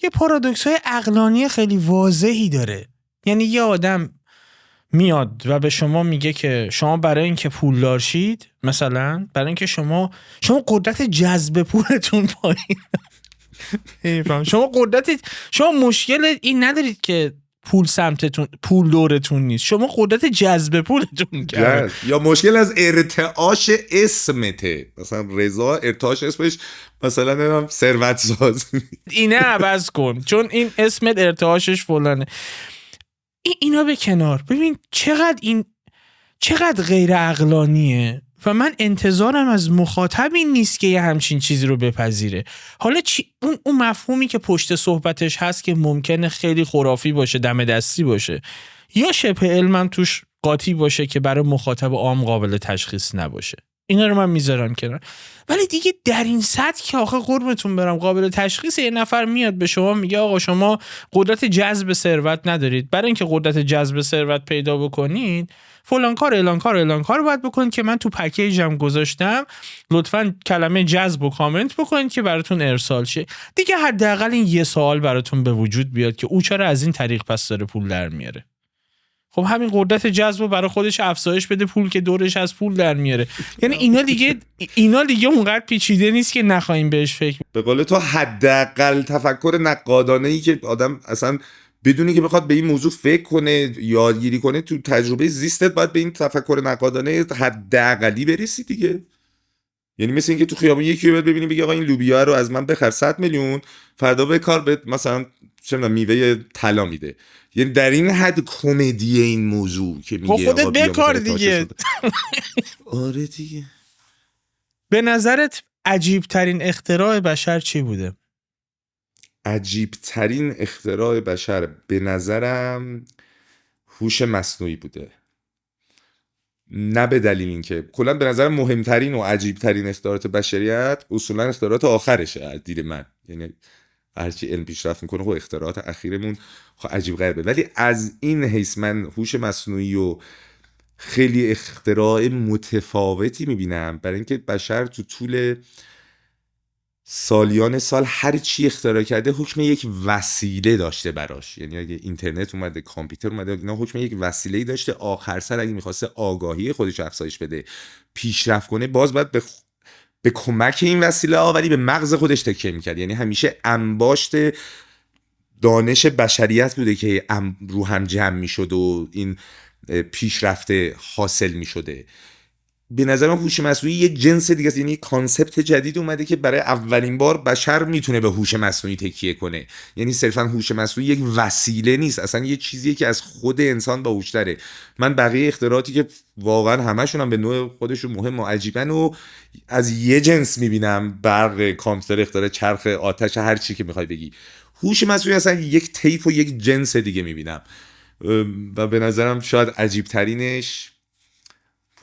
یه پارادوکسای عقلانی خیلی واضحی داره. یعنی یه آدم میاد و به شما میگه که شما برای اینکه پولدار شید، مثلا برای اینکه شما قدرت جذب پولتون پایین، شما مشکل این ندارید که پول سمتتون، پول دورتون نیست، شما قدرت جذب پولتون کمه. یا مشکل از ارتعاش اسمته، مثلا رضا ارتعاش اسمش مثلا نمیدونم ثروت ساز، اینه عوض کن چون این اسمت ارتعاشش فلانه. اینا به کنار، ببین چقدر غیر عقلانیه و من انتظارم از مخاطب این نیست که یه همچین چیزی رو بپذیره. حالا اون مفهومی که پشت صحبتش هست که ممکنه خیلی خرافی باشه، دم دستی باشه، یا شبه علمم توش قاطی باشه که برای مخاطب عام قابل تشخیص نباشه، اینا رو من میذارم کنار. ولی دیگه در این سطح که آخه قربتون برم قابل تشخیص، یه نفر میاد به شما میگه آقا شما قدرت جذب ثروت ندارید، برای اینکه قدرت جذب ثروت پیدا بکنید فلان کار اعلان کار باید بکنید که من تو پکیجم گذاشتم، لطفاً کلمه جذب و کامنت بکنید که براتون ارسال شه. دیگه حداقل این یه سوال براتون به وجود بیاد که او چرا از این طریق پس داره پول در میاره. خب همین قدرت جذب رو برای خودش افزایش بده، پول که دورش از پول در میاره. یعنی اینا دیگه اونقدر پیچیده نیست که نخواهیم بهش فکر. به قول تو حداقل تفکر نقادانه‌ای که آدم اصلا بدونی که بخواد به این موضوع فکر کنه، یادگیری کنه، تو تجربه زیستت باید به این تفکر نقادانه حداقلی برسی دیگه. یعنی مثل اینکه تو خیابون یکی رو ببینی بگی آقا این لوبیا رو از من بخر 100 میلیون، فردا به کار به مثلا چه میدونم میوه طلا میده. یعنی در این حد کمدی این موضوع که میگه خودت به کار دیگه. آره دیگه. به نظرت عجیب ترین اختراع بشر چی بوده؟ عجیب ترین اختراع بشر به نظرم هوش مصنوعی بوده. نه به دلیل اینکه کلا به نظرم مهمترین و عجیب ترین اختراعات بشریت اصولا اختراعات آخرشه از دید من. یعنی هرچی علم پیشرفت میکنه خب اختراعات اخیرمون خب عجیب غریبه، ولی از این حیث من هوش مصنوعی و خیلی اختراع متفاوتی میبینم، برای اینکه بشر تو طول سالیان سال هر چی اختراع کرده حکم یک وسیله داشته براش. یعنی اگه اینترنت اومده، کامپیوتر اومده، اینا حکم یک وسیله‌ای داشته. آخر سر اگه میخواسته آگاهی خودش افزایش بده، پیشرفت کنه، باز باید به کمک این وسیله ولی به مغز خودش تکیه میکرد. یعنی همیشه انباشت دانش بشریت بوده که رو هم جمع میشد و این پیشرفت حاصل میشده. به نظرم هوش مصنوعی یه جنس دیگه است، یعنی کانسپت جدید اومده که برای اولین بار بشر میتونه به هوش مصنوعی تکیه کنه. یعنی صرفا هوش مصنوعی یک وسیله نیست، اصلا یه چیزیه که از خود انسان باهوش‌تره. من بقیه اختراعاتی که واقعا همشون هم به نوع خودشون مهم و عجیبن و از یه جنس میبینم، برق، کامپیوتر، اختراع چرخ، آتش، هر چی که میخوای بگی. هوش مصنوعی اصلا یک طیف و یک جنس دیگه میبینم و به نظرم شاید عجیب ترینش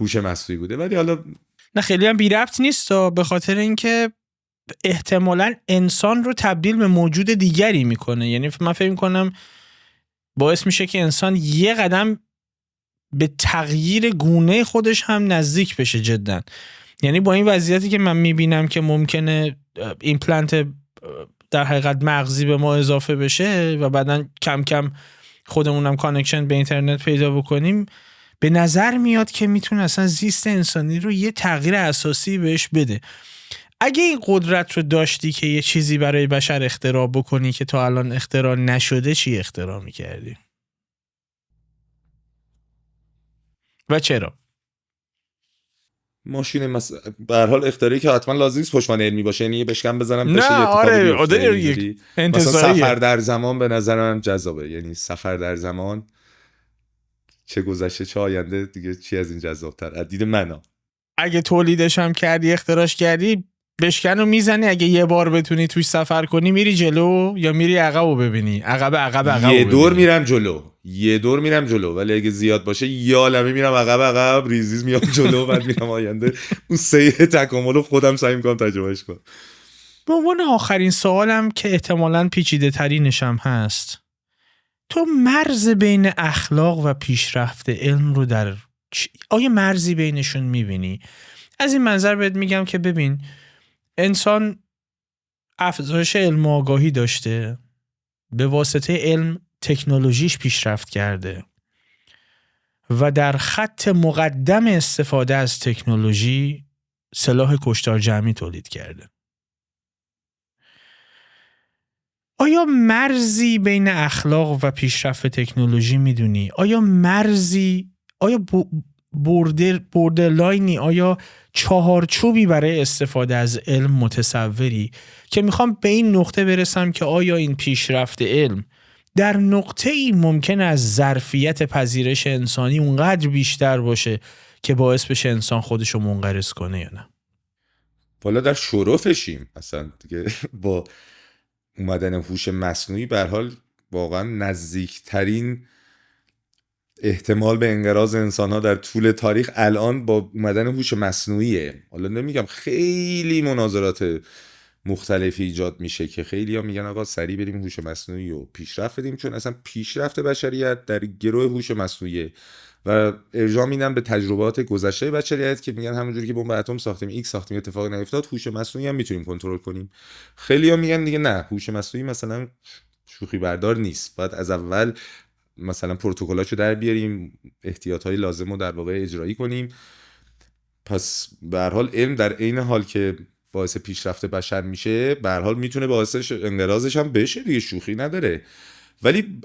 هوش مصنوعی بوده. ولی حالا نه خیلی هم بی ربط نیست، به خاطر اینکه احتمالاً انسان رو تبدیل به موجود دیگری میکنه. یعنی من فکر میکنم باعث میشه که انسان یه قدم به تغییر گونه خودش هم نزدیک بشه جدا. یعنی با این وضعیتی که من میبینم که ممکنه ایمپلنت در حقیقت مغزی به ما اضافه بشه و بعدن کم کم خودمونم کانکشن به اینترنت پیدا بکنیم، به نظر میاد که میتونه اصلا زیست انسانی رو یه تغییر اساسی بهش بده. اگه این قدرت رو داشتی که یه چیزی برای بشر اختراع بکنی که تا الان اختراع نشده، چی اختراع میکردی؟ و چرا؟ ماشین به هر حال اختراعی که حتما لازم نیست پشتوانه علمی باشه، یعنی یه بشکن بزنم بشه نه یه اتفاقی بیفته. مثلا سفر در زمان به نظر من جذابه. یعنی سفر در زمان، چه گذشته چه آینده، دیگه چی از این جذاب‌تر از دید من. اگه تولیدش هم کردی، اختراعش کردی، بشکن رو میزنی، اگه یه بار بتونی توش سفر کنی میری جلو یا میری عقب رو ببینی؟ عقب یه دور میرم جلو، ولی اگه زیاد باشه یه عالمه میرم عقب، ریزیز میام جلو، بعد میرم آینده. اون سیر تکامل رو خودم سعی میکنم تجربهش کنم. به عنوان آخرین سوالم که احتمالاً پیچیده ترینش هم هست، تو مرز بین اخلاق و پیشرفت علم رو آیا مرزی بینشون میبینی؟ از این منظر بهت میگم که ببین، انسان افزایش علم و آگاهی داشته، به واسطه علم تکنولوژیش پیشرفت کرده و در خط مقدم استفاده از تکنولوژی سلاح کشتار جمعی تولید کرده. آیا مرزی بین اخلاق و پیشرفت تکنولوژی میدونی؟ آیا مرزی، آیا بوردرلاینی، آیا چهارچوبی برای استفاده از علم متصوری که میخوام به این نقطه برسم که آیا این پیشرفت علم در نقطه‌ای ممکن از ظرفیت پذیرش انسانی اونقدر بیشتر باشه که باعث بشه انسان خودشو منقرض کنه یا نه؟ والا در شرفشیم اصلا دیگه. با اومدن هوش مصنوعی به هر حال واقعا نزدیکترین احتمال به انقراض انسان‌ها در طول تاریخ الان با اومدن هوش مصنوعیه. حالا نمیگم خیلی مناظرات مختلفی ایجاد میشه که خیلی ها میگن آقا سریع بریم هوش مصنوعی و پیشرفت بدیم، چون اصلا پیشرفت بشریت در گروه هوش مصنوعیه و ارجاع میدن به تجربات گذشته بشریت که میگن همونجوری که بمب اتم ساختیم، ایکس ساختیم، اتفاقی نیفتاد، هوش مصنوعی هم میتونیم کنترل کنیم. خیلی ها میگن دیگه نه، هوش مصنوعی مثلا شوخی بردار نیست، باید از اول مثلا پروتکلاشو در بیاریم، احتیاطهای لازم رو در واقع اجرایی کنیم. پس به هر حال علم در عین حال که باعث پیشرفت بشر میشه، به هر حال میتونه باعث انقراضش هم بشه دیگه، شوخی نداره. ولی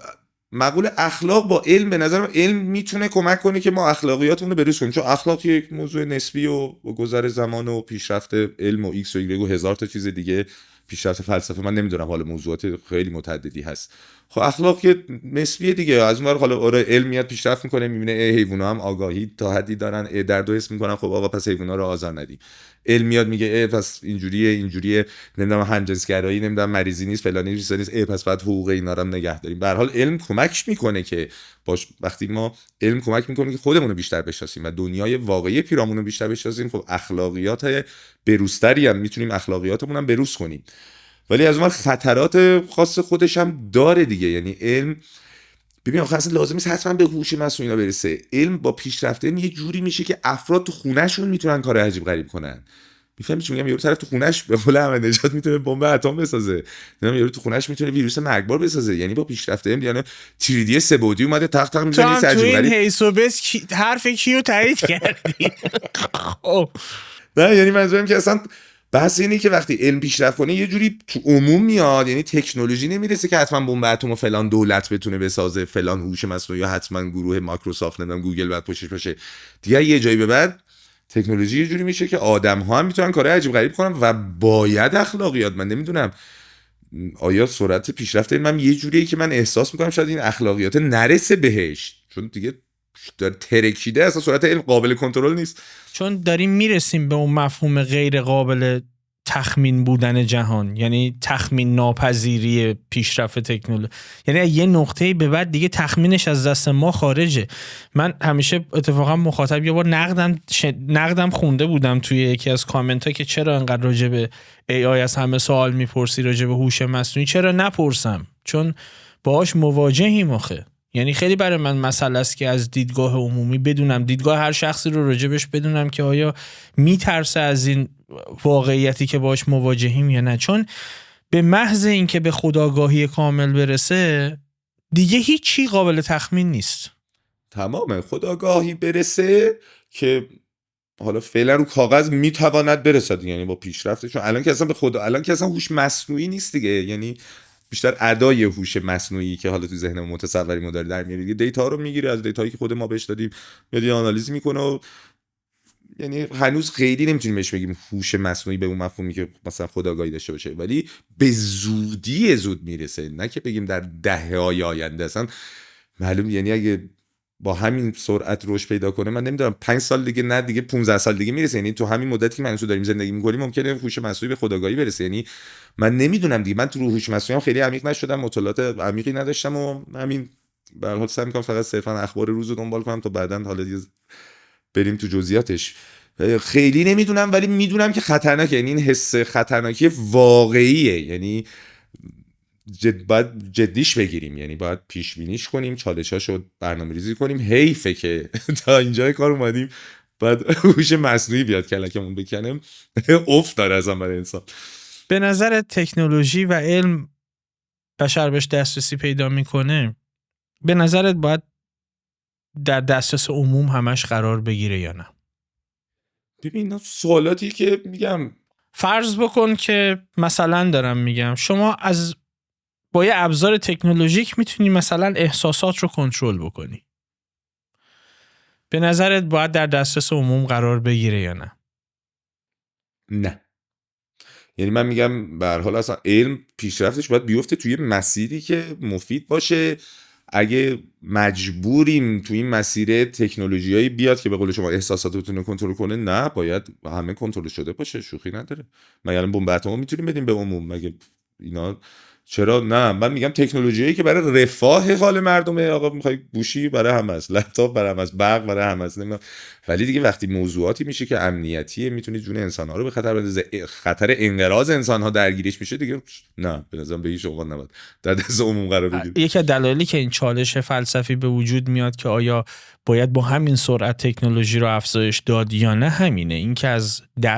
مقوله اخلاق با علم، به نظرم علم میتونه کمک کنه که ما اخلاقیاتمون رو بروز کنیم، چون اخلاق یک موضوع نسبی و گذر زمان و پیشرفت علم و ایکس و ایگرگ و هزار تا چیز دیگه، پیشرفت فلسفه، من نمیدونم، حالا موضوعات خیلی متعددی هست. خب اخلاق که نسبیه دیگه. از اون ور حالا آره علم میاد پیشرفت میکنه، میبینه حیونا هم آگاهی تا حدی دارن، درد و حس میکنن، خب آقا پس حیونا رو آزار ندی. علم میاد میگه پس اینجوریه نمیدونم همجنسگرایی، نمیدونم مریضی نیست، فلانی نیست، پس بعد حقوق اینا رو هم نگه داریم. به هر حال علم کمک میکنه که وقتی ما علم کمک میکنه که خودمون رو بیشتر بشناسیم و دنیای واقعی پیرامون رو بیشتر بشناسیم، خب اخلاقیات بروزتری هم میتونیم اخلاقیاتمون هم بروز کنیم. ولی از اون خطرات خاص خودش هم داره دیگه. یعنی علم، ببین آخه اصلا لازم نیست حتما به هوش مصنوعی برسه. علم با پیشرفت علم یه جوری میشه که افراد تو خونهشون میتونن کار عجیب غریب کنن. میفهمی چی میگم؟ یارو طرف تو خونهش به قول احمد نژاد میتونه بمب اتم بسازه، یارو تو خونهش میتونه ویروس مرگبار بسازه. یعنی با پیشرفت علم، یعنی 3D سه‌بعدی اومده تق تق میزنه عجیب غریب. تو این حیث و بس حرف کیو تایید کردی؟ نه یعنی منظورم که اصلا بحث اینه که وقتی علم پیشرفت کنه یه جوری تو عموم میاد، یعنی تکنولوژی نمیرسه که حتما بمب اتم و فلان دولت بتونه بسازه، فلان هوش مصنوعی یا حتما گروه مایکروسافت نمیدونم گوگل بعد پشتش باشه دیگه. یه جایی به بعد تکنولوژی یه جوری میشه که آدم‌ها هم میتونن کارهای عجیب غریب کنن و باید اخلاقیات، من نمیدونم آیا سرعت پیشرفت علم یه جوریه که من احساس میکنم شاید این اخلاقیات نرسه بهش، چون دیگه داره ترکیده، اصلا سرعت علم قابل کنترل نیست. چون داریم میرسیم به اون مفهوم غیر قابل تخمین بودن جهان، یعنی تخمین ناپذیری پیشرفت تکنولوژی، یعنی یه نقطه‌ای به بعد دیگه تخمینش از دست ما خارجه. من همیشه اتفاقا مخاطب یه بار نقدم خونده بودم توی یکی از کامنت ها که چرا انقدر راجع به AI از همه سوال میپرسی، راجع به هوش مصنوعی چرا نپرسم؟ چون باهاش مواجهیم آخه. یعنی خیلی برای من مسئله است که از دیدگاه عمومی بدونم، دیدگاه هر شخصی رو راجبش بدونم که آیا میترسه از این واقعیتی که باش مواجهیم یا نه. چون به محض اینکه به خودآگاهی کامل برسه دیگه هیچی قابل تخمین نیست. تمام خودآگاهی برسه که حالا فعلا رو کاغذ میتواند برسد، یعنی با پیشرفتش الان که اصلا الان که اصلا هوش مصنوعی نیست دیگه، یعنی بیشتر ادای هوش مصنوعی که حالا تو ذهن متصوری ما داره در میاره دیگه. دیتا رو میگیره از دیتایی که خود ما بهش دادیم، میاد یه آنالیز میکنه و یعنی هنوز خیلی نمیتونیم بهش بگیم هوش مصنوعی به اون مفهومی که مثلا خودآگاهی داشته باشه، ولی به زود میرسه، نه که بگیم در دهه‌های آینده. اصلا معلوم یعنی اگه با همین سرعت رشد پیدا کنه، من نمیدونم 5 سال دیگه، نه دیگه 15 سال دیگه میرسه. یعنی تو همین مدتی که من داریم زندگی میکنیم ممکنه هوش مصنوعی به خودآگاهی برسه. یعنی من نمیدونم دیگه، من تو هوش مصنوعی خیلی عمیق نشدم، مطالعات عمیقی نداشتم و همین به هر حال سعی میکنم فقط صرفا اخبار روز رو دنبال کنم تا بعداً حالا دیگه بریم تو جزئیاتش. خیلی نمیدونم ولی میدونم که خطرناکه، یعنی این حس خطرناکی واقعیه، یعنی باید جدیش بگیریم، یعنی باید پیش بینیش کنیم، چالشاشو برنامه‌ریزی کنیم. حیفه که تا اینجای کار اومدیم بعد هوش مصنوعی بیاد کلکمون بکنه. افت داره ازم برای انسان. به نظر تکنولوژی و علم بشر بهش دسترسی پیدا میکنه، به نظرت باید در دسترس عموم همش قرار بگیره یا نه؟ ببین سوالاتی که میگم فرض بکن که مثلا دارم میگم شما با یه ابزار تکنولوژیک میتونی مثلا احساسات رو کنترل بکنی. به نظرت باید در دسترس عموم قرار بگیره یا نه؟ نه. یعنی من میگم به هر حال اصلا علم پیشرفتش باید بیفته توی مسیری که مفید باشه. اگه مجبوریم توی این مسیر تکنولوژیایی بیاد که به قول شما احساساتتون رو کنترل کنه، نه، باید همه کنترل شده باشه. شوخی نداره. مگه الان بمب اتم میتونیم بدیم به عموم؟ مگه اینا چرا؟ نه، من میگم تکنولوژیایی که برای رفاه حال مردمه. آقا میخوای گوشی برای همه است، لپتاپ برای همه است، برق برای همه است، نمیدونم. ولی دیگه وقتی موضوعاتی میشه که امنیتیه، میتونی جون انسان‌ها رو به خطر بندازه، خطر انقراض انسان‌ها درگیرش میشه، دیگه نه، به نظرم به هیچ عنوان نباید در دست عموم قرار بگیره. یکی از دلایلی که این چالش فلسفی به وجود میاد که آیا باید با همین سرعت تکنولوژی رو افزایش داد یا نه، همینه، این که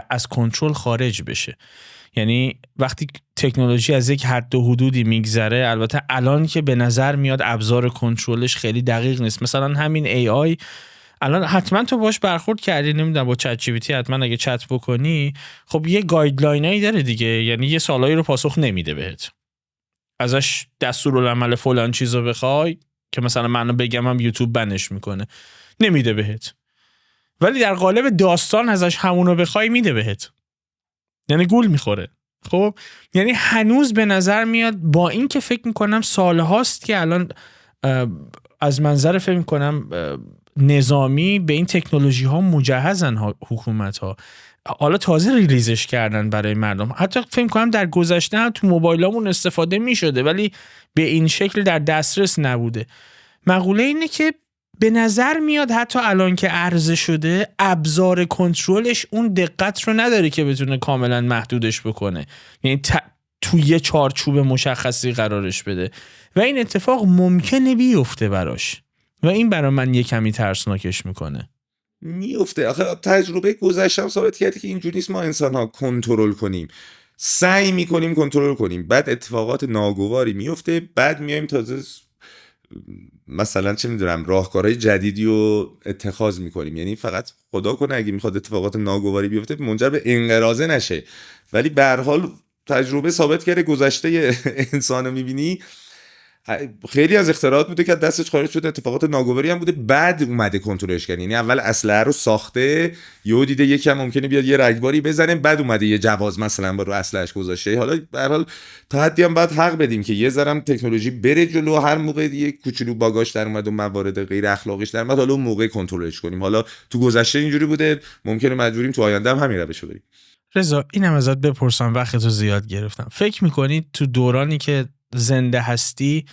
از کنترل خارج بشه. یعنی وقتی تکنولوژی از یک حد و حدودی میگذره، البته الان که به نظر میاد ابزار کنترلش خیلی دقیق نیست، مثلا همین AI الان حتما تو باش برخورد کردی، نمیدونم با چت جی پی تی حتما اگه چت بکنی، خب یه گایدلاینایی داره دیگه، یعنی یه سوالایی رو پاسخ نمیده بهت، ازش دستورالعمل فلان چیزو بخوای که مثلا منو بگم هم یوتیوب بنش میکنه، نمیده بهت. ولی در قالب داستان ازش همونو بخوای میده بهت، یعنی گول میخوره. خب یعنی هنوز به نظر میاد، با این که فکر میکنم سالهاست که الان از منظر فکر میکنم نظامی به این تکنولوژی ها مجهزن حکومت ها، حالا تازه ریلیزش کردن برای مردم. حتی فکر میکنم در گذشته هم تو موبایلامون استفاده میشده ولی به این شکل در دسترس نبوده. مقوله اینه که به نظر میاد حتی الان که عرضه شده، ابزار کنترلش اون دقت رو نداره که بتونه کاملا محدودش بکنه، یعنی توی یه چارچوب مشخصی قرارش بده و این اتفاق ممکنه بیفته براش و این برای من یه کمی ترسناکش میکنه. میفته. آخه تجربه گذشته هم ثابت کرده که اینجوری نیست ما انسان ها کنترل کنیم. سعی میکنیم کنترل کنیم، بعد اتفاقات ناگواری میفته، بعد میایم تازه مثلا چه میدونم راهکارهای جدیدی رو اتخاذ میکنیم. یعنی فقط خدا کنه اگه میخواد اتفاقات ناگواری بیفته منجر به انقراض نشه، ولی به هر حال تجربه ثابت کرده گذشته انسان رو میبینی خیلی از اختراعات بوده که دستش خارج شده، اتفاقات ناگواری هم بوده، بعد اومده کنترلش کرد. یعنی اول اسلحه رو ساخته، یهو دیده یکم ممکنه بیاد یه رگباری بزنه، بعد اومده یه جواز مثلا با رو اسلحه‌اش گذاشته. حالا به هر حال تا حدی هم باید حق بدیم که یه ذره تکنولوژی بره جلو، هر موقع یه کوچولو باگاش در اومد و موارد غیر اخلاقیش در اومد، حالا اون موقع کنترلش کنیم. حالا تو گذشته اینجوری بوده، ممکنه مجبوریم تو آینده هم همین روشو بریم. رضا اینم ازت بپرسم، وقتتو زیاد گرفتم، فکر می‌کنی تو دورانی که زنده هستی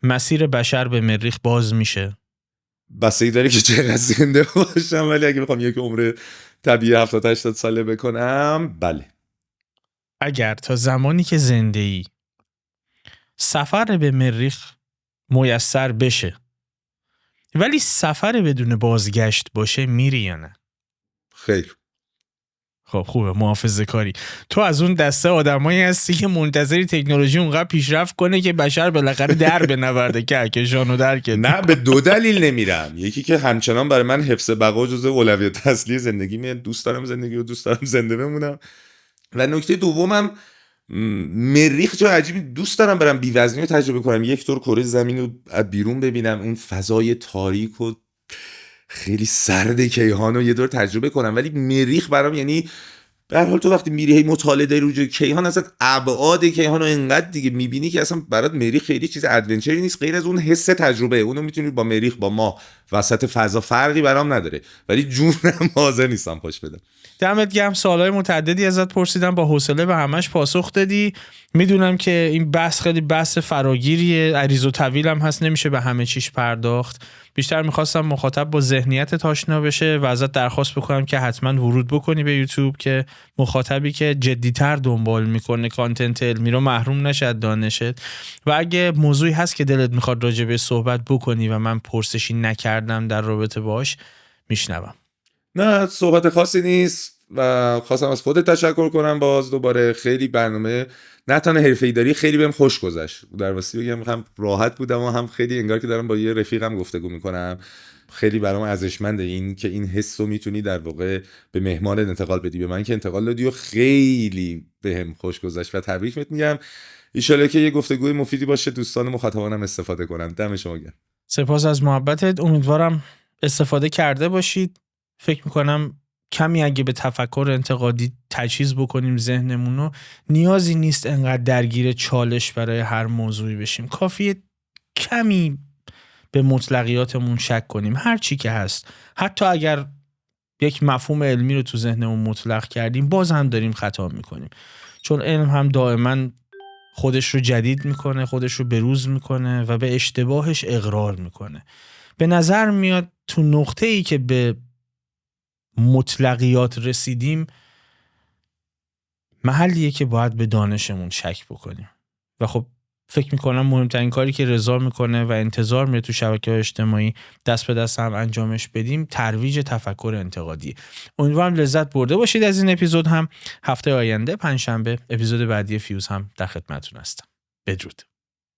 مسیر بشر به مریخ باز میشه؟ بسیاری داره که چقدر زنده باشم، ولی اگه بخوام یک عمر طبیعی 70-80 ساله بکنم، بله. اگر تا زمانی که زنده ای سفر به مریخ میسر بشه ولی سفر بدون بازگشت باشه، میری یا نه؟ خیر. خب خوبه، محافظه کاری. تو از اون دسته آدمایی هستی که منتظری تکنولوژی اونقدر پیشرفت کنه که بشر بالاخره در بنورده کهکشانو درک. نه، به دو دلیل نمیرم. یکی که همچنان برای من حفظ بقا جزو اولویت اصلی زندگیمه، دوست دارم زندگی رو دوست دارم زنده بمونم. و نکته دومم مریخ جا عجیبی، دوست دارم برم بی‌وزنی رو تجربه کنم، یک دور کره زمین رو از بیرون ببینم، اون فضای تاریک و خیلی سرد کیهان رو یه دور تجربه کنم. ولی مریخ برام یعنی به هر حال تو وقتی میری هی مطالعه روی کیهان، اصلا ابعاد کیهان رو انقدر دیگه میبینی که اصلا برات مریخ خیلی چیز ادونچری نیست غیر از اون حس تجربه. اونو میتونی با مریخ با ما وسط فضا فرقی برام نداره، ولی جونم حاضر نیستم پاش بدم. دمت گرم، سوالای متعددی ازت پرسیدم، با حوصله به همش پاسخ دادی. میدونم که این بحث خیلی بحث فراگیریه، عریض و طویل هم هست، نمیشه به همه چیش پرداخت. بیشتر میخواستم مخاطب با ذهنیتت آشنا بشه و ازت درخواست بکنم که حتما ورود بکنی به یوتیوب که مخاطبی که جدی‌تر دنبال میکنه کانتنت علمی رو محروم نشه از دانشت. و اگه موضوعی هست که دلت میخواد راجع به صحبت بکنی و من پرسشی نکردم در رابطه باش، میشنوم. نه، صحبت خاصی نیست. و خواستم از خودت تشکر کنم باز دوباره. خیلی برنامه نه تنها حرفه‌ای داری، خیلی بهم خوش گذشت. در واسه بگم هم راحت بودم و هم خیلی انگار که دارم با یه رفیقم گفتگو میکنم. خیلی برام ارزشمنده این که این حسو میتونی در واقع به مهمان انتقال بدی. به من که انتقال دادی و خیلی بهم خوش گذشت و تبریک بهت میگم. ان شاءالله که یه گفتگوی مفیدی باشه، دوستان مخاطبانم استفاده کنن. دم شما گرم. سپاس از محبتت. امیدوارم استفاده کرده باشید. فکر میکنم کمی اگه به تفکر انتقادی تجهیز بکنیم ذهنمونو، نیازی نیست انقدر درگیر چالش برای هر موضوعی بشیم. کافیه کمی به مطلقیاتمون شک کنیم، هر چی که هست. حتی اگر یک مفهوم علمی رو تو ذهنمون مطلق کردیم، باز هم داریم خطا میکنیم، چون علم هم دائما خودش رو جدید میکنه، خودش رو بروز میکنه و به اشتباهش اقرار میکنه. به نظر میاد تو نقطه ای که به مطلقیات رسیدیم، محلیه که باید به دانشمون شک بکنیم. و خب فکر میکنم مهمترین کاری که رضا میکنه و انتظار میره تو شبکه‌های اجتماعی دست به دست هم انجامش بدیم، ترویج تفکر انتقادی. امیدوارم لذت برده باشید از این اپیزود. هم هفته آینده پنجشنبه اپیزود بعدی فیوز هم در خدمتتون هستم. بدرود.